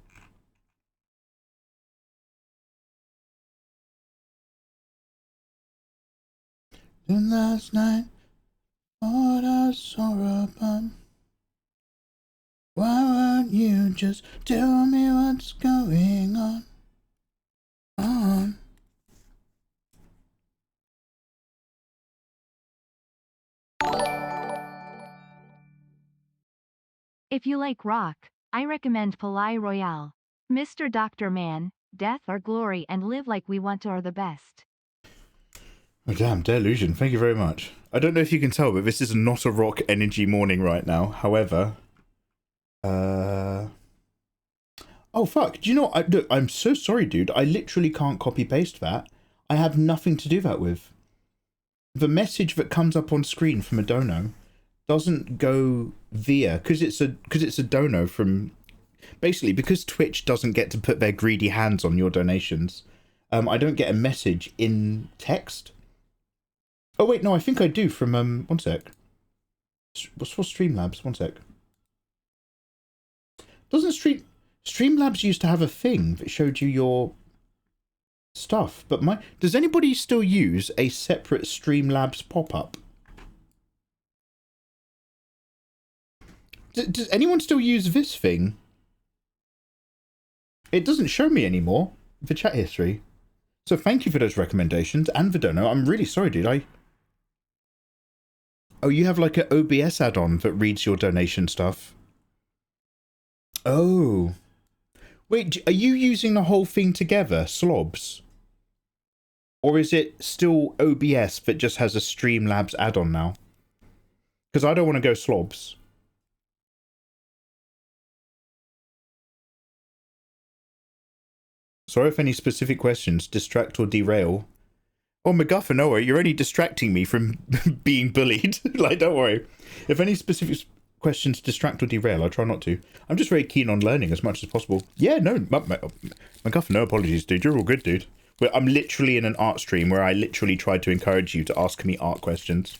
And last night, what I saw upon. Why won't you just tell me what's going on? If you like rock, I recommend Palais Royale. Mr. Dr. Man, Death or Glory and Live Like We Want to are the best. Oh damn, Delusion, thank you very much. I don't know if you can tell, but this is not a rock energy morning right now. However, oh fuck, do you know what? Look, I'm so sorry, dude. I literally can't copy paste that. I have nothing to do that with. The message that comes up on screen from a dono doesn't go via, because it's a dono from, basically because Twitch doesn't get to put their greedy hands on your donations. I don't get a message in text. Oh wait, no, I think I do from one sec. What's for Streamlabs? One sec. Doesn't Streamlabs used to have a thing that showed you your stuff? But does anybody still use a separate Streamlabs pop-up? Does anyone still use this thing? It doesn't show me anymore, the chat history. So thank you for those recommendations and the dono. I'm really sorry, dude. Oh, you have like an OBS add-on that reads your donation stuff. Oh. Wait, are you using the whole thing together, Slobs? Or is it still OBS that just has a Streamlabs add-on now? Because I don't want to go Slobs. Sorry if any specific questions distract or derail. Oh, MacGuffin, no worry, you're only distracting me from being bullied. Like, don't worry. If any specific questions distract or derail, I try not to. I'm just very keen on learning as much as possible. Yeah, no, MacGuffin, no apologies, dude. You're all good, dude. I'm literally in an art stream where I literally tried to encourage you to ask me art questions.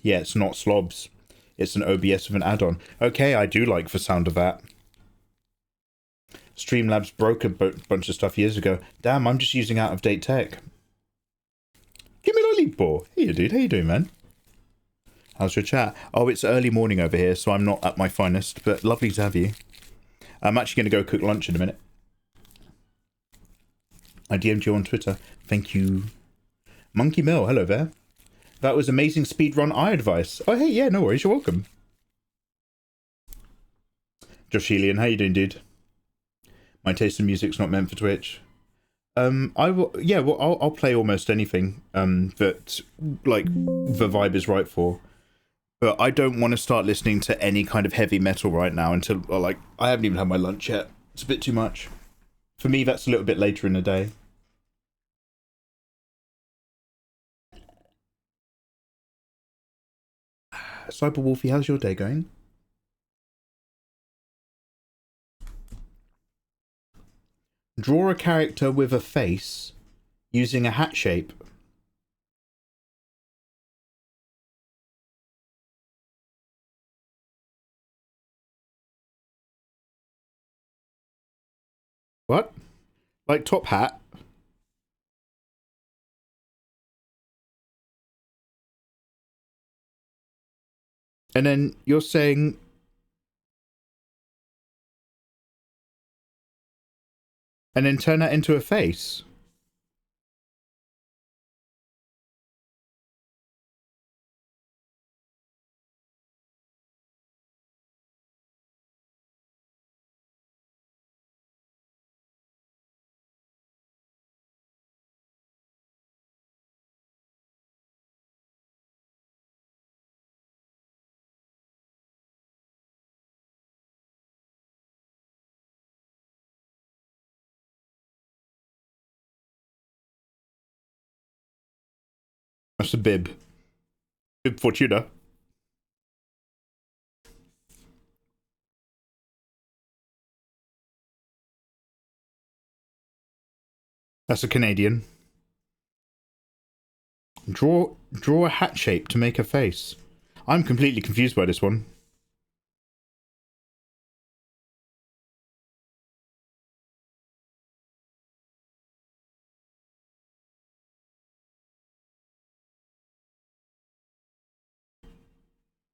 Yeah, it's not slobs. It's an OBS with an add-on. Okay, I do like the sound of that. Streamlabs broke a bunch of stuff years ago. Damn, I'm just using out-of-date tech. Give me a lollipop. Hey, dude. How you doing, man? How's your chat? Oh, it's early morning over here, so I'm not at my finest, but lovely to have you. I'm actually going to go cook lunch in a minute. I DM'd you on Twitter. Thank you. Monkey Mill, hello there. That was amazing speedrun eye advice. Oh, hey, yeah, no worries. You're welcome. Josh Elian, how you doing, dude? My taste in music's not meant for Twitch. I will, yeah, well, I'll play almost anything that, like, the vibe is right for. But I don't want to start listening to any kind of heavy metal right now until, like, I haven't even had my lunch yet. It's a bit too much. For me, that's a little bit later in the day. Cyber Wolfie, how's your day going? Draw a character with a face using a hat shape. What? Like top hat? And then you're saying... And then turn that into a face? That's a bib. Bib Fortuna. That's a Canadian. Draw a hat shape to make a face. I'm completely confused by this one.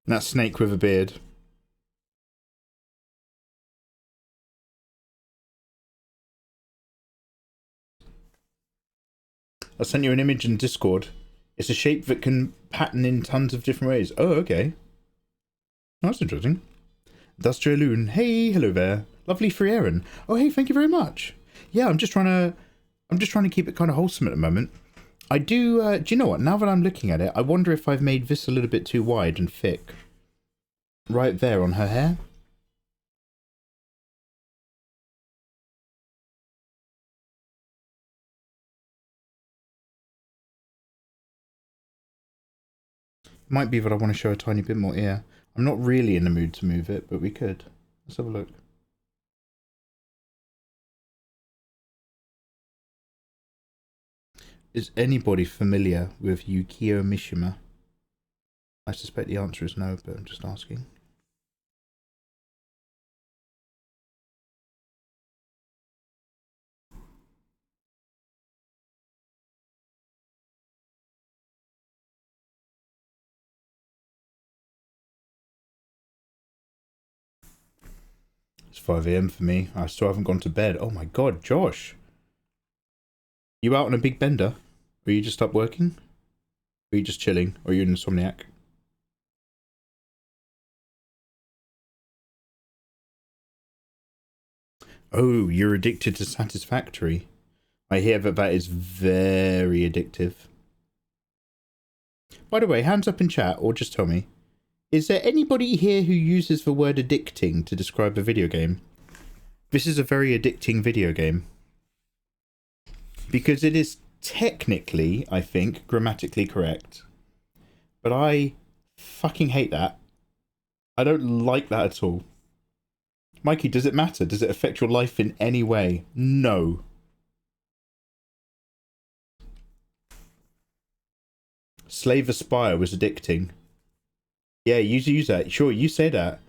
That snake with a beard. I sent you an image in Discord. It's a shape that can pattern in tons of different ways. Oh, okay. That's interesting. Dustraloon. Hey, hello there. Lovely Frieren. Oh, hey, thank you very much. Yeah, I'm just trying to keep it kind of wholesome at the moment. I do you know what? Now that I'm looking at it, I wonder if I've made this a little bit too wide and thick. Right there on her hair. Might be that I want to show a tiny bit more ear. I'm not really in the mood to move it, but we could. Let's have a look. Is anybody familiar with Yukio Mishima? I suspect the answer is no, but I'm just asking. It's 5 AM for me. I still haven't gone to bed. Oh my god, Josh. You out on a big bender? Or are you just up working? Or are you just chilling? Or are you an insomniac? Oh, you're addicted to Satisfactory. I hear that that is very addictive. By the way, hands up in chat or just tell me. Is there anybody here who uses the word addicting to describe a video game? This is a very addicting video game. Because it is technically, I think, grammatically correct. But I fucking hate that. I don't like that at all. Mikey, does it matter? Does it affect your life in any way? No. Slave Aspire was addicting. Yeah, you use that. Sure, you say that.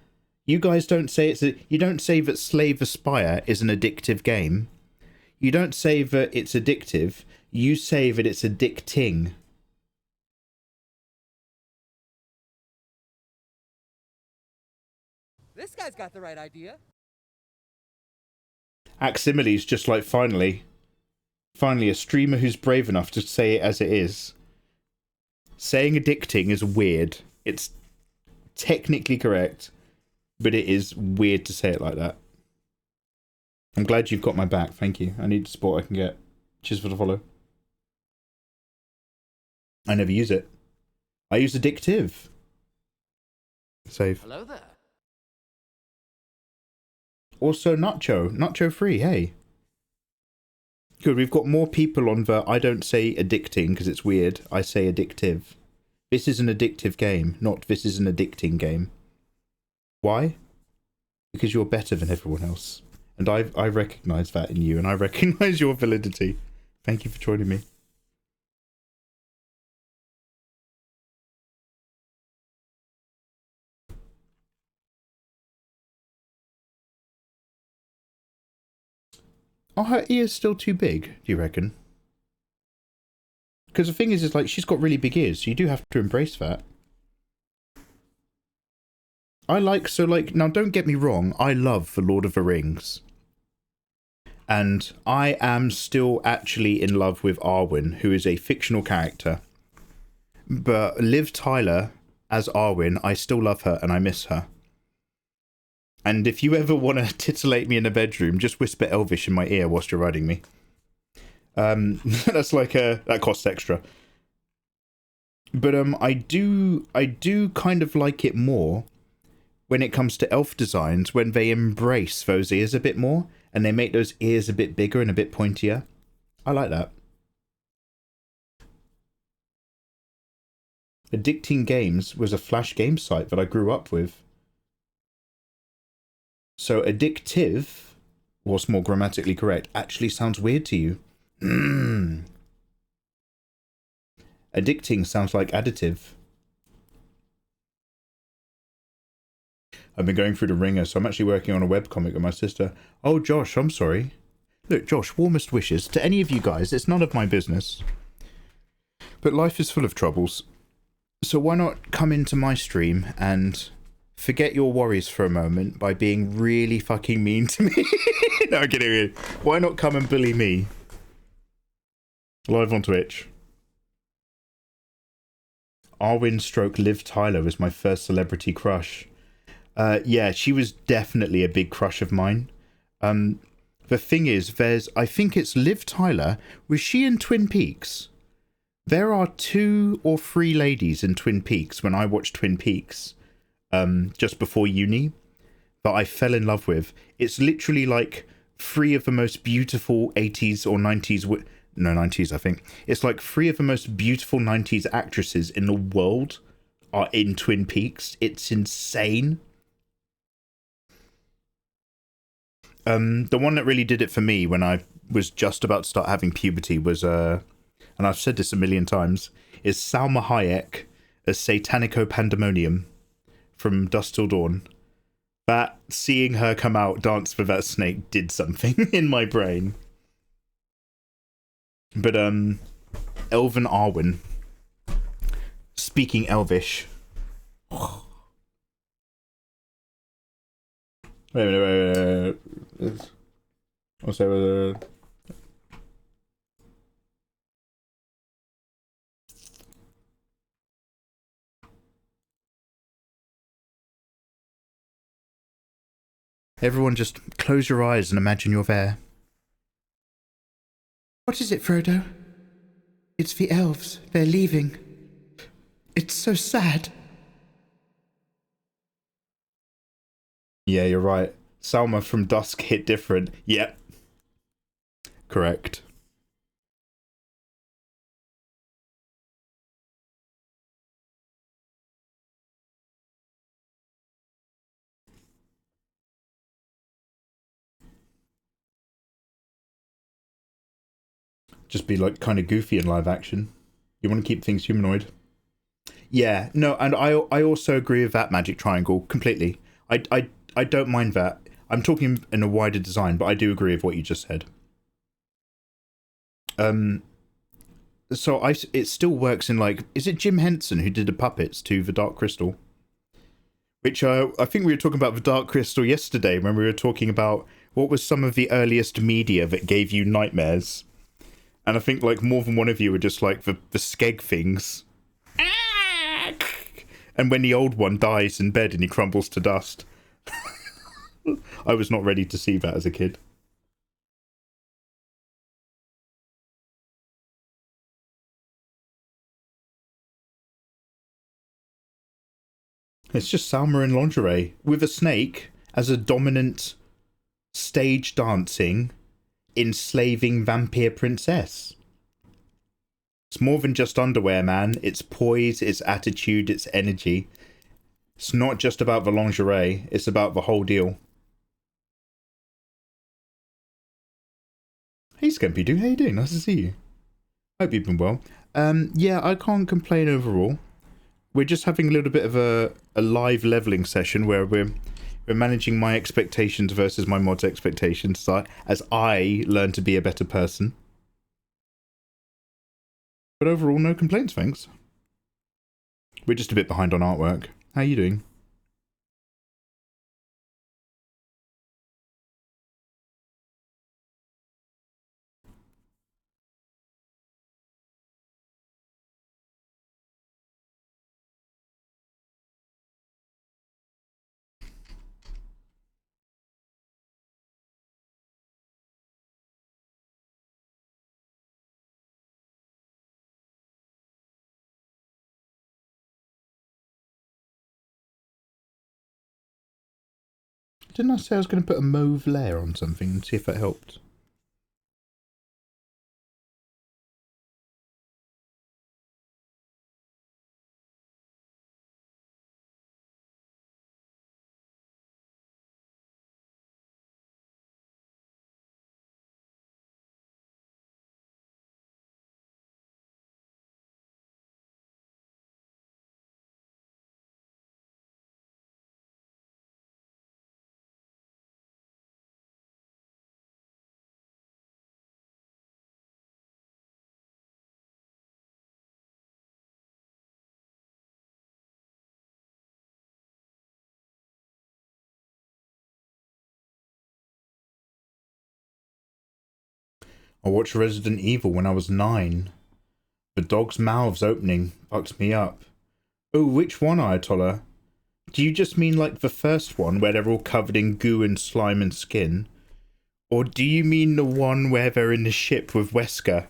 You guys don't say you don't say that Slave Aspire is an addictive game. You don't say that it's addictive. You say that it's addicting. This guy's got the right idea. Aximiles just like finally a streamer who's brave enough to say it as it is. Saying addicting is weird. It's technically correct, but it is weird to say it like that. I'm glad you've got my back. Thank you. I need the support I can get. Cheers for the follow. I never use it. I use addictive. Save. Hello there. Also, Nacho free, hey. Good, we've got more people on the I don't say addicting because it's weird. I say addictive. This is an addictive game, not this is an addicting game. Why? Because you're better than everyone else. And I recognise that in you, and I recognise your validity. Thank you for joining me. Are her ears still too big, do you reckon? Because the thing is like, she's got really big ears, so you do have to embrace that. Now don't get me wrong, I love The Lord of the Rings. And I am still actually in love with Arwen, who is a fictional character. But Liv Tyler as Arwen, I still love her and I miss her. And if you ever want to titillate me in a bedroom, just whisper Elvish in my ear whilst you're riding me. That's like that costs extra. But I do kind of like it more when it comes to elf designs, when they embrace those ears a bit more and they make those ears a bit bigger and a bit pointier. I like that. Addicting Games was a Flash game site that I grew up with. So addictive, what's more grammatically correct, actually sounds weird to you. Addicting sounds like additive. I've been going through the ringer, so I'm actually working on a webcomic with my sister. Oh, Josh, I'm sorry. Look, Josh, warmest wishes to any of you guys. It's none of my business. But life is full of troubles. So why not come into my stream and forget your worries for a moment by being really fucking mean to me? No, I'm kidding. Why not come and bully me? Live on Twitch. Arwen stroke Liv Tyler was my first celebrity crush. Yeah, she was definitely a big crush of mine. The thing is, I think it's Liv Tyler. Was she in Twin Peaks? There are 2 or 3 ladies in Twin Peaks when I watched Twin Peaks. Just before uni, that I fell in love with. It's literally like 3 of the most beautiful 80s or 90s, no 90s I think. It's like 3 of the most beautiful 90s actresses in the world are in Twin Peaks. It's insane. The one that really did it for me when I was just about to start having puberty was, and I've said this a million times, is Salma Hayek as Satanico Pandemonium from Dusk Till Dawn. That, seeing her come out dance with that snake did something in my brain. But Elven Arwen, speaking Elvish. Wait. What's that? Everyone just close your eyes and imagine you're there. What is it, Frodo? It's the elves. They're leaving. It's so sad. Yeah, you're right. Salma from Dusk hit different. Yep. Correct. Just be like kind of goofy in live action. You want to keep things humanoid. Yeah, no, and I also agree with that Magic Triangle completely. I don't mind that. I'm talking in a wider design, but I do agree with what you just said. So it still works in, like, is it Jim Henson who did the puppets to the Dark Crystal? Which I think we were talking about the Dark Crystal yesterday when we were talking about what was some of the earliest media that gave you nightmares. And I think like more than one of you were just like the skeg things. And when the old one dies in bed and he crumbles to dust. I was not ready to see that as a kid. It's just Salma in lingerie with a snake as a dominant stage dancing, enslaving vampire princess. It's more than just underwear, man. It's poise, it's attitude, it's energy. It's not just about the lingerie, it's about the whole deal. Hey Scampy-Doo, how you doing? Nice to see you. Hope you've been well. Yeah, I can't complain overall. We're just having a little bit of a live leveling session where we're managing my expectations versus my mod's expectations as I learn to be a better person. But overall, no complaints, thanks. We're just a bit behind on artwork. How are you doing? Didn't I say I was going to put a mauve layer on something and see if that helped? I watched Resident Evil when I was 9. The dog's mouths opening fucked me up. Oh, which one, Ayatollah? Do you just mean like the first one where they're all covered in goo and slime and skin? Or do you mean the one where they're in the ship with Wesker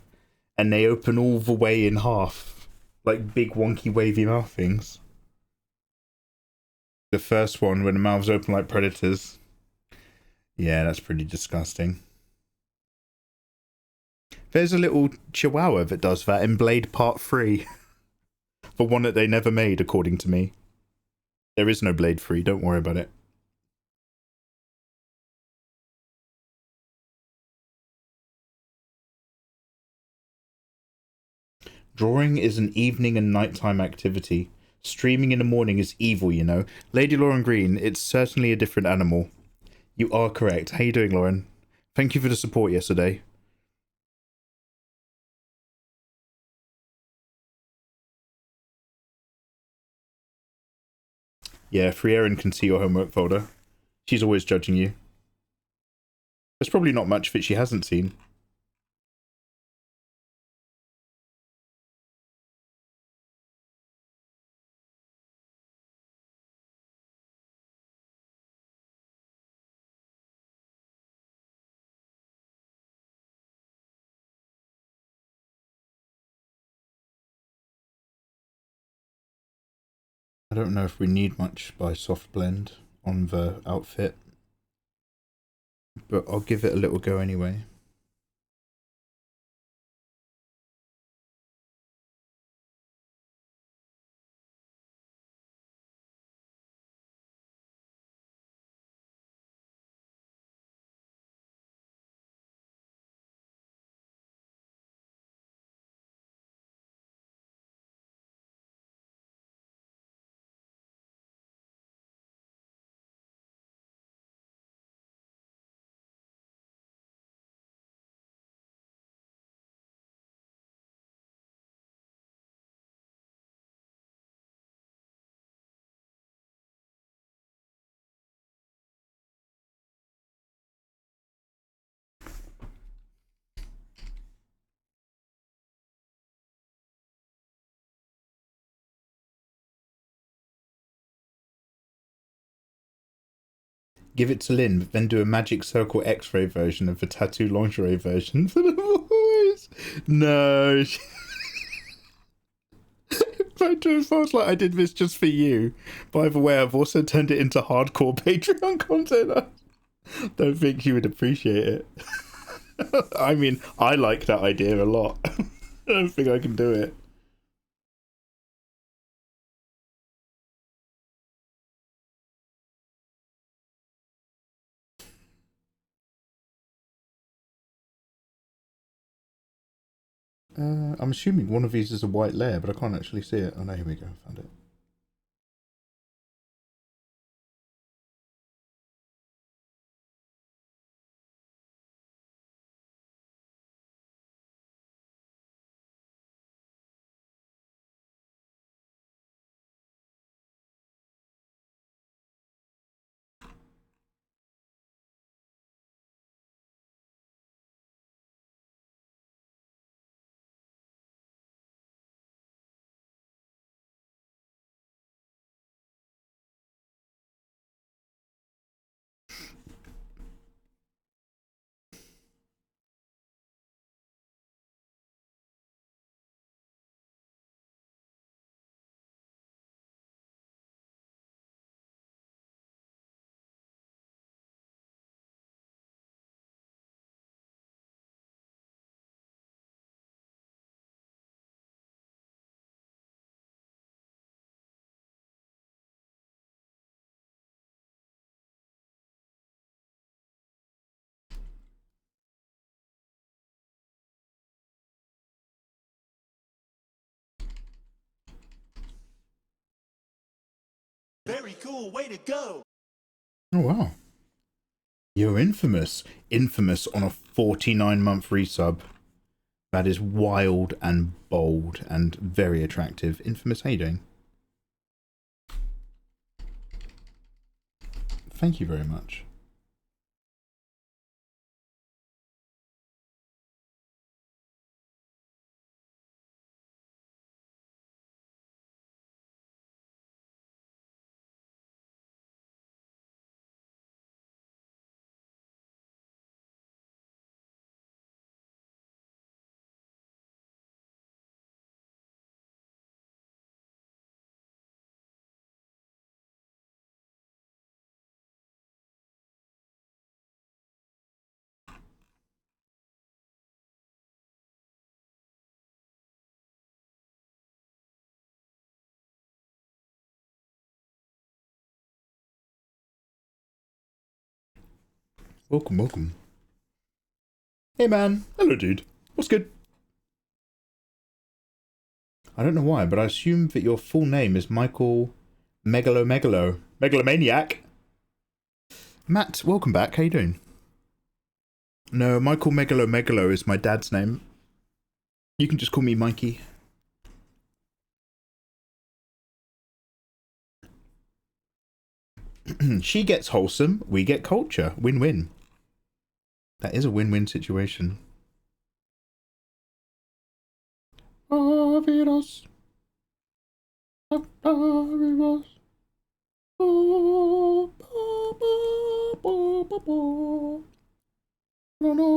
and they open all the way in half? Like big wonky wavy mouth things? The first one when the mouths open like predators. Yeah, that's pretty disgusting. There's a little chihuahua that does that in Blade Part 3. The one that they never made, according to me. There is no Blade 3, don't worry about it. Drawing is an evening and nighttime activity. Streaming in the morning is evil, you know. Lady Lauren Green, it's certainly a different animal. You are correct. How you doing, Lauren? Thank you for the support yesterday. Yeah, Frieren can see your homework folder. She's always judging you. There's probably not much that she hasn't seen. I don't know if we need much by soft blend on the outfit. but I'll give it a little go anyway. Give it to Lynn, then do a magic circle X-ray version of the tattoo lingerie version for the boys. No. It feels like I did this just for you. By the way, I've also turned it into hardcore Patreon content. I don't think you would appreciate it. I mean, I like that idea a lot. I don't think I can do it. I'm assuming one of these is a white layer, but I can't actually see it. Oh no, here we go, found it. Very cool. Way to go. Oh wow. You're infamous. Infamous on a 49-month resub. That is wild and bold and very attractive. Infamous, how you doing? Thank you very much. Welcome, welcome. Hey man. Hello dude. What's good? I don't know why, but I assume that your full name is Michael Megalomaniac. Matt, welcome back. How you doing? No, Michael Megalo is my dad's name. You can just call me Mikey. She gets wholesome, we get culture. Win-win. That is a win-win situation. Aviros. Aviros. No, no,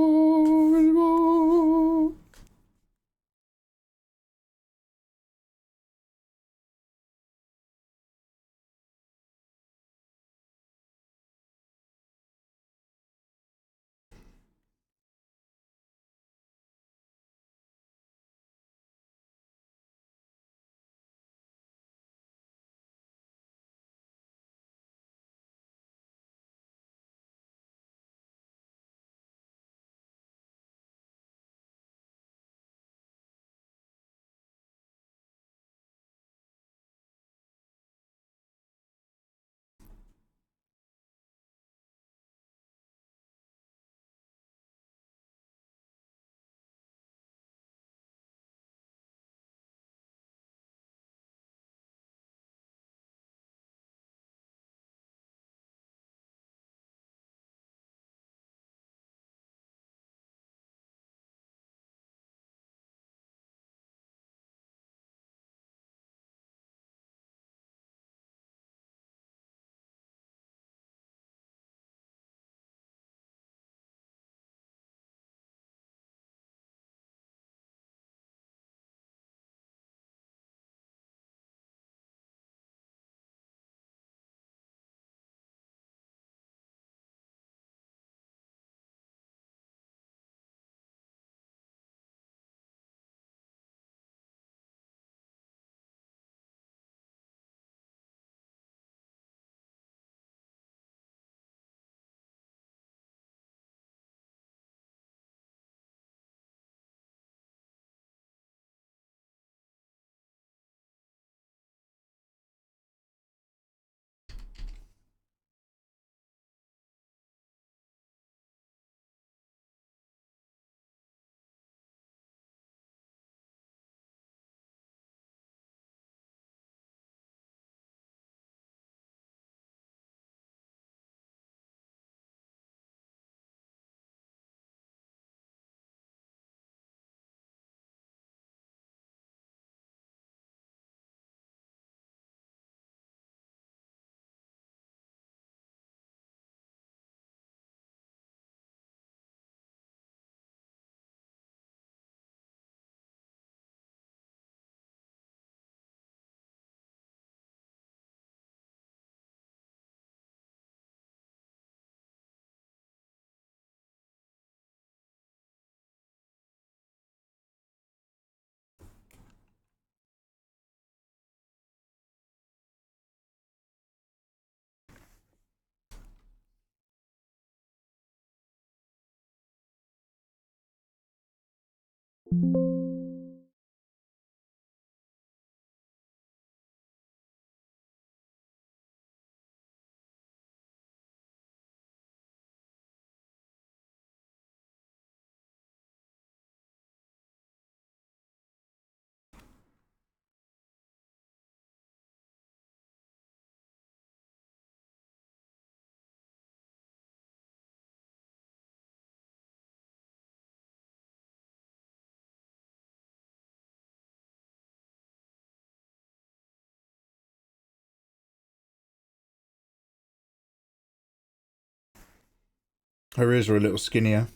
Her ears are a little skinnier.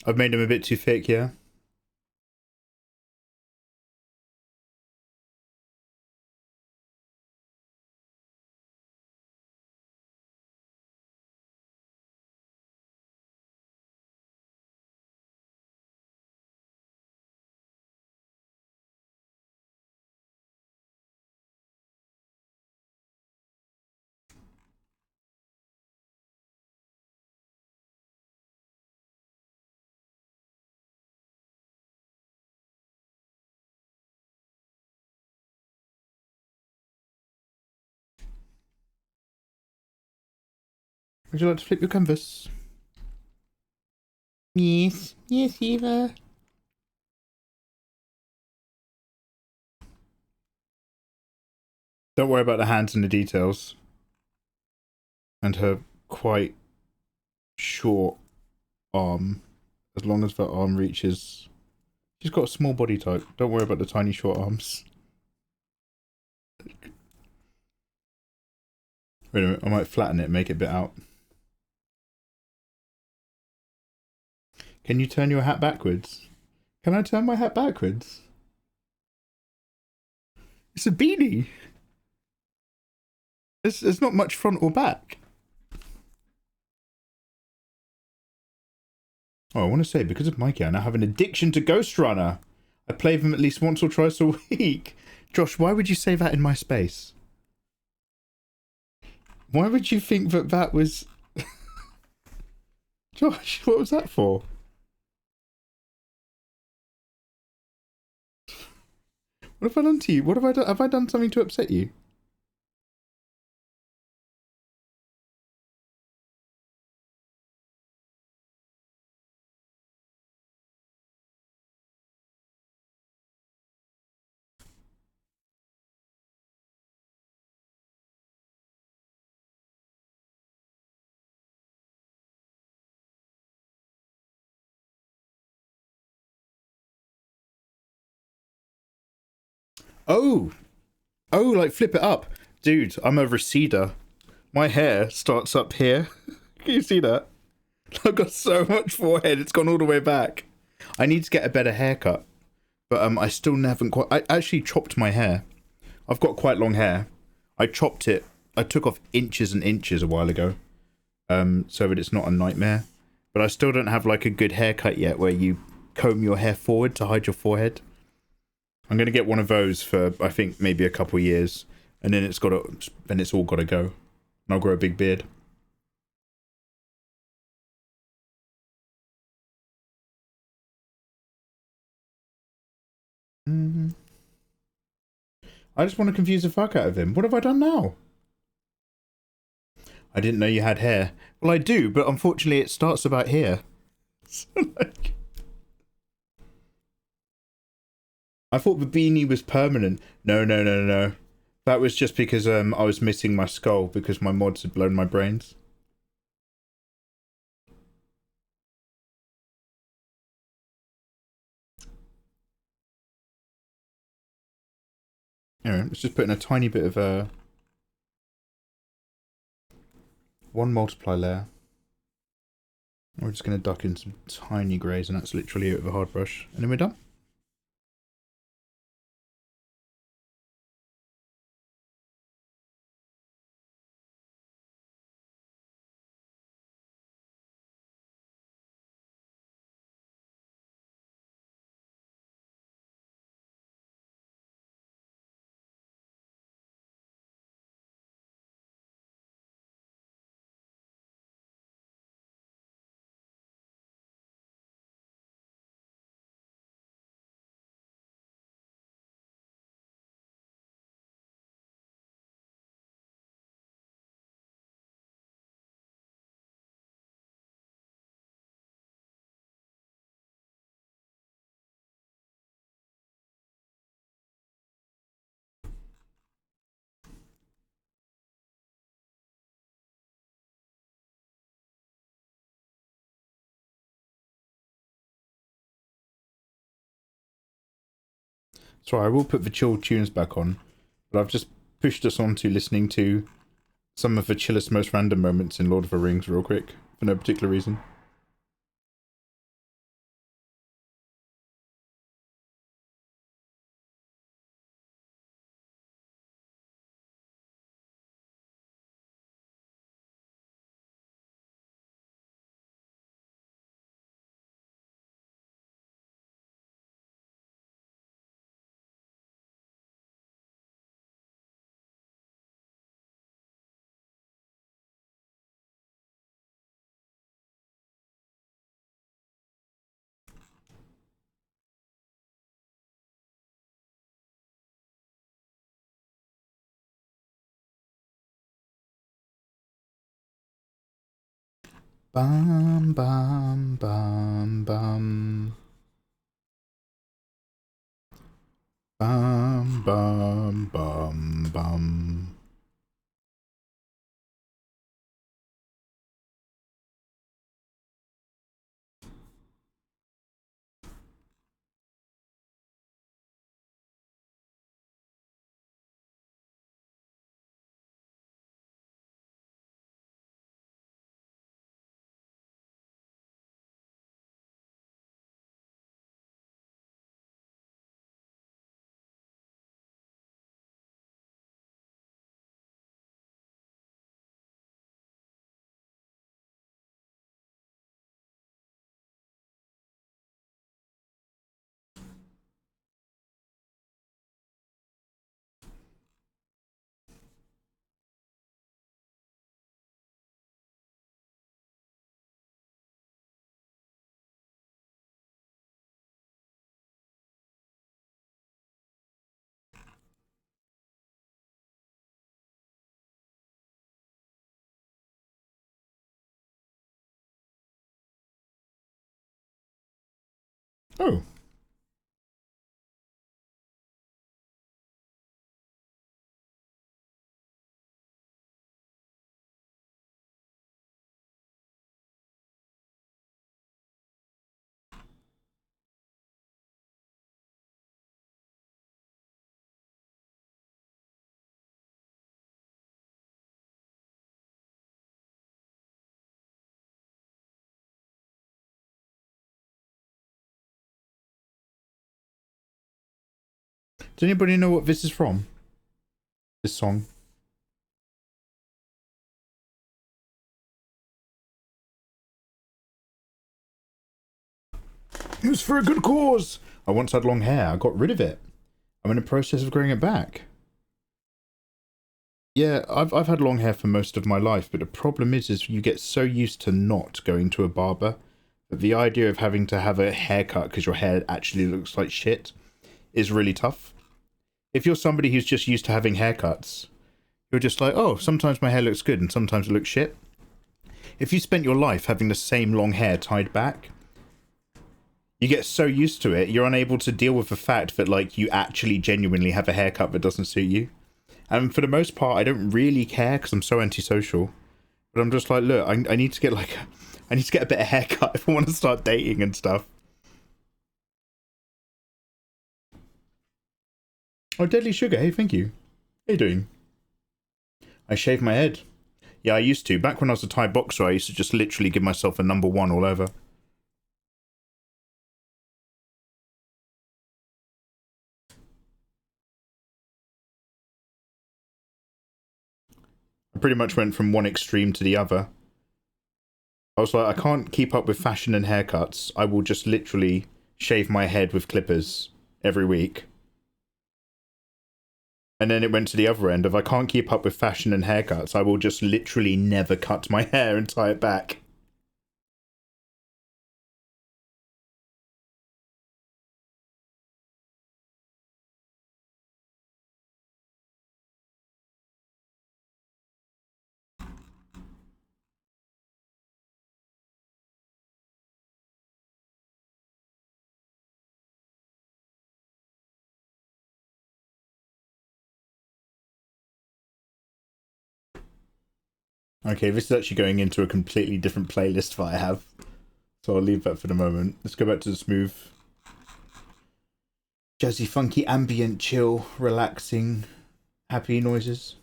I've made them a bit too thick, yeah? Would you like to flip your canvas? Yes. Yes, Eva. Don't worry about the hands and the details. And her quite short arm. As long as that arm reaches... She's got a small body type. Don't worry about the tiny short arms. Wait a minute, I might flatten it and make it a bit out. Can you turn your hat backwards? Can I turn my hat backwards? It's a beanie. There's not much front or back. Oh, I want to say, because of Mikey, I now have an addiction to Ghost Runner. I play them at least once or twice a week. Josh, why would you say that in my space? Why would you think that that was... Josh, what was that for? What have I done to you? What have I done? Have I done something to upset you? Oh! Oh, like flip it up. Dude, I'm a receder. My hair starts up here. Can you see that? I've got so much forehead, it's gone all the way back. I need to get a better haircut. But I still haven't quite... I actually chopped my hair. I've got quite long hair. I chopped it. I took off inches and inches a while ago. So that it's not a nightmare. But I still don't have like a good haircut yet where you comb your hair forward to hide your forehead. I'm going to get one of those for, I think, maybe a couple of years. And then it's all got to go. And I'll grow a big beard. I just want to confuse the fuck out of him. What have I done now? I didn't know you had hair. Well, I do, but unfortunately it starts about here. So, like... I thought the beanie was permanent. No. That was just because I was missing my skull because my mods had blown my brains. Anyway, let's just put in a tiny bit of one multiply layer. We're just going to duck in some tiny greys, and that's literally it with a hard brush. And then we're done. Sorry, I will put the chill tunes back on, but I've just pushed us on to listening to some of the chillest, most random moments in Lord of the Rings real quick, for no particular reason. Bum bum bum bum. Bum bum bum bum. Oh. Does anybody know what this is from? This song? It was for a good cause! I once had long hair. I got rid of it. I'm in the process of growing it back. Yeah, I've had long hair for most of my life, but the problem is you get so used to not going to a barber that the idea of having to have a haircut because your hair actually looks like shit is really tough. If you're somebody who's just used to having haircuts, you're just like, oh, sometimes my hair looks good and sometimes it looks shit. If you spent your life having the same long hair tied back, you get so used to it, you're unable to deal with the fact that, like, you actually genuinely have a haircut that doesn't suit you. And for the most part, I don't really care because I'm so antisocial. But I'm just like, look, I need to get, like, I need to get a better haircut if I want to start dating and stuff. Oh, Deadly Sugar, hey, thank you. How you doing? I shave my head. Yeah, I used to. Back when I was a Thai boxer, I used to just literally give myself a #1 all over. I pretty much went from one extreme to the other. I was like, I can't keep up with fashion and haircuts. I will just literally shave my head with clippers every week. And then it went to the other end of, I can't keep up with fashion and haircuts. I will just literally never cut my hair and tie it back. Okay, this is actually going into a completely different playlist that I have. So I'll leave that for the moment. Let's go back to the smooth Jazzy, funky, ambient, chill, relaxing, happy noises.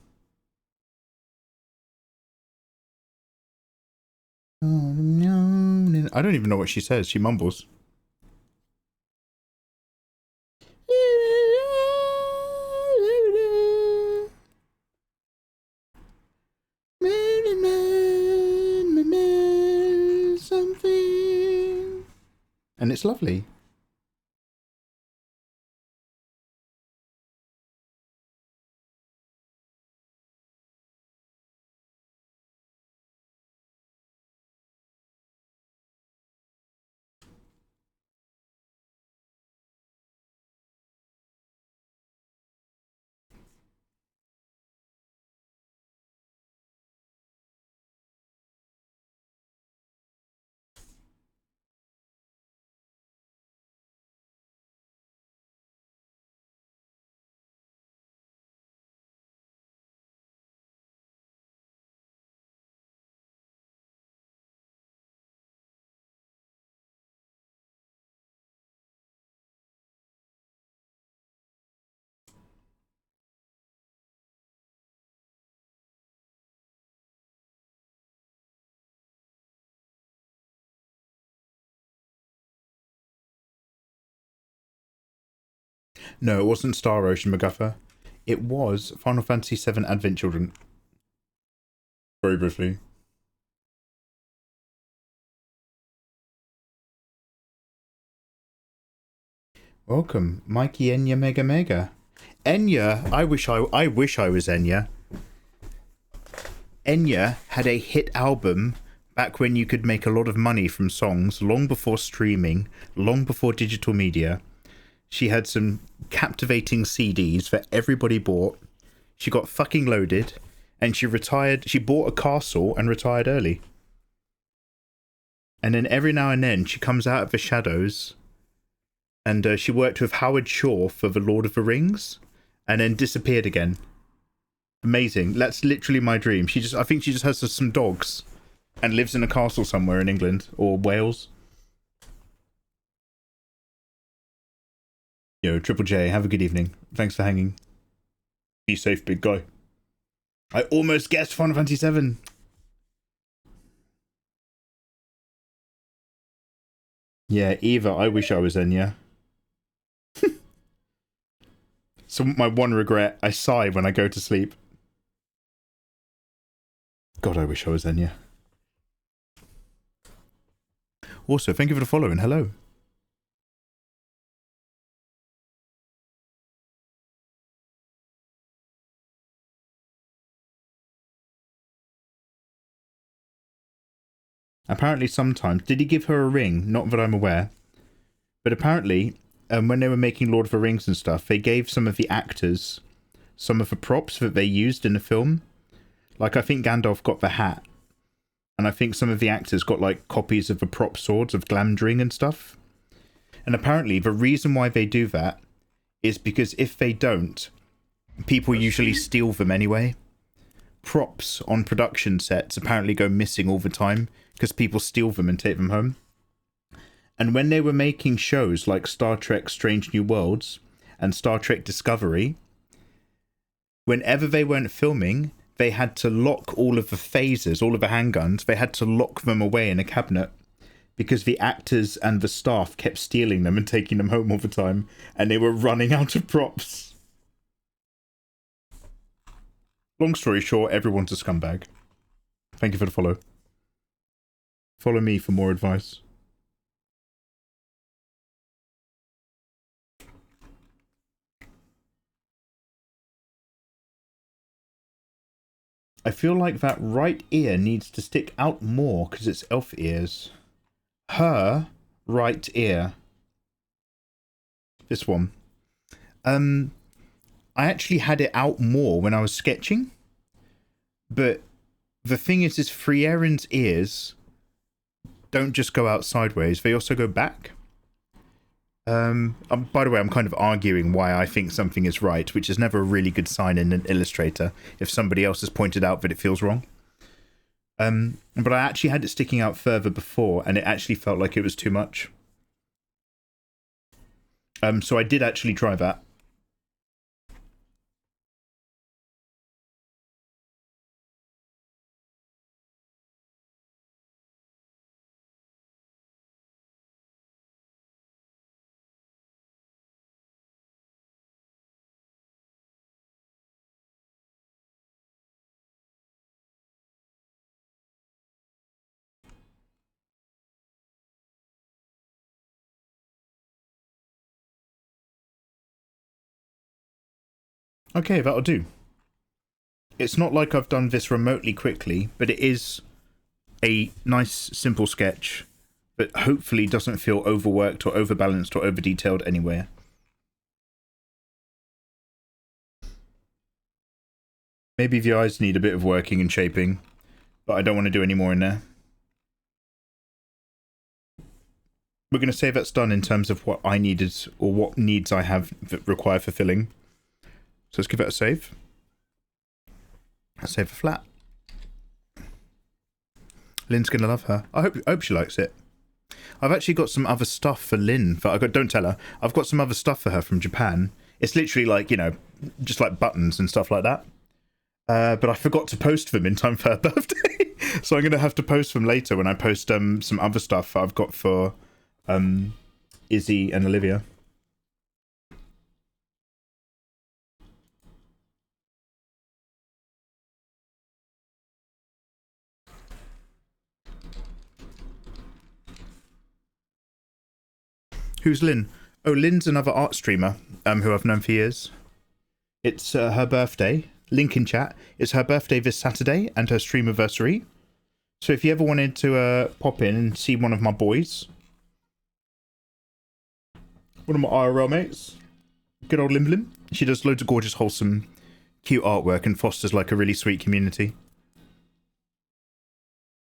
I don't even know what she says. She mumbles. Something. And it's lovely. No, it wasn't Star Ocean MacGuffer. It was Final Fantasy VII Advent Children. Very briefly. Welcome, Mikey Enya Mega Mega. Enya, I wish I was Enya. Enya had a hit album back when you could make a lot of money from songs, long before streaming, long before digital media. She had some captivating CDs that everybody bought. She got fucking loaded, and she retired. She bought a castle and retired early. And then every now and then she comes out of the shadows, and she worked with Howard Shore for The Lord of the Rings, and then disappeared again. Amazing. That's literally my dream. I think she just has some dogs and lives in a castle somewhere in England or Wales. Yo, Triple J, have a good evening. Thanks for hanging. Be safe, big guy. I almost guessed Final Fantasy VII. Yeah, Eva, I wish I was Enya. So my one regret, I sigh when I go to sleep. God, I wish I was Enya. Also, thank you for the follow and hello. Apparently sometimes, did he give her a ring? Not that I'm aware. But apparently, when they were making Lord of the Rings and stuff, they gave some of the actors some of the props that they used in the film. Like, I think Gandalf got the hat. And I think some of the actors got, like, copies of the prop swords of Glamdring and stuff. And apparently, the reason why they do that is because if they don't, people usually steal them anyway. Props on production sets apparently go missing all the time because people steal them and take them home. And when they were making shows like Star Trek Strange New Worlds and Star Trek Discovery, whenever they weren't filming, they had to lock all of the phasers, all of the handguns, they had to lock them away in a cabinet because the actors and the staff kept stealing them and taking them home all the time, and they were running out of props. Long story short, everyone's a scumbag. Thank you for the follow. Follow me for more advice. I feel like that right ear needs to stick out more because it's elf ears. Her right ear. This one. I actually had it out more when I was sketching. But the thing is Frieren's ears don't just go out sideways, they also go back. By the way, I'm kind of arguing why I think something is right, which is never a really good sign in an Illustrator if somebody else has pointed out that it feels wrong. But I actually had it sticking out further before, and it actually felt like it was too much. So I did actually try that. Okay, that'll do. It's not like I've done this remotely quickly, but it is a nice, simple sketch that hopefully doesn't feel overworked or overbalanced or over-detailed anywhere. Maybe the eyes need a bit of working and shaping, but I don't want to do any more in there. We're going to say that's done in terms of what I needed, or what needs I have that require fulfilling. So let's give it a save. Let's save a flat. Lynn's going to love her. I hope she likes it. I've actually got some other stuff for Lynn. Don't tell her. I've got some other stuff for her from Japan. It's literally like, you know, just like buttons and stuff like that. But I forgot to post them in time for her birthday. So I'm going to have to post them later when I post some other stuff I've got for Izzy and Olivia. Who's Lynn? Oh, Lynn's another art streamer who I've known for years. It's her birthday. Link in chat. It's her birthday this Saturday and her streamiversary. So if you ever wanted to pop in and see one of my boys, one of my IRL mates, good old Lim Lim. She does loads of gorgeous, wholesome, cute artwork and fosters like a really sweet community.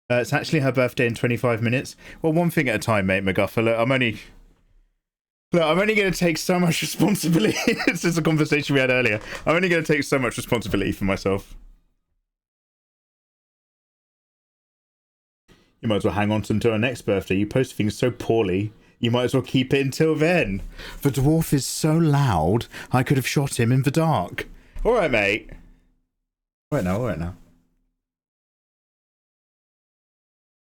It's actually her birthday in 25 minutes. Well, one thing at a time, mate, McGuffer. Look, I'm only going to take so much responsibility. This is a conversation we had earlier. I'm only going to take so much responsibility for myself. You might as well hang on to until our next birthday. You post things so poorly, you might as well keep it until then. The dwarf is so loud, I could have shot him in the dark. All right, mate. All right now.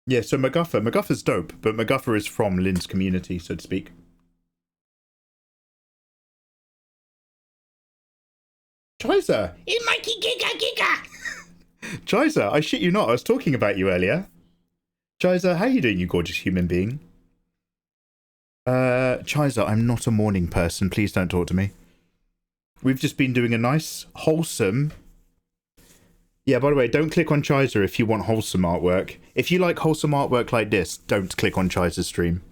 Yeah, so McGuffer's dope, but McGuffer is from Lynn's community, so to speak. Chiza! It's Mikey Giga! Chiza, I shit you not, I was talking about you earlier. Chiza, how you doing, you gorgeous human being? Chiza, I'm not a morning person, please don't talk to me. We've just been doing a nice, wholesome... Yeah, by the way, don't click on Chiza if you want wholesome artwork. If you like wholesome artwork like this, don't click on Chiza's stream.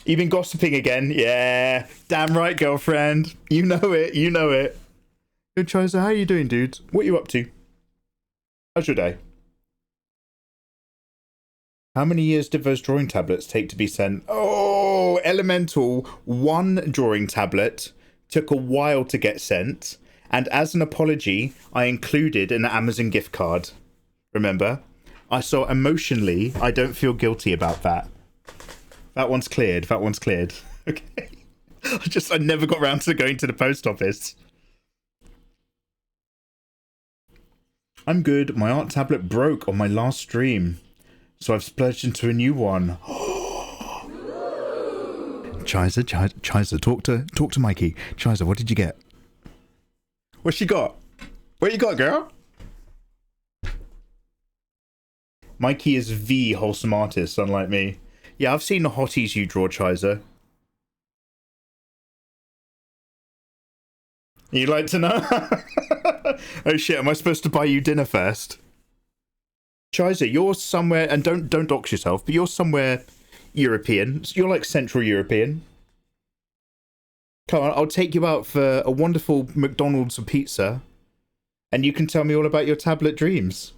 You've been gossiping again? Yeah. Damn right, girlfriend. You know it. Good, Chiza, how you doing, dude? What are you up to? How's your day? How many years did those drawing tablets take to be sent? Oh, Elemental, one drawing tablet took a while to get sent. And as an apology, I included an Amazon gift card. Remember? So emotionally, I don't feel guilty about that. That one's cleared. Okay. I never got around to going to the post office. I'm good. My art tablet broke on my last stream, so I've splurged into a new one. Chiza, talk to Mikey. Chiza, what did you get? What she got? What you got, girl? Mikey is the wholesome artist, unlike me. Yeah, I've seen the hotties you draw, Chiza. You'd like to know? Oh shit, am I supposed to buy you dinner first? Chiza, you're somewhere, and don't dox yourself, but you're somewhere European. You're like Central European. Come on, I'll take you out for a wonderful McDonald's or pizza, and you can tell me all about your tablet dreams.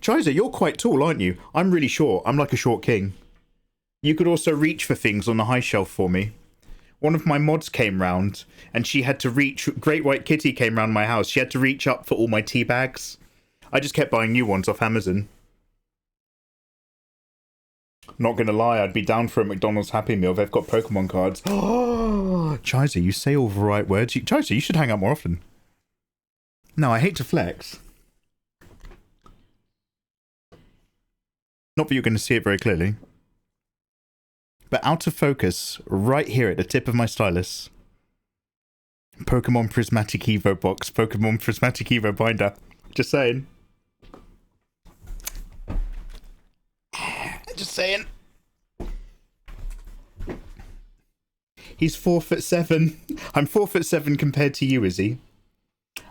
Chiza, you're quite tall, aren't you? I'm really short. I'm like a short king. You could also reach for things on the high shelf for me. One of my mods came round, and she had to reach... Great White Kitty came round my house. She had to reach up for all my tea bags. I just kept buying new ones off Amazon. Not gonna lie, I'd be down for a McDonald's Happy Meal. They've got Pokemon cards. Oh, Chiza, you say all the right words. Chiza, you should hang out more often. No, I hate to flex. Not that you're going to see it very clearly. But out of focus, right here at the tip of my stylus. Pokemon Prismatic Evo box. Pokemon Prismatic Evo binder. Just saying. Just saying. He's 4'7". I'm 4'7" compared to you, is he?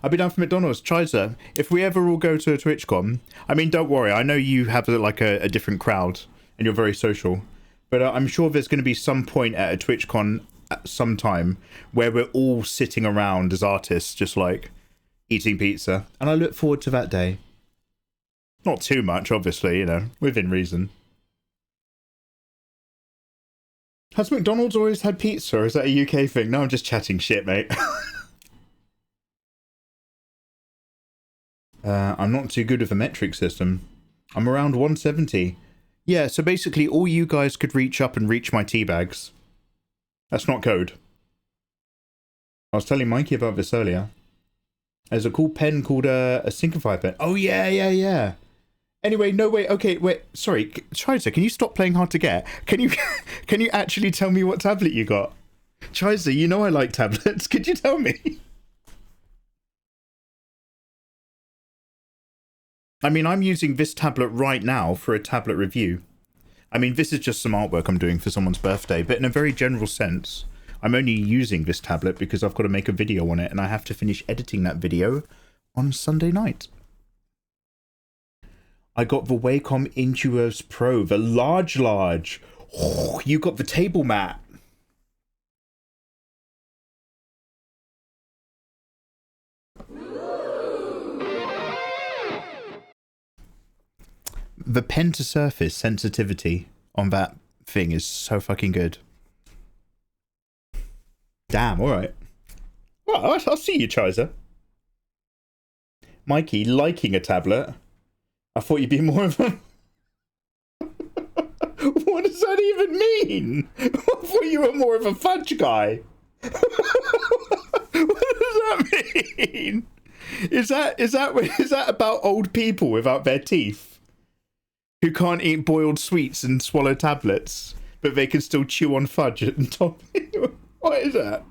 I'll be down for McDonald's. Chiza, if we ever all go to a TwitchCon, I mean, don't worry. I know you have like a different crowd and you're very social. But I'm sure there's going to be some point at a TwitchCon at some time where we're all sitting around as artists, just like eating pizza. And I look forward to that day. Not too much, obviously, you know, within reason. Has McDonald's always had pizza, or is that a UK thing? No, I'm just chatting shit, mate. I'm not too good with a metric system. I'm around 170. Yeah, so basically all you guys could reach up and reach my tea bags. That's not code. I was telling Mikey about this earlier. There's a cool pen called a Syncify pen. Oh, yeah. Anyway, no, wait, okay, wait, sorry. Chiza, can you stop playing hard to get? Can you actually tell me what tablet you got? Chiza, you know I like tablets. Could you tell me? I mean, I'm using this tablet right now for a tablet review. I mean, this is just some artwork I'm doing for someone's birthday, but in a very general sense, I'm only using this tablet because I've got to make a video on it, and I have to finish editing that video on Sunday night. I got the Wacom Intuos Pro, the large. Oh, you got the table mat. The pen to surface sensitivity on that thing is so fucking good. Damn, alright. Well, I'll see you, Chiza. Mikey, liking a tablet. I thought you'd be more of a... What does that even mean? I thought you were more of a fudge guy. What does that mean? Is that about old people without their teeth? Who can't eat boiled sweets and swallow tablets, but they can still chew on fudge and toffee? What is that?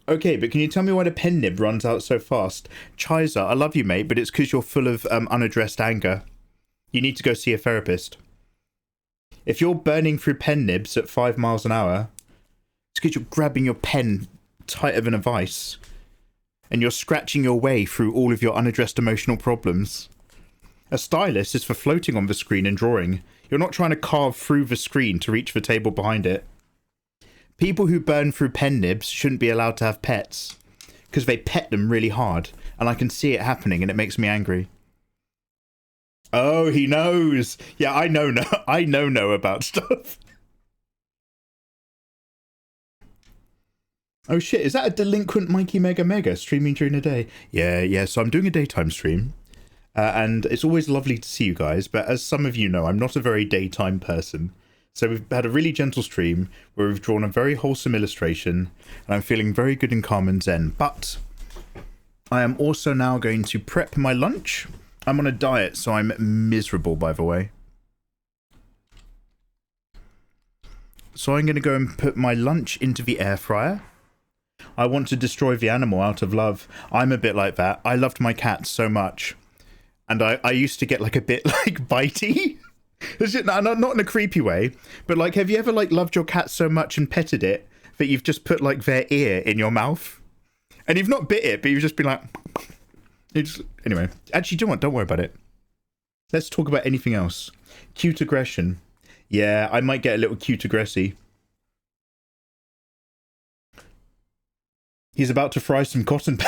Okay, but can you tell me why the pen nib runs out so fast? Chiza, I love you, mate, but it's because you're full of unaddressed anger. You need to go see a therapist. If you're burning through pen nibs at 5 miles an hour, it's because you're grabbing your pen tighter than a vice. And you're scratching your way through all of your unaddressed emotional problems. A stylus is for floating on the screen and drawing. You're not trying to carve through the screen to reach the table behind it. People who burn through pen nibs shouldn't be allowed to have pets, because they pet them really hard, and I can see it happening and it makes me angry. Oh, he knows. Yeah, I know about stuff. Oh shit, is that a delinquent Mikey Mega streaming during the day? Yeah, so I'm doing a daytime stream. And it's always lovely to see you guys, but as some of you know, I'm not a very daytime person. So we've had a really gentle stream where we've drawn a very wholesome illustration, and I'm feeling very good and calm and zen. But I am also now going to prep my lunch. I'm on a diet, so I'm miserable, by the way. So I'm going to go and put my lunch into the air fryer. I want to destroy the animal out of love. I'm a bit like that. I loved my cat so much. And I used to get like a bit like bitey. Not in a creepy way, but like, have you ever like loved your cat so much and petted it that you've just put like their ear in your mouth? And you've not bit it, but you've just been like... Anyway, actually, do you know what? Don't worry about it. Let's talk about anything else. Cute aggression. Yeah, I might get a little cute aggressy. He's about to fry some cotton.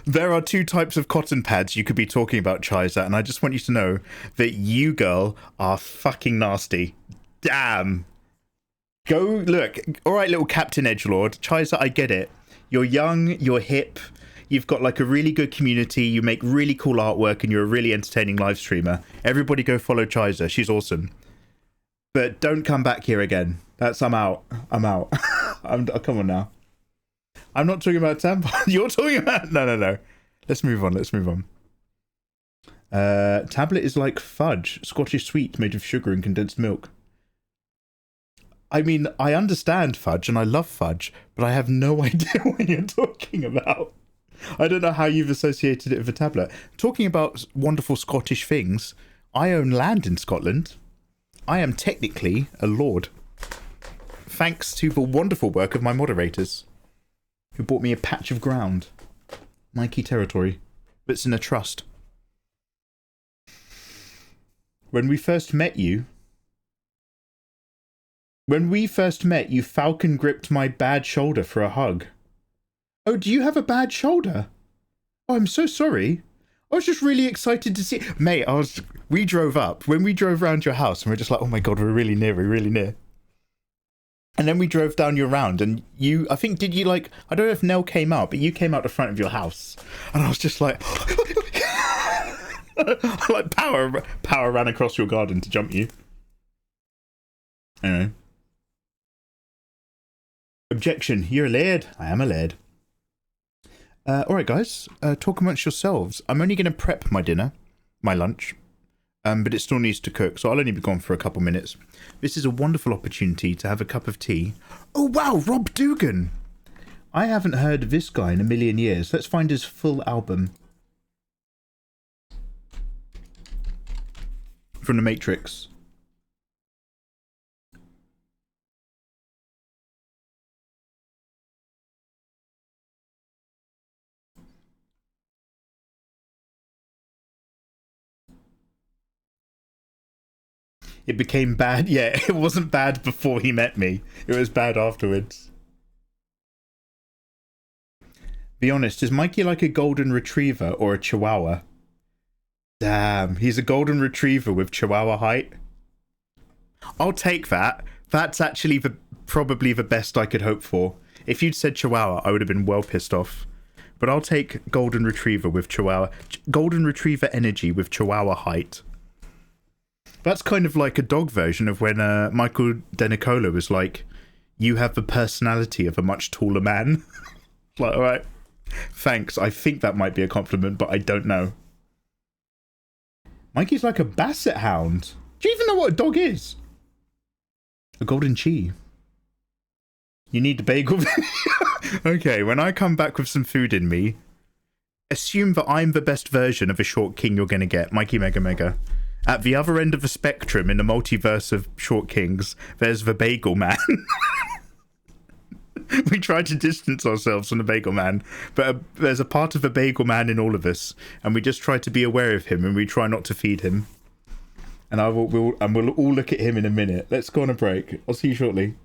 There are 2 types of cotton pads you could be talking about, Chiza, and I just want you to know that you, girl, are fucking nasty. Damn. Go, look. All right, little Captain Edgelord. Chiza, I get it. You're young, you're hip, you've got like a really good community, you make really cool artwork, and you're a really entertaining live streamer. Everybody go follow Chiza. She's awesome. But don't come back here again. I'm out. Come on now. I'm not talking about tampons. You're talking about... No. Let's move on. Tablet is like fudge. Scottish sweet made of sugar and condensed milk. I mean, I understand fudge and I love fudge, but I have no idea what you're talking about. I don't know how you've associated it with a tablet. Talking about wonderful Scottish things, I own land in Scotland. I am technically a lord. Thanks to the wonderful work of my moderators, who bought me a patch of ground. Mikey territory. It's in a trust. When we first met, you falcon gripped my bad shoulder for a hug. Oh, do you have a bad shoulder? Oh, I'm so sorry. I was just really excited to see... Mate, we drove up. When we drove around your house, and we're just like, oh my god, we're really near. And then we drove down your round, and you... I think, did you like... I don't know if Nell came out, but you came out the front of your house. And I was just like... like, power ran across your garden to jump you. Anyway. Objection. You're a laird. I am a laird. Alright guys, talk amongst yourselves. I'm only going to prep my dinner, my lunch, but it still needs to cook, so I'll only be gone for a couple minutes. This is a wonderful opportunity to have a cup of tea. Oh wow, Rob Dugan! I haven't heard of this guy in a million years. Let's find his full album. From The Matrix. It became bad. Yeah, it wasn't bad before he met me. It was bad afterwards. Be honest, is Mikey like a golden retriever or a chihuahua? Damn, he's a golden retriever with chihuahua height. I'll take that. That's actually probably the best I could hope for. If you'd said chihuahua, I would have been well pissed off. But I'll take golden retriever with chihuahua. Golden retriever energy with chihuahua height. That's kind of like a dog version of when Michael Denicola was like, you have the personality of a much taller man. Like, alright, thanks. I think that might be a compliment, but I don't know. Mikey's like a basset hound. Do you even know what a dog is? A golden chi. You need the bagel. Okay, when I come back with some food in me, assume that I'm the best version of a short king you're going to get. Mikey Mega Mega. At the other end of the spectrum in the multiverse of short kings, there's the bagel man. We try to distance ourselves from the bagel man, but there's a part of the bagel man in all of us, and we just try to be aware of him, and we try not to feed him. And we'll all look at him in a minute. Let's go on a break. I'll see you shortly.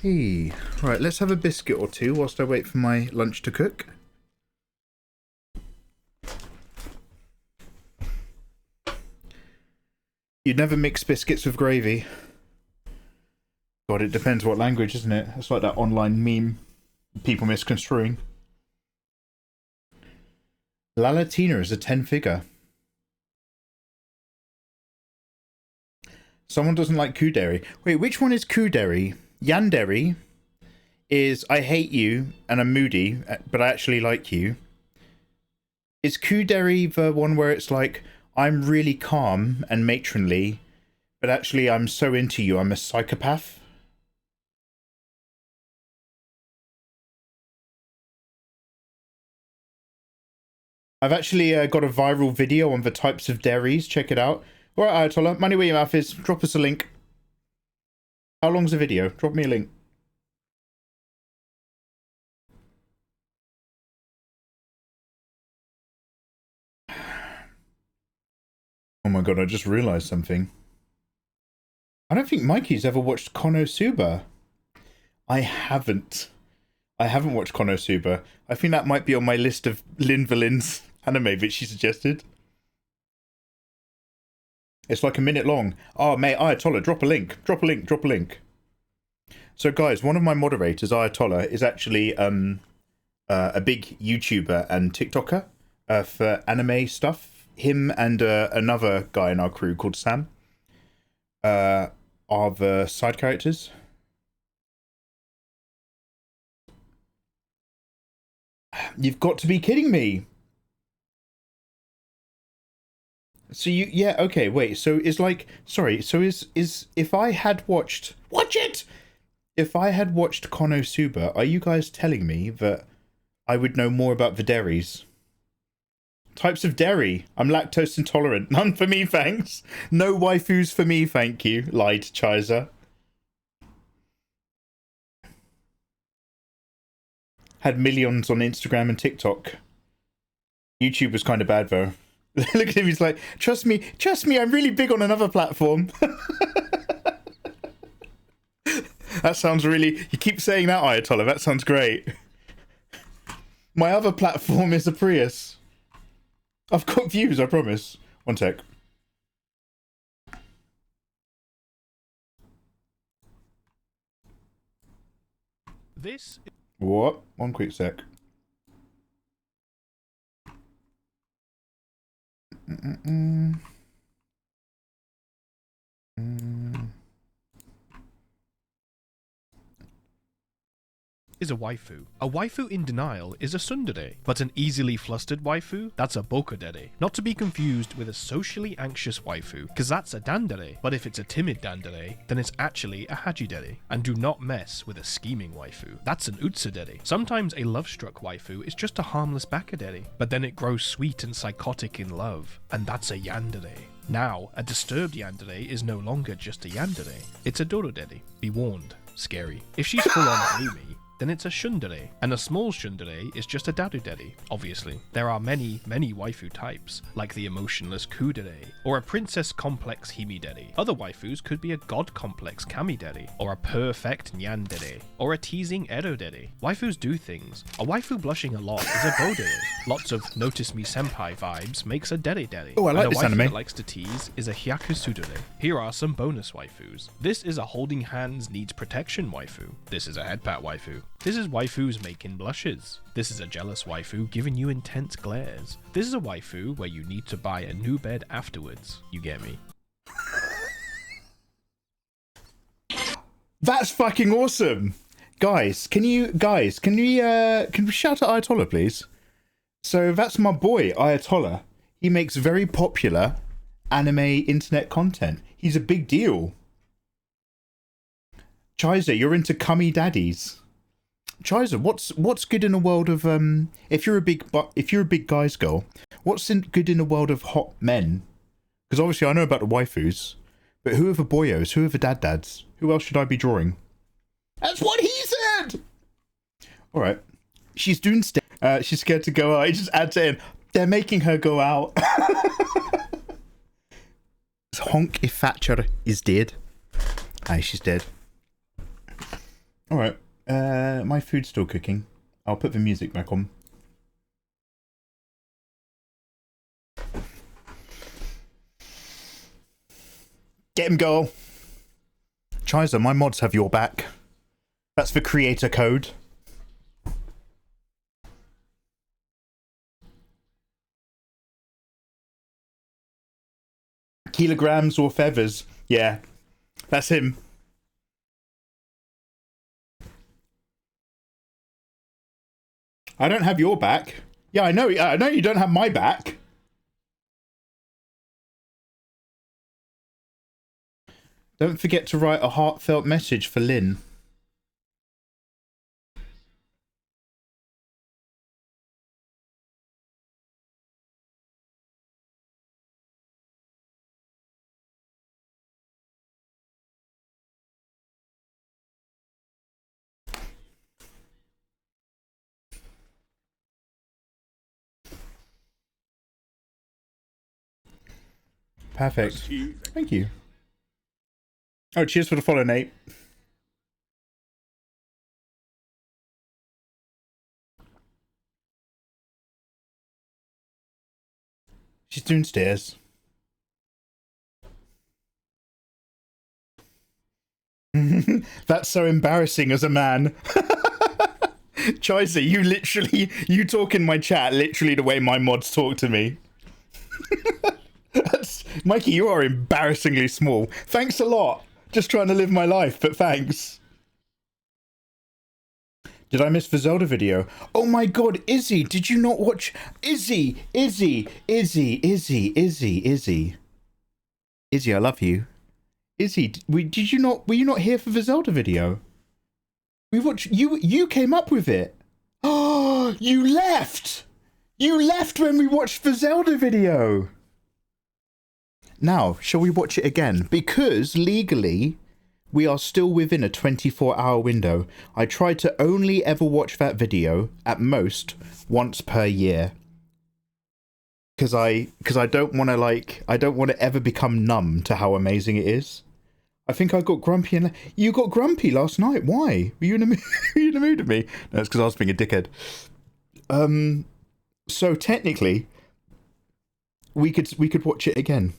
Hey, right, let's have a biscuit or two whilst I wait for my lunch to cook. You'd never mix biscuits with gravy. God, it depends what language, isn't it? It's like that online meme people misconstruing. La Latina is a 10-figure. Someone doesn't like Kuderi. Wait, which one is Kuderi? Yandere is I hate you and I'm moody, but I actually like you. Is Kuderi the one where it's like, I'm really calm and matronly, but actually I'm so into you, I'm a psychopath? I've actually got a viral video on the types of deris. Check it out. All right, Ayatollah, money where your mouth is. Drop us a link. How long's the video? Drop me a link. Oh my god, I just realised something. I don't think Mikey's ever watched Konosuba. I haven't. I haven't watched Konosuba. I think that might be on my list of Lynn Valin's anime that she suggested. It's like a minute long. Oh, mate, Ayatollah, drop a link. Drop a link, drop a link. So, guys, one of my moderators, Ayatollah, is actually a big YouTuber and TikToker for anime stuff. Him and another guy in our crew called Sam are the side characters. You've got to be kidding me. So yeah, okay, wait, so it's like, sorry, so is if I had watched, watch it! If I had watched Konosuba, are you guys telling me that I would know more about the deris? Types of dairy. I'm lactose intolerant. None for me, thanks. No waifus for me, thank you, lied Chiza. Had millions on Instagram and TikTok. YouTube was kind of bad, though. Look at him, he's like, trust me, I'm really big on another platform. That sounds really... You keep saying that, Ayatollah, that sounds great. My other platform is a Prius. I've got views, I promise. One sec. This... What? One quick sec. is a waifu. A waifu in denial is a tsundere, but an easily flustered waifu, that's a bokodere. Not to be confused with a socially anxious waifu, cause that's a dandere, but if it's a timid dandere, then it's actually a hajidere. And do not mess with a scheming waifu, that's an utsadere. Sometimes a love-struck waifu is just a harmless bakadere, but then it grows sweet and psychotic in love, and that's a yandere. Now, a disturbed yandere is no longer just a yandere, it's a dorodere. Be warned, scary. If she's full-on gloomy, then it's a shundere, and a small shundere is just a darudere, obviously. There are many waifu types, like the emotionless kudere, or a princess complex himidere. Other waifus could be a god complex kamidere, or a perfect nyandere, or a teasing erodere. Waifus do things. A waifu blushing a lot is a bodere. Lots of notice me senpai vibes makes a dere-dere. Oh, I like and this a waifu anime. that likes to tease is a hyakusudere. Here are some bonus waifus. This is a holding hands needs protection waifu. This is a headpat waifu. This is waifus making blushes. This is a jealous waifu giving you intense glares. This is a waifu where you need to buy a new bed afterwards. You get me? That's fucking awesome. Guys, can we shout out Ayatollah, please? So that's my boy, Ayatollah. He makes very popular anime internet content. He's a big deal. Chiza, you're into cummy daddies. Chiza, what's good in the world of if you're a big guy's girl, what's good in the world of hot men? Because obviously I know about the waifus, but who are the boyos? Who are the dads? Who else should I be drawing? That's what he said. All right, she's doing she's scared to go out. He just adds it in. They're making her go out. Honk if Thatcher is dead. Aye, she's dead. Alright. My food's still cooking. I'll put the music back on. Get him, girl! Chiza, my mods have your back. That's the creator code. Kilograms or feathers. Yeah, that's him. I don't have your back. Yeah, I know you don't have my back. Don't forget to write a heartfelt message for Lynn. Perfect. Thank you. Oh, cheers for the follow, Nate. She's downstairs. That's so embarrassing as a man. Chiza, you talk in my chat literally the way my mods talk to me. Mikey, you are embarrassingly small. Thanks a lot. Just trying to live my life, but thanks. Did I miss the Zelda video? Oh my god, Izzy, did you not watch... Izzy, I love you. Izzy, were you not here for the Zelda video? We watched... You came up with it. Oh, you left! You left when we watched the Zelda video! Now, shall we watch it again? Because, legally, we are still within a 24-hour window. I try to only ever watch that video, at most, once per year. Because I don't want to, like, I don't want to ever become numb to how amazing it is. I think I got grumpy and... You got grumpy last night. Why? Were you in a mood with me? No, it's because I was being a dickhead. So, technically, we could watch it again.